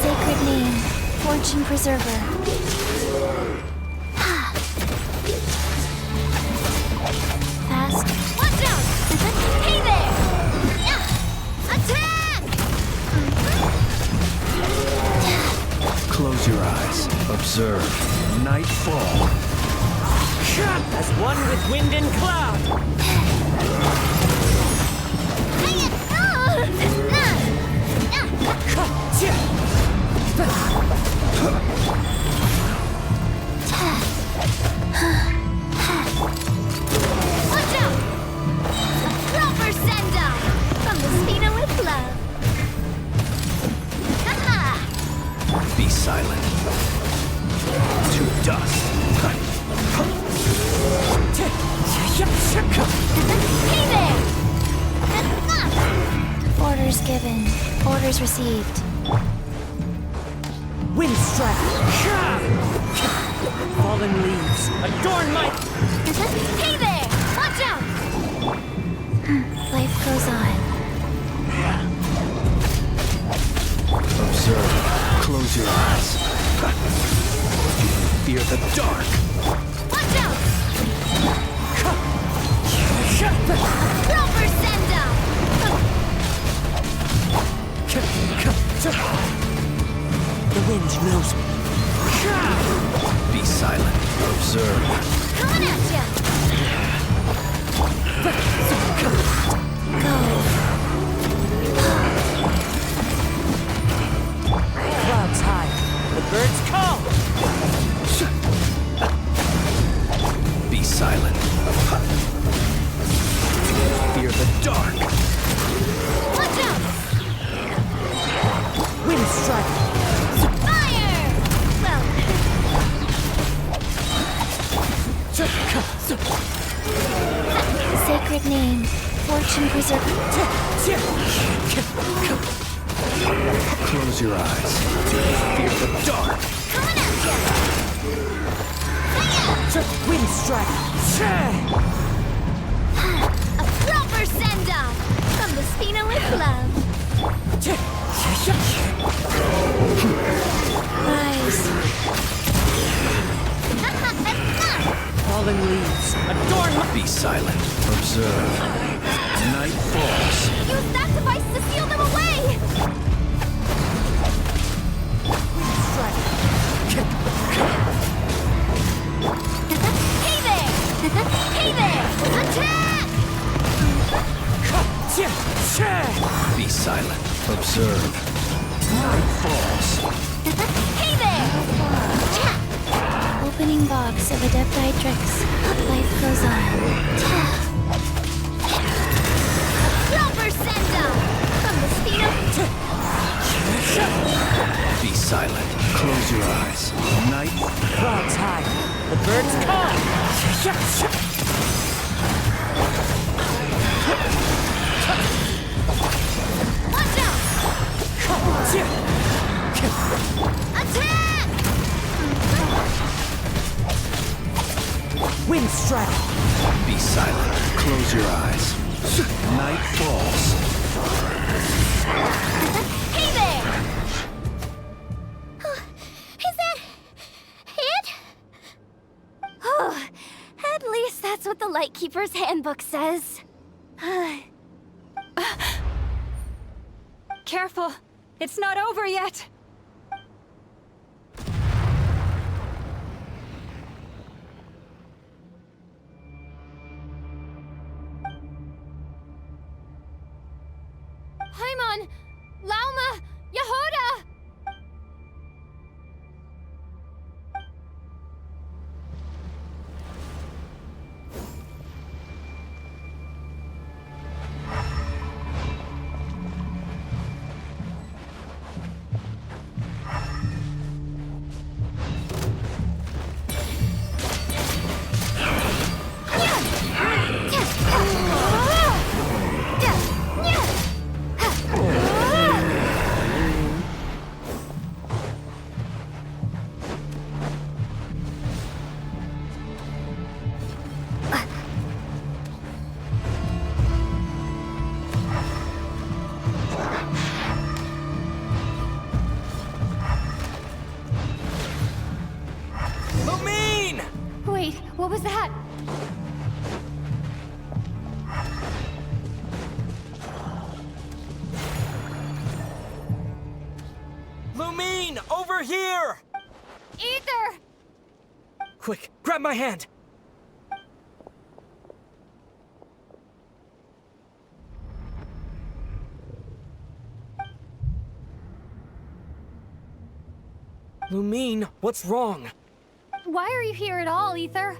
Sacred name, fortune preserver. Fast. Watch out! Hey there! Attack! Close your eyes. Observe. Nightfall. As one with wind and cloud. Hang it! Watch out! A proper send-down from the Spino with love. Be silent. To dust. Hey there! Orders given. Orders received. Wind strike. Fallen leaves. Adorn my... Hey there! Watch out! Life goes on. Observe. Close your eyes. Fear the dark. Watch out! Proper send-down! The wind knows me. Be silent. Observe. Coming at ya! Go. Clouds high. The birds call. Be silent. Fear the dark. Watch out! Wind strike. Fire! Well... Sacred name, fortune preserver. Close your eyes. Fear the dark. Coming at ya! Wind strike. A proper send-down from the Spino with love. Rise. Fallen leaves. Adorn my... Be silent. Observe. Night falls. Use that device to seal them away! Hey there! Hey there! Attack! Be silent. Observe. Night falls. Hey there! Opening box of Adepti-Trix. Life goes on. Proper send-down from the Spino. Be silent. Close your eyes. Night. Clouds high. The birds call. Watch out! Attack! Wind strike. Be silent. Close your eyes. Night falls. Hey Keeper's Handbook says. Careful! It's not over yet! Paimon! Lauma! Yehoda! Lumine! Wait, what was that? Lumine, over here! Ether! Quick, grab my hand! Lumine, what's wrong? Why are you here at all, Ether?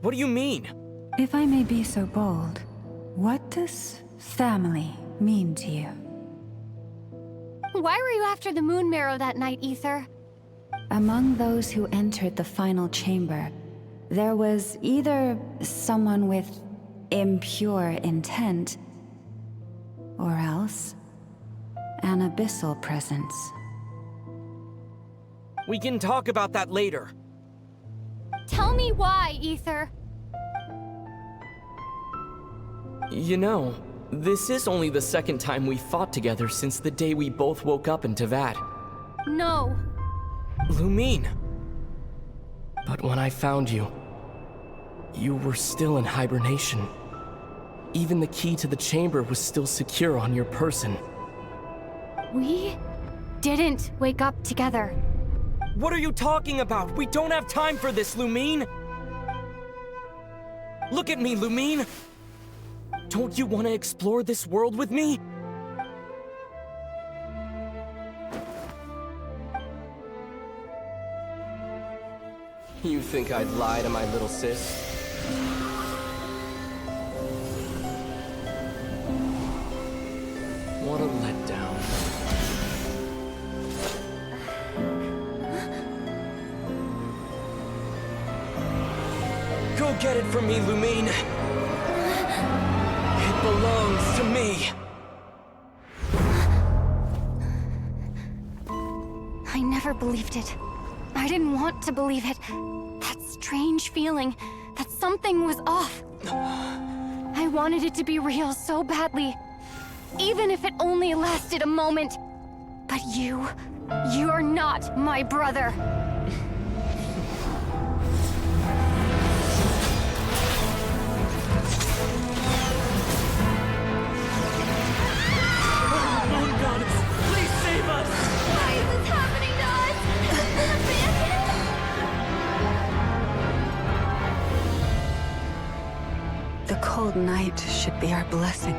What do you mean? If I may be so bold, what does family mean to you? Why were you after the Moon Marrow that night, Ether? Among those who entered the final chamber, there was either someone with impure intent, or else an abyssal presence. We can talk about that later. Tell me why, Ether. You know, this is only the second time we fought together since the day we both woke up in Teyvat. No. Lumine. But when I found you, you were still in hibernation. Even the key to the chamber was still secure on your person. We didn't wake up together. What are you talking about? We don't have time for this, Lumine! Look at me, Lumine! Don't you want to explore this world with me? You think I'd lie to my little sis? What a letdown. Go get it from me, Lumine. It belongs to me. I never believed it. I didn't want to believe it. That strange feeling that something was off. I wanted it to be real so badly. Even if it only lasted a moment. But you're not my brother. The cold night should be our blessing,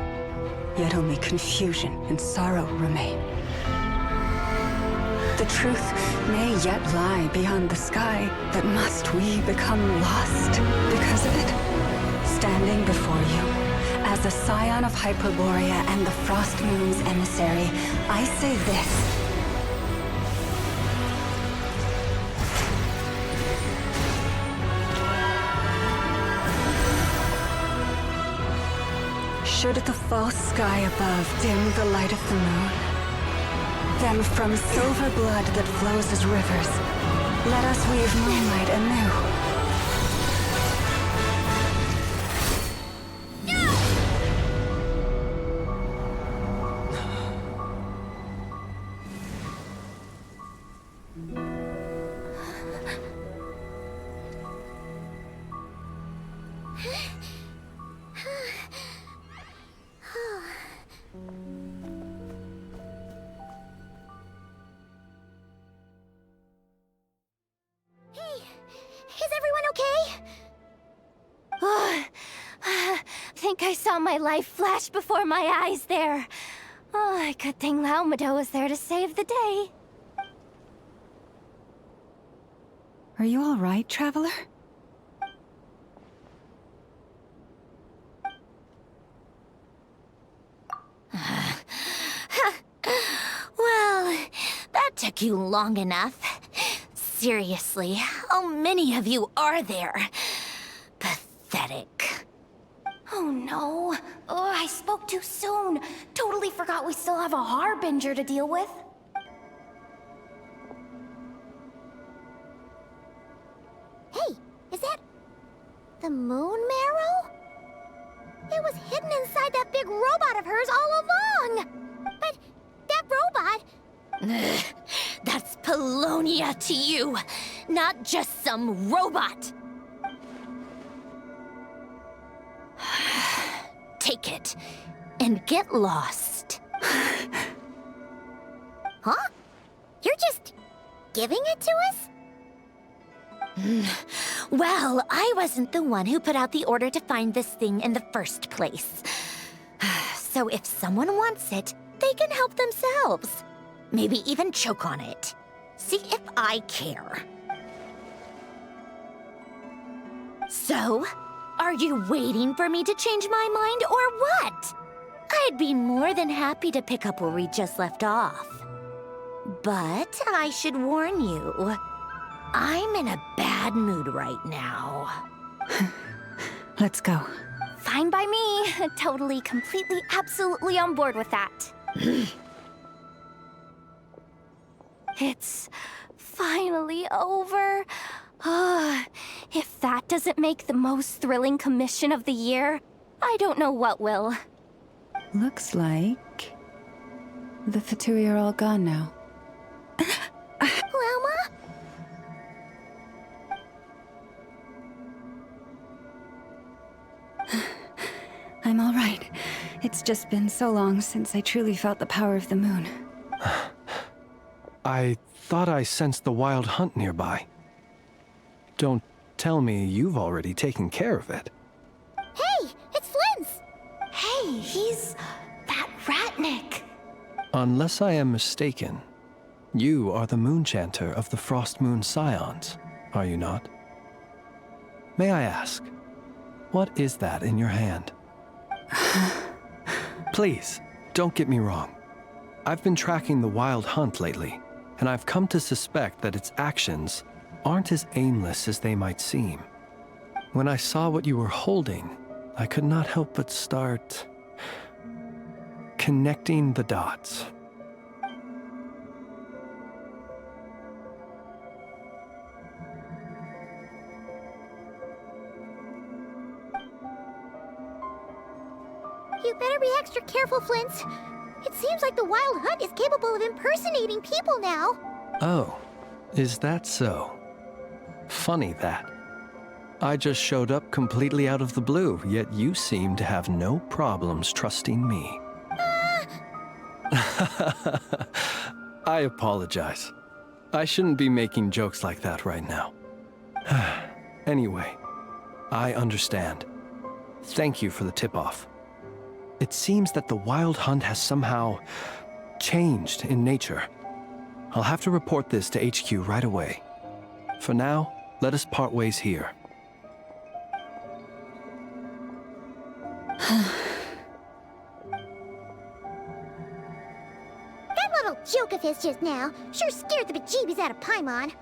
yet only confusion and sorrow remain. The truth may yet lie beyond the sky, but must we become lost because of it? Standing before you, as a scion of Hyperborea and the Frost Moon's emissary, I say this. Should the false sky above dim the light of the moon, then from silver blood that flows as rivers, let us weave moonlight anew. saw my life flash before my eyes there. Oh, good thing Laumado was there to save the day. Are you all right, Traveler? Well, that took you long enough. Seriously, how many of you are there? Pathetic. Oh no. Oh, I spoke too soon. Totally forgot we still have a Harbinger to deal with. Hey, is that the moon marrow? It was hidden inside that big robot of hers all along. But that robot... Ugh, that's Polonia to you, not just some robot. Take it and get lost. Huh? You're just giving it to us? Well, I wasn't the one who put out the order to find this thing in the first place. So if someone wants it, they can help themselves. Maybe even choke on it. See if I care. So, are you waiting for me to change my mind or what? I'd be more than happy to pick up where we just left off. But I should warn you, I'm in a bad mood right now. Let's go. Fine by me. Totally, completely, absolutely on board with that. It's finally over. If that doesn't make the most thrilling commission of the year, I don't know what will. Looks like the Fatui are all gone now. Lauma? I'm all right. It's just been so long since I truly felt the power of the moon. I thought I sensed the wild hunt nearby. Don't tell me you've already taken care of it. Hey, it's Flint's! Hey, he's that Ratnik. Unless I am mistaken, you are the Moonchanter of the Frost Moon Scions, are you not? May I ask, what is that in your hand? Please, don't get me wrong. I've been tracking the wild hunt lately, and I've come to suspect that its actions aren't as aimless as they might seem. When I saw what you were holding, I could not help but start connecting the dots. You better be extra careful, Flint. It seems like the Wild Hunt is capable of impersonating people now. Oh, is that so? Funny that. I just showed up completely out of the blue, yet you seem to have no problems trusting me. I apologize. I shouldn't be making jokes like that right now. Anyway, I understand. Thank you for the tip-off. It seems that the Wild Hunt has somehow changed in nature. I'll have to report this to HQ right away. For now, let us part ways here. That little joke of his just now sure scared the bejeebies out of Paimon.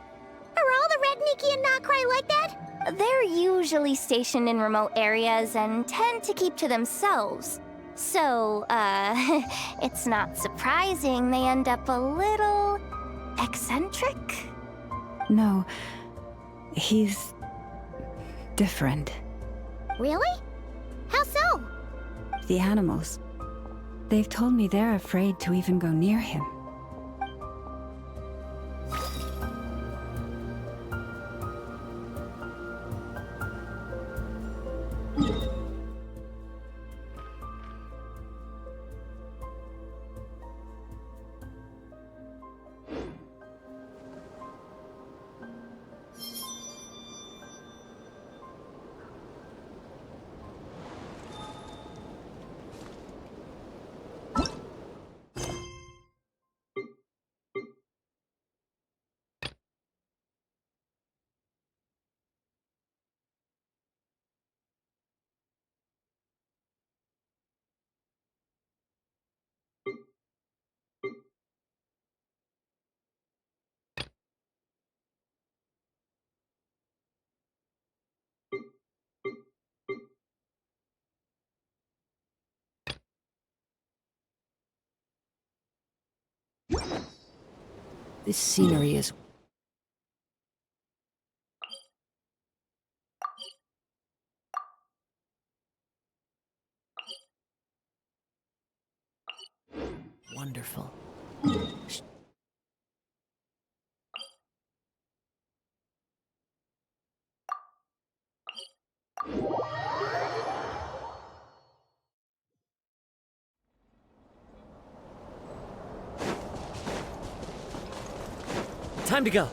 Are all the Ratniki and Nokrai like that? They're usually stationed in remote areas and tend to keep to themselves. So, it's not surprising they end up a little eccentric. No, he's different. Really? How so? The animals. They've told me they're afraid to even go near him. This scenery is... wonderful. Time to go.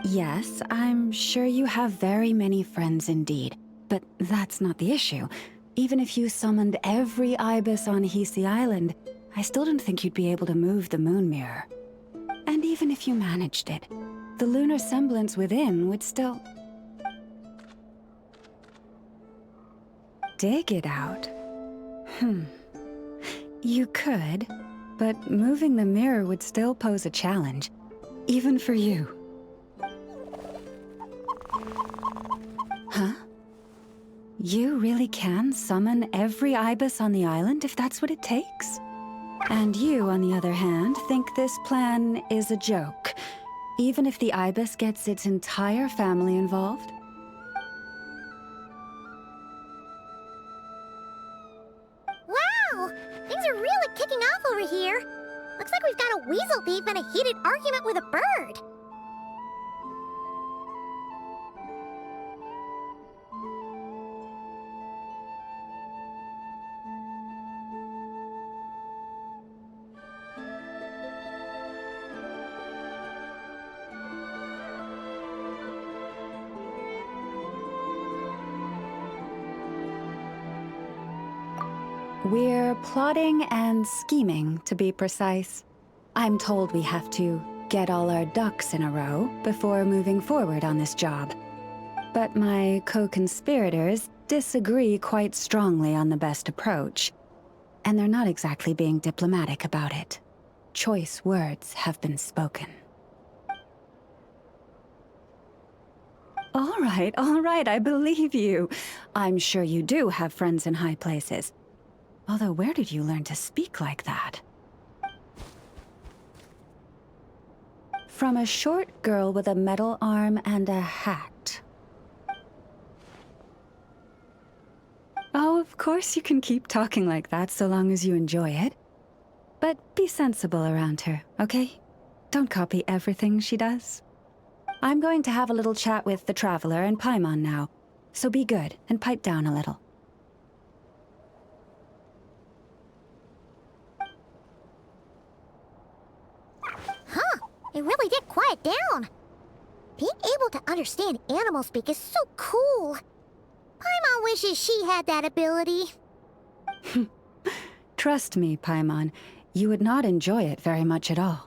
Yes, I'm sure you have very many friends indeed. But that's not the issue. Even if you summoned every ibis on Hisi Island, I still don't think you'd be able to move the moon mirror. And even if you managed it, the lunar semblance within would still... dig it out? You could, but moving the mirror would still pose a challenge, even for you. Huh? You really can summon every ibis on the island if that's what it takes? And you, on the other hand, think this plan is a joke, even if the ibis gets its entire family involved? Wow! Things are really kicking off over here. Looks like we've got a weasel thief and a heated argument with a bird. We're plotting and scheming, to be precise. I'm told we have to get all our ducks in a row before moving forward on this job. But my co-conspirators disagree quite strongly on the best approach. And they're not exactly being diplomatic about it. Choice words have been spoken. All right, I believe you. I'm sure you do have friends in high places. Although, where did you learn to speak like that? From a short girl with a metal arm and a hat. Oh, of course you can keep talking like that so long as you enjoy it. But be sensible around her, okay? Don't copy everything she does. I'm going to have a little chat with the Traveler and Paimon now, so be good and pipe down a little. Huh, it really did quiet down. Being able to understand animal speak is so cool. Paimon wishes she had that ability. Trust me, Paimon, you would not enjoy it very much at all.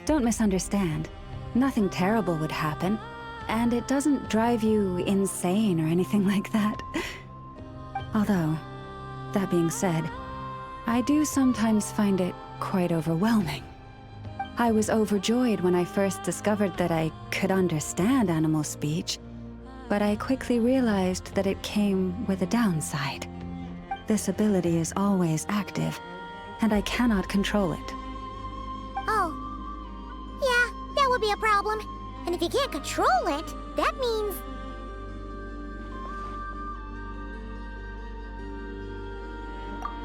Don't misunderstand. Nothing terrible would happen, and it doesn't drive you insane or anything like that. Although, that being said, I do sometimes find it quite overwhelming. I was overjoyed when I first discovered that I could understand animal speech, but I quickly realized that it came with a downside. This ability is always active, and I cannot control it. Oh. Yeah, that would be a problem. And if you can't control it, that means...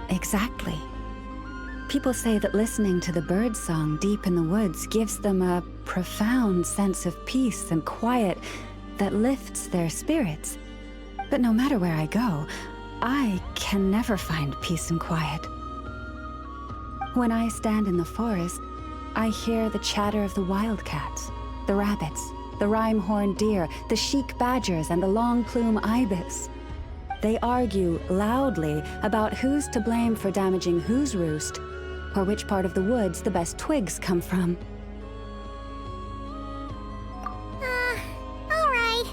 Exactly. People say that listening to the bird song deep in the woods gives them a profound sense of peace and quiet that lifts their spirits. But no matter where I go, I can never find peace and quiet. When I stand in the forest, I hear the chatter of the wildcats, the rabbits, the rhyme-horned deer, the chic badgers, and the long-plume ibis. They argue loudly about who's to blame for damaging whose roost, or which part of the woods the best twigs come from. Alright.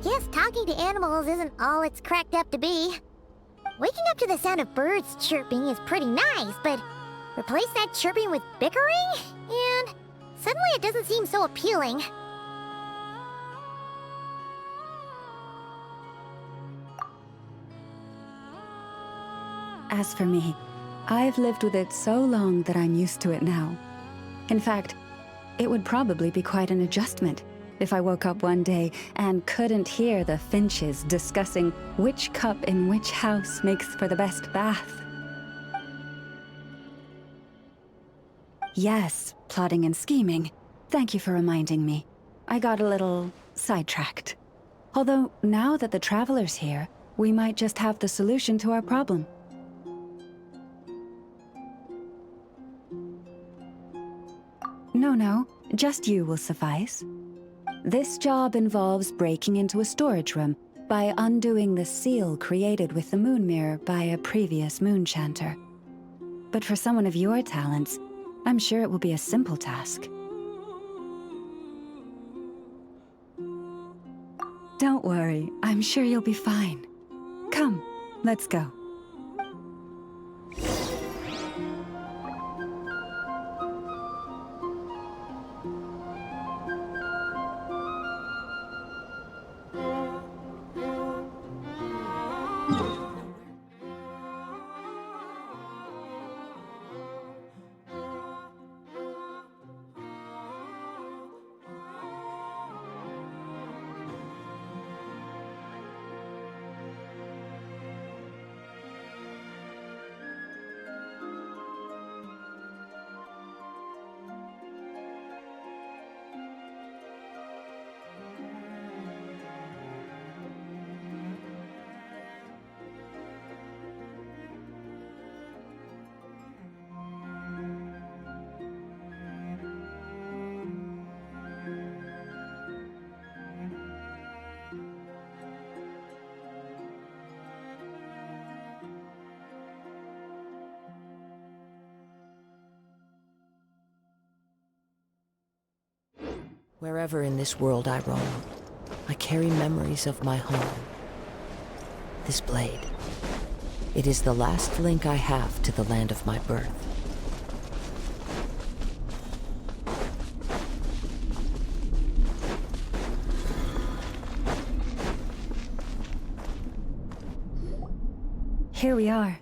Guess talking to animals isn't all it's cracked up to be. Waking up to the sound of birds chirping is pretty nice, but replace that chirping with bickering, and suddenly it doesn't seem so appealing. As for me, I've lived with it so long that I'm used to it now. In fact, it would probably be quite an adjustment if I woke up one day and couldn't hear the finches discussing which cup in which house makes for the best bath. Yes, plotting and scheming. Thank you for reminding me. I got a little sidetracked. Although, now that the Traveler's here, we might just have the solution to our problem. No, just you will suffice. This job involves breaking into a storage room by undoing the seal created with the moon mirror by a previous moonchanter. But for someone of your talents, I'm sure it will be a simple task. Don't worry, I'm sure you'll be fine. Come, let's go. Wherever in this world I roam, I carry memories of my home. This blade, it is the last link I have to the land of my birth. Here we are.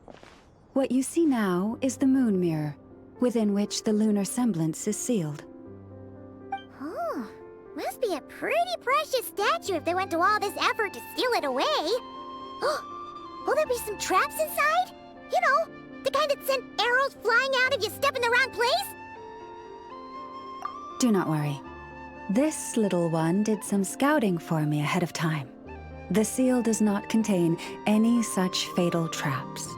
What you see now is the moon mirror, within which the lunar semblance is sealed. Must be a pretty precious statue if they went to all this effort to steal it away. Will there be some traps inside? You know, the kind that send arrows flying out if you step in the wrong place? Do not worry. This little one did some scouting for me ahead of time. The seal does not contain any such fatal traps.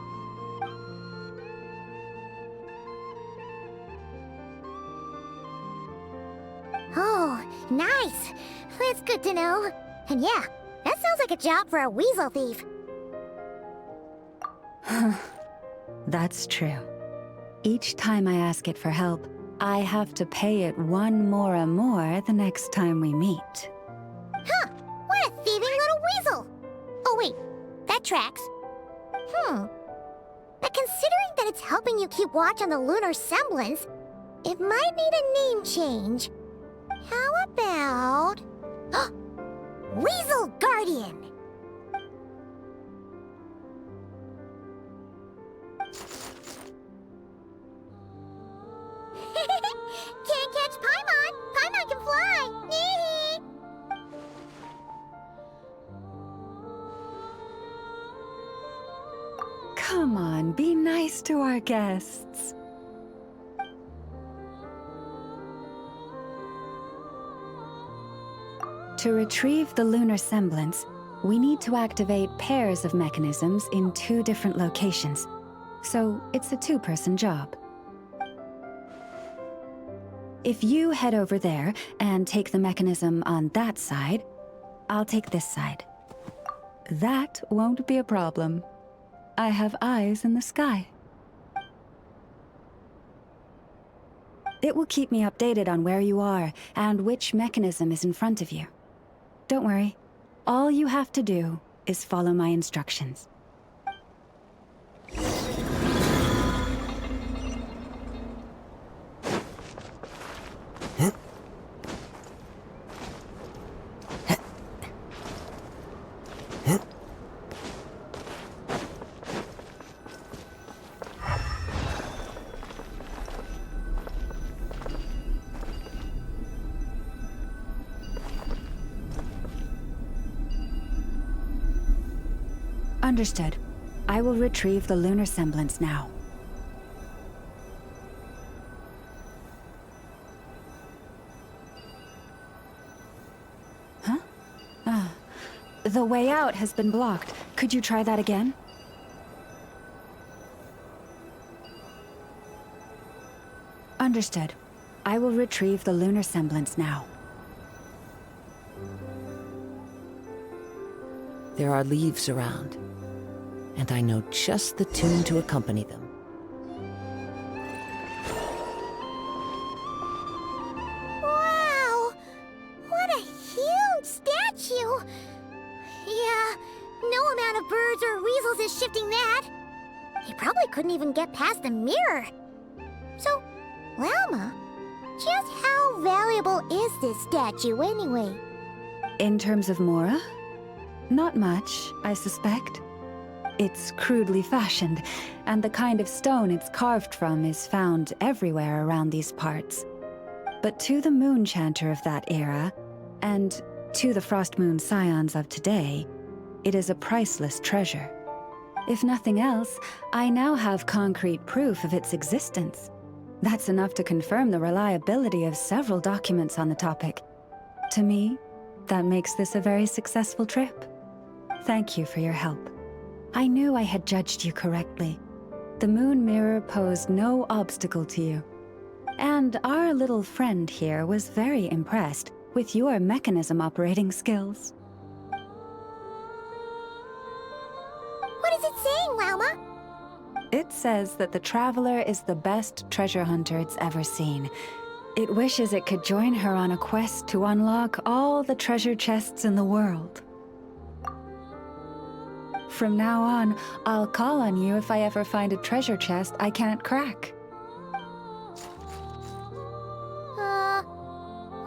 Oh, nice. That's good to know. And yeah, that sounds like a job for a weasel thief. That's true. Each time I ask it for help, I have to pay it one more the next time we meet. Huh, what a thieving little weasel! Oh wait, that tracks. But considering that it's helping you keep watch on the lunar semblance, it might need a name change. How about... Weasel Guardian! Can't catch Paimon! Paimon can fly! Come on, be nice to our guests. To retrieve the lunar semblance, we need to activate pairs of mechanisms in 2 different locations. So it's a 2-person job. If you head over there and take the mechanism on that side, I'll take this side. That won't be a problem. I have eyes in the sky. It will keep me updated on where you are and which mechanism is in front of you. Don't worry. All you have to do is follow my instructions. Understood. I will retrieve the lunar semblance now. Huh? The way out has been blocked. Could you try that again? Understood. I will retrieve the lunar semblance now. There are leaves around, and I know just the tune to accompany them. Wow! What a huge statue! Yeah, no amount of birds or weasels is shifting that. He probably couldn't even get past the mirror. So, Llama, just how valuable is this statue anyway? In terms of Mora? Not much, I suspect. It's crudely fashioned, and the kind of stone it's carved from is found everywhere around these parts. But to the Moon Chanter of that era, and to the Frost Moon Scions of today, it is a priceless treasure. If nothing else, I now have concrete proof of its existence. That's enough to confirm the reliability of several documents on the topic. To me, that makes this a very successful trip. Thank you for your help. I knew I had judged you correctly. The Moon Mirror posed no obstacle to you. And our little friend here was very impressed with your mechanism operating skills. What is it saying, Llama? It says that the Traveler is the best treasure hunter it's ever seen. It wishes it could join her on a quest to unlock all the treasure chests in the world. From now on, I'll call on you if I ever find a treasure chest I can't crack.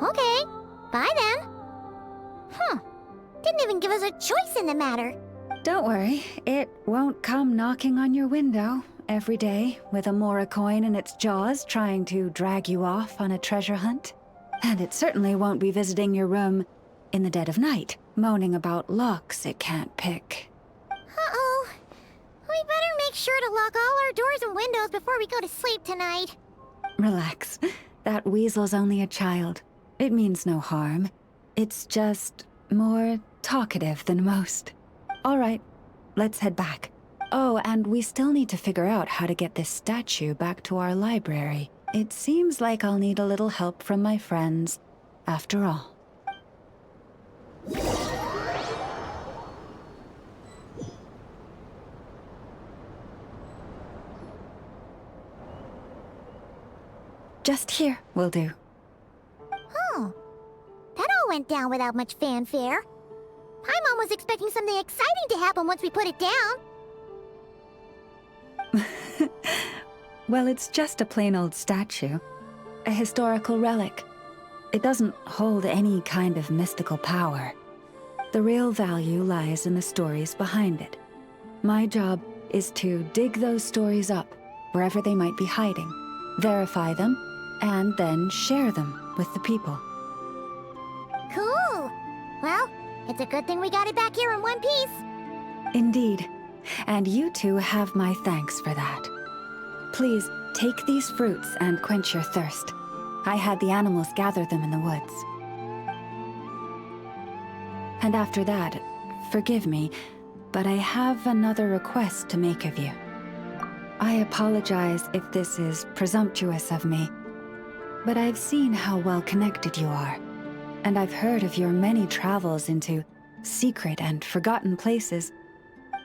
Okay. Bye then. Didn't even give us a choice in the matter. Don't worry, it won't come knocking on your window every day with a Mora coin in its jaws trying to drag you off on a treasure hunt. And it certainly won't be visiting your room in the dead of night, moaning about locks it can't pick. Uh-oh. We better make sure to lock all our doors and windows before we go to sleep tonight. Relax. That weasel's only a child. It means no harm. It's just more talkative than most. All right, let's head back. Oh, and we still need to figure out how to get this statue back to our library. It seems like I'll need a little help from my friends, after all. Just here will do. Oh, that all went down without much fanfare. Paimon was expecting something exciting to happen once we put it down. Well, it's just a plain old statue. A historical relic. It doesn't hold any kind of mystical power. The real value lies in the stories behind it. My job is to dig those stories up, wherever they might be hiding, verify them, and then share them with the people. Cool. Well, it's a good thing we got it back here in one piece. Indeed. And you two have my thanks for that. Please, take these fruits and quench your thirst. I had the animals gather them in the woods. And after that, forgive me, but I have another request to make of you. I apologize if this is presumptuous of me, but I've seen how well connected you are. And I've heard of your many travels into secret and forgotten places.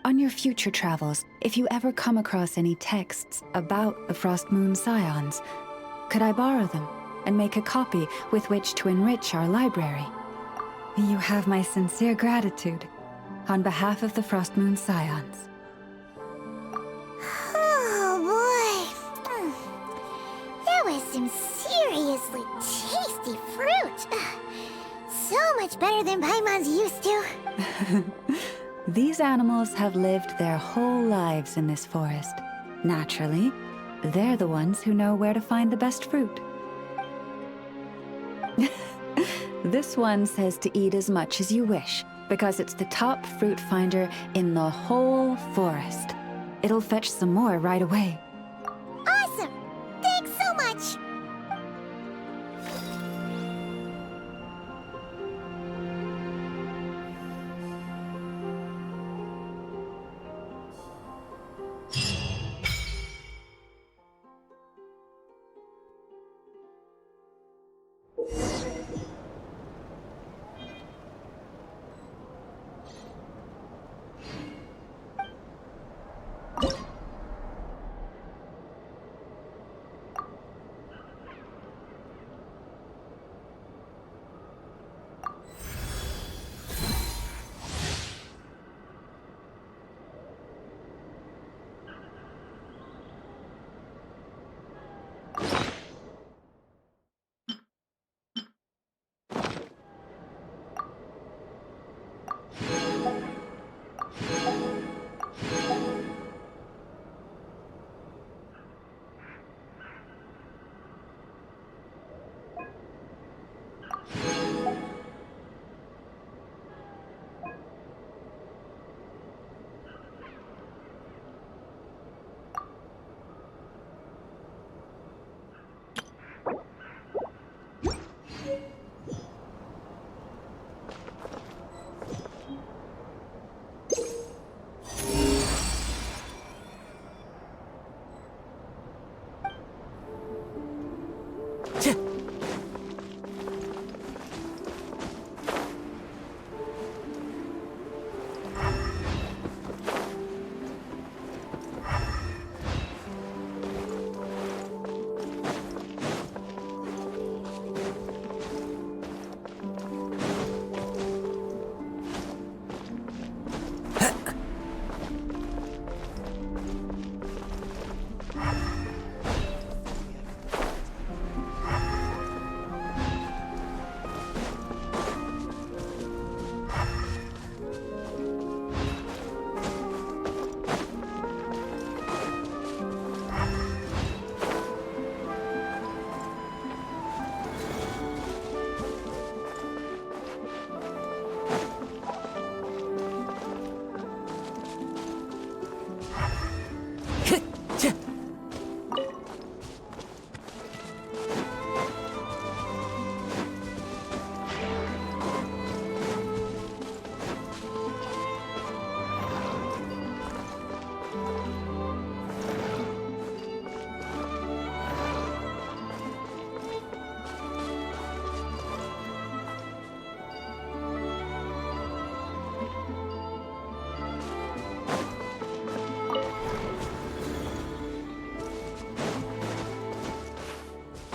On your future travels, if you ever come across any texts about the Frost Moon Scions, could I borrow them and make a copy with which to enrich our library? You have my sincere gratitude on behalf of the Frost Moon Scions. Oh boy. That was some seriously tasty fruit. So much better than Paimon's used to. These animals have lived their whole lives in this forest. Naturally, they're the ones who know where to find the best fruit. This one says to eat as much as you wish, because it's the top fruit finder in the whole forest. It'll fetch some more right away. Awesome! Thanks so much!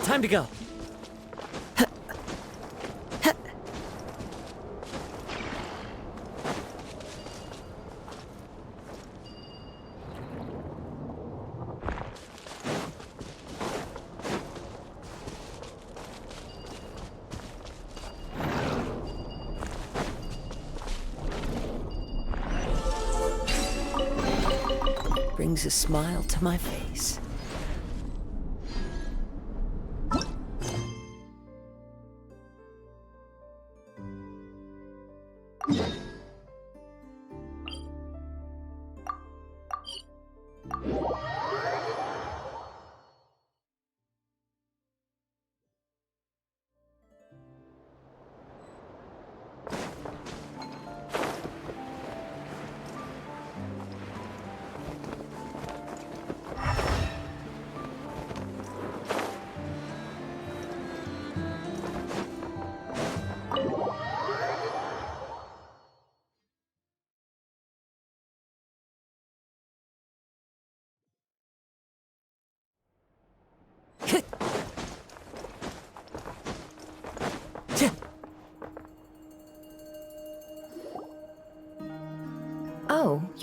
Time to go. Brings a smile to my face.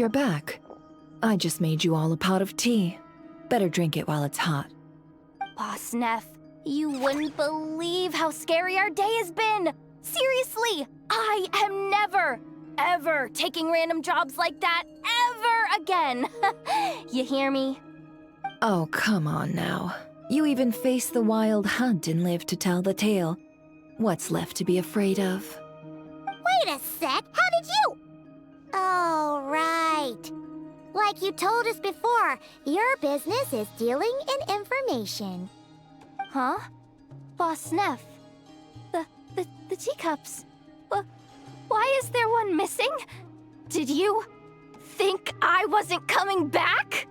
you're back. I just made you all a pot of tea. Better drink it while it's hot. Boss Neff, you wouldn't believe how scary our day has been! Seriously, I am never, ever taking random jobs like that ever again! You hear me? Oh, come on now. You even faced the wild hunt and lived to tell the tale. What's left to be afraid of? Wait a sec, how did you? Oh, right. Like you told us before, your business is dealing in information. Huh? Boss Neff, the teacups. Why is there one missing? Did you think I wasn't coming back?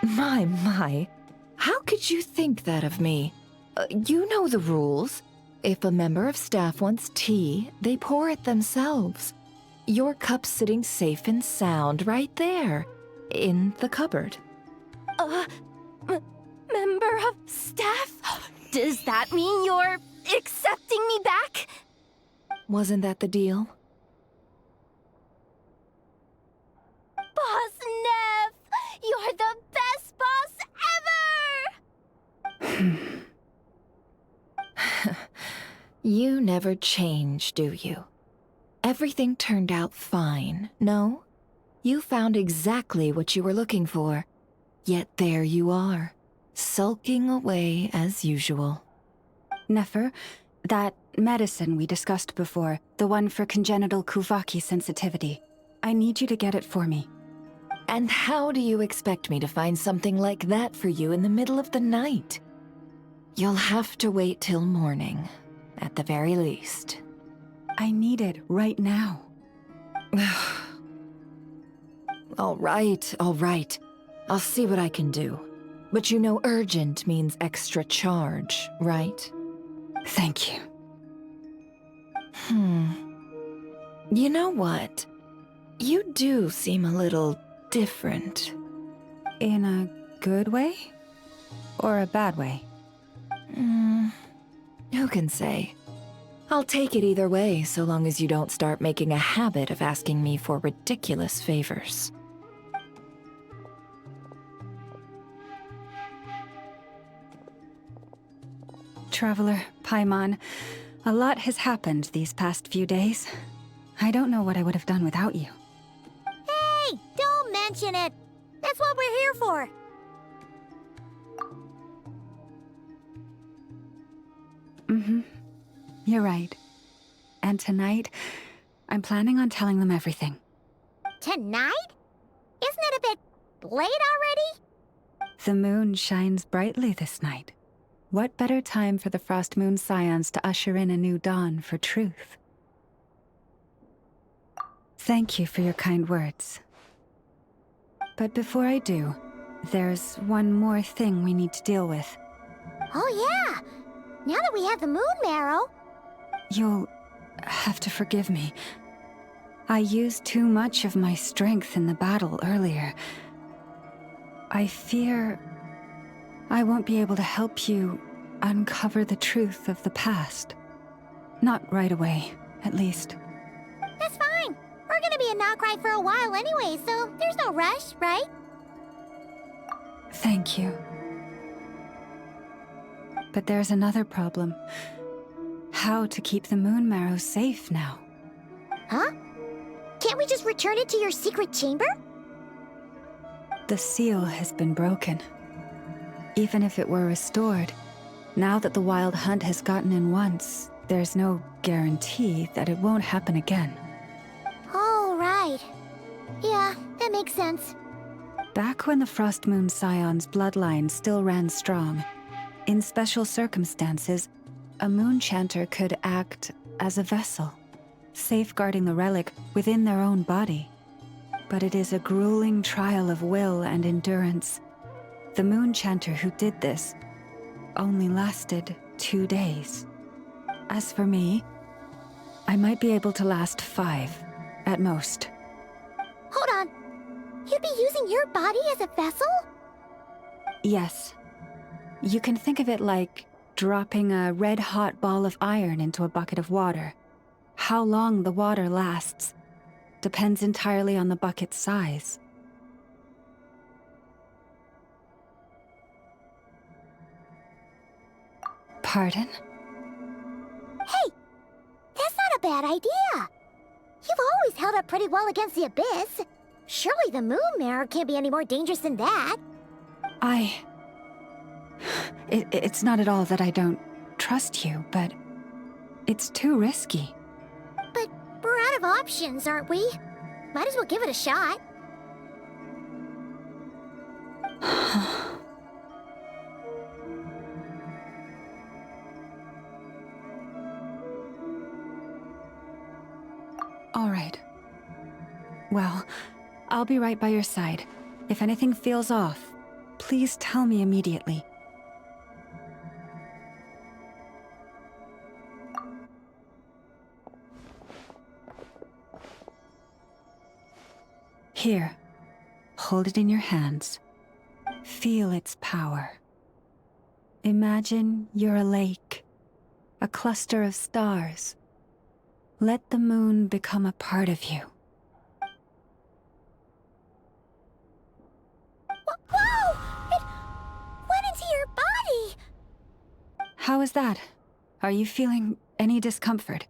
My. How could you think that of me? You know the rules. If a member of staff wants tea, they pour it themselves. Your cup's sitting safe and sound right there, in the cupboard. Member of staff? Does that mean you're accepting me back? Wasn't that the deal? Boss Neff! You're the best boss ever! You never change, do you? Everything turned out fine, no? You found exactly what you were looking for. Yet there you are, sulking away as usual. Nefer, that medicine we discussed before, the one for congenital Kuvaki sensitivity, I need you to get it for me. And how do you expect me to find something like that for you in the middle of the night? You'll have to wait till morning, at the very least. I need it right now. All right. I'll see what I can do. But you know urgent means extra charge, right? Thank you. You know what? You do seem a little different. In a good way? Or a bad way? Who can say? I'll take it either way, so long as you don't start making a habit of asking me for ridiculous favors. Traveler, Paimon, a lot has happened these past few days. I don't know what I would have done without you. Hey, don't mention it. That's what we're here for. You're right. And tonight, I'm planning on telling them everything. Tonight? Isn't it a bit late already? The moon shines brightly this night. What better time for the Frost Moon Scions to usher in a new dawn for truth? Thank you for your kind words. But before I do, there's one more thing we need to deal with. Oh yeah! Now that we have the moon marrow... You'll have to forgive me. I used too much of my strength in the battle earlier. I fear I won't be able to help you uncover the truth of the past. Not right away, at least. That's fine. We're gonna be in Notcry for a while anyway, so there's no rush, right? Thank you. But there's another problem. How to keep the moon marrow safe now? Huh? Can't we just return it to your secret chamber? The seal has been broken. Even if it were restored, now that the wild hunt has gotten in once, there's no guarantee that it won't happen again. Oh, right. Yeah, that makes sense. Back when the Frost Moon Scion's bloodline still ran strong, in special circumstances, a moon chanter could act as a vessel, safeguarding the relic within their own body. But it is a grueling trial of will and endurance. The moon chanter who did this only lasted 2 days. As for me, I might be able to last 5, at most. Hold on. You'd be using your body as a vessel? Yes. You can think of it like dropping a red-hot ball of iron into a bucket of water. How long the water lasts depends entirely on the bucket's size. Pardon? Hey, that's not a bad idea. You've always held up pretty well against the abyss. Surely the moon mirror can't be any more dangerous than that. It's not at all that I don't trust you, but it's too risky. But we're out of options, aren't we? Might as well give it a shot. All right. Well, I'll be right by your side. If anything feels off, please tell me immediately. Here, hold it in your hands. Feel its power. Imagine you're a lake, a cluster of stars. Let the moon become a part of you. Whoa! It went into your body! How is that? Are you feeling any discomfort?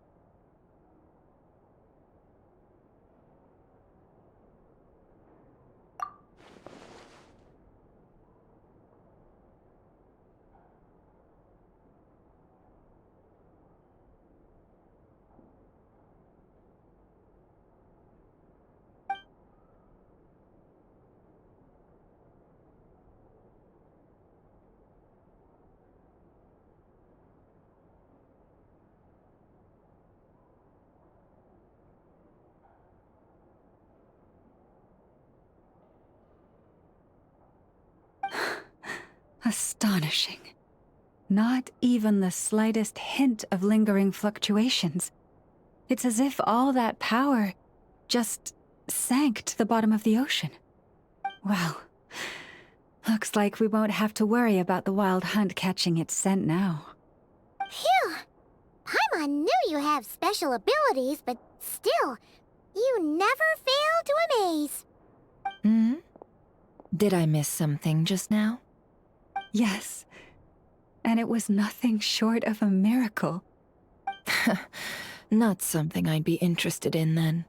Astonishing. Not even the slightest hint of lingering fluctuations. It's as if all that power just sank to the bottom of the ocean. Well, looks like we won't have to worry about the wild hunt catching its scent now. Phew! Paimon knew you have special abilities, but still, you never fail to amaze. Hmm? Did I miss something just now? Yes. And it was nothing short of a miracle. Not something I'd be interested in then.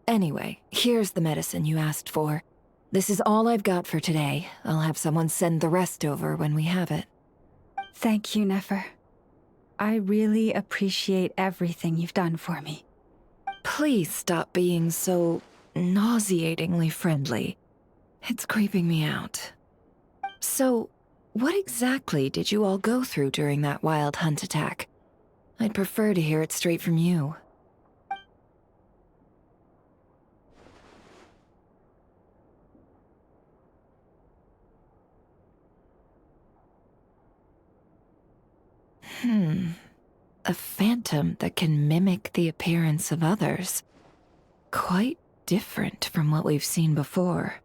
Anyway, here's the medicine you asked for. This is all I've got for today. I'll have someone send the rest over when we have it. Thank you, Nefer. I really appreciate everything you've done for me. Please stop being so nauseatingly friendly. It's creeping me out. So, what exactly did you all go through during that wild hunt attack? I'd prefer to hear it straight from you. A phantom that can mimic the appearance of others. Quite different from what we've seen before.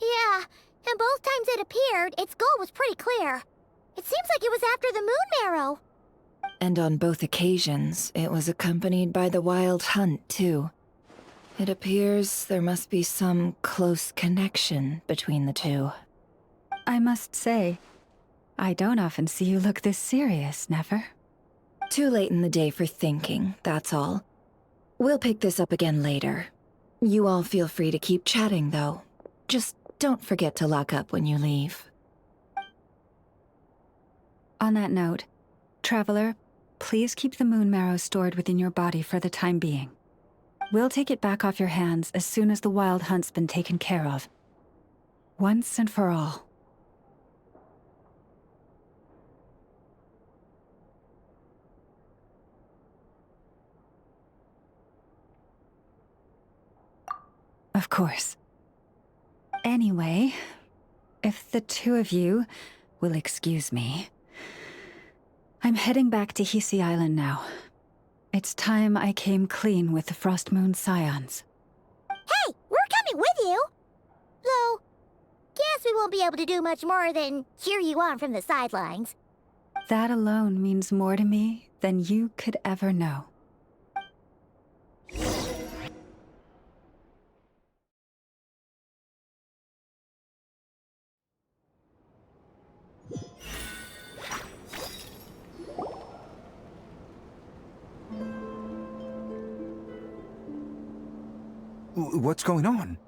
Yeah, and both times it appeared, its goal was pretty clear. It seems like it was after the moon marrow. And on both occasions, it was accompanied by the wild hunt, too. It appears there must be some close connection between the two. I must say, I don't often see you look this serious, Nefer. Too late in the day for thinking, that's all. We'll pick this up again later. You all feel free to keep chatting, though. Just don't forget to lock up when you leave. On that note, Traveler, please keep the moon marrow stored within your body for the time being. We'll take it back off your hands as soon as the wild hunt's been taken care of. Once and for all. Of course. Anyway, if the two of you will excuse me, I'm heading back to Hisi Island now. It's time I came clean with the Frost Moon Scions. Hey, we're coming with you! Though, guess guess we won't be able to do much more than cheer you on from the sidelines. That alone means more to me than you could ever know. What's going on?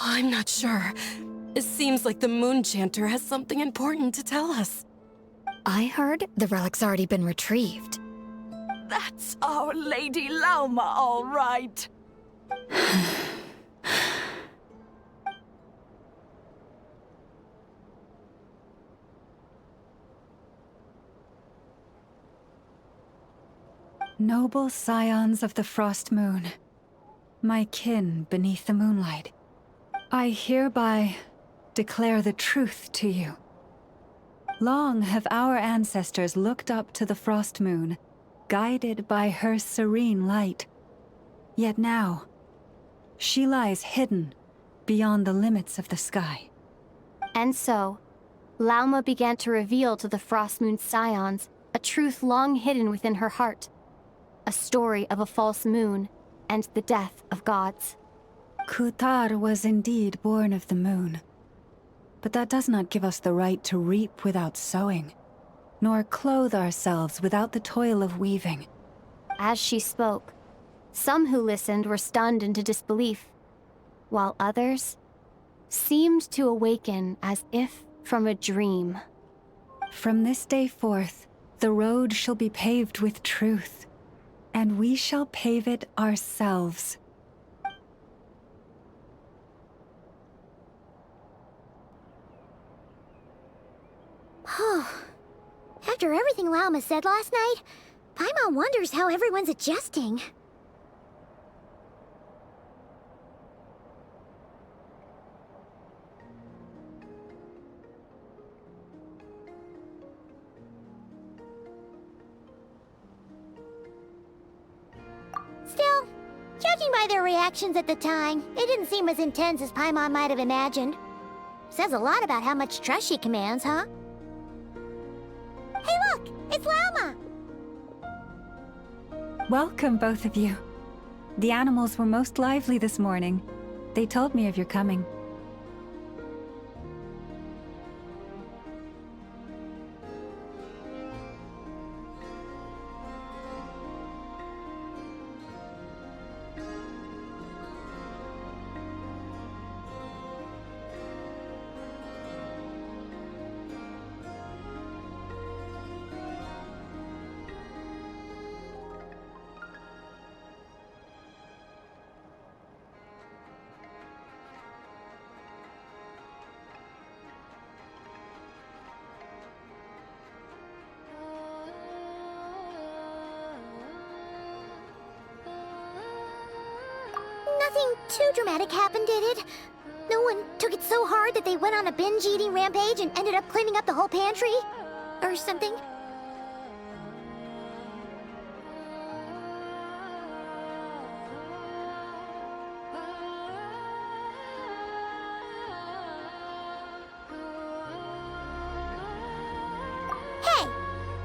I'm not sure. It seems like the Moon Chanter has something important to tell us. I heard the relic's already been retrieved. That's our Lady Lauma, all right. Noble scions of the Frost Moon, my kin beneath the moonlight, I hereby declare the truth to you. Long have our ancestors looked up to the Frost Moon, guided by her serene light. Yet now, she lies hidden beyond the limits of the sky. And so, Lauma began to reveal to the Frost Moon scions a truth long hidden within her heart. A story of a false moon and the death of gods. Kutar was indeed born of the moon. But that does not give us the right to reap without sowing, nor clothe ourselves without the toil of weaving. As she spoke, some who listened were stunned into disbelief, while others seemed to awaken as if from a dream. From this day forth, the road shall be paved with truth, and we shall pave it ourselves. After everything Lauma said last night, Paimon wonders how everyone's adjusting. Still, judging by their reactions at the time, it didn't seem as intense as Paimon might have imagined. Says a lot about how much trust she commands, huh? Hey look! It's Lauma! Welcome, both of you. The animals were most lively this morning. They told me of your coming. Nothing too dramatic happened, did it? No one took it so hard that they went on a binge-eating rampage and ended up cleaning up the whole pantry? Or something? Hey!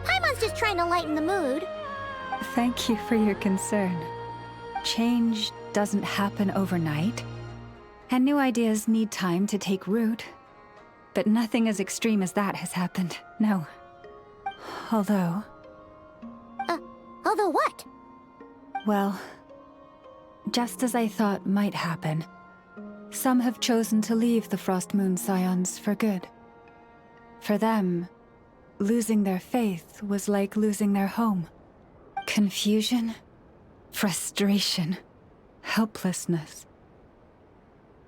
Paimon's just trying to lighten the mood. Thank you for your concern. Change doesn't happen overnight, and new ideas need time to take root. But nothing as extreme as that has happened, no. Although... Although what? Well, just as I thought might happen, some have chosen to leave the Frost Moon Scions for good. For them, losing their faith was like losing their home. Confusion, frustration, helplessness.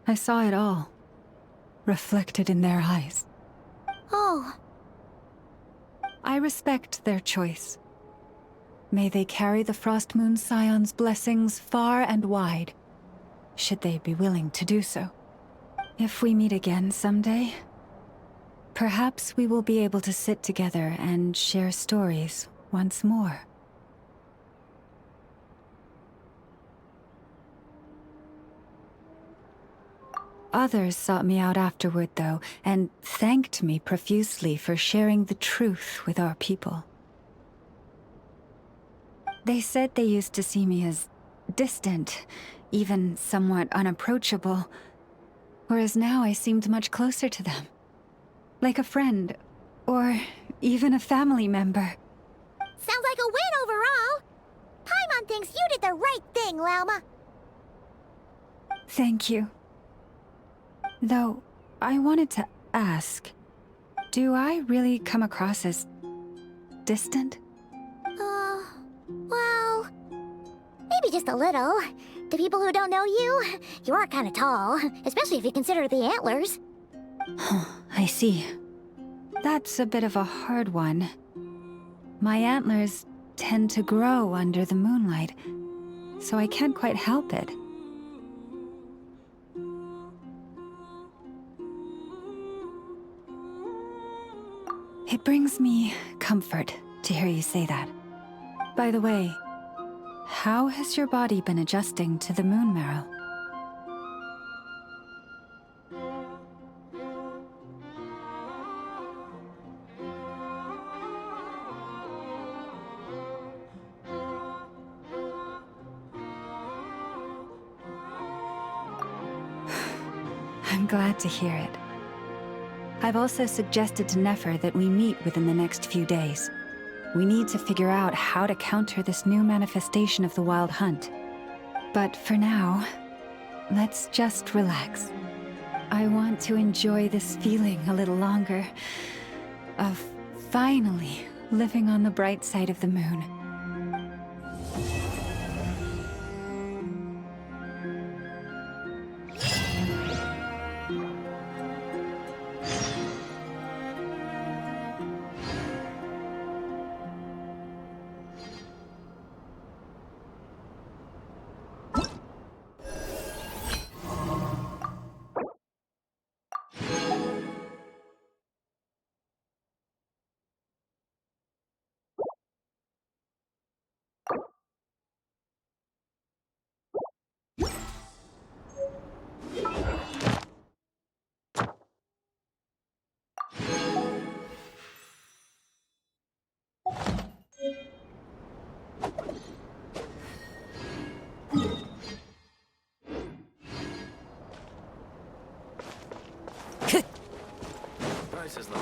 I saw it all, reflected in their eyes. Oh. I respect their choice. May they carry the Frost Moon Scion's blessings far and wide, should they be willing to do so. If we meet again someday, perhaps we will be able to sit together and share stories once more. Others sought me out afterward, though, and thanked me profusely for sharing the truth with our people. They said they used to see me as distant, even somewhat unapproachable, whereas now I seemed much closer to them. Like a friend, or even a family member. Sounds like a win overall. Paimon thinks you did the right thing, Lauma. Thank you. Though, I wanted to ask, do I really come across as distant? Well, maybe just a little. To people who don't know you, you are kind of tall, especially if you consider the antlers. I see. That's a bit of a hard one. My antlers tend to grow under the moonlight, so I can't quite help it. It brings me comfort to hear you say that. By the way, how has your body been adjusting to the moon marrow? I'm glad to hear it. I've also suggested to Nefer that we meet within the next few days. We need to figure out how to counter this new manifestation of the Wild Hunt. But for now, let's just relax. I want to enjoy this feeling a little longer, of finally living on the bright side of the moon.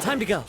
Time to go.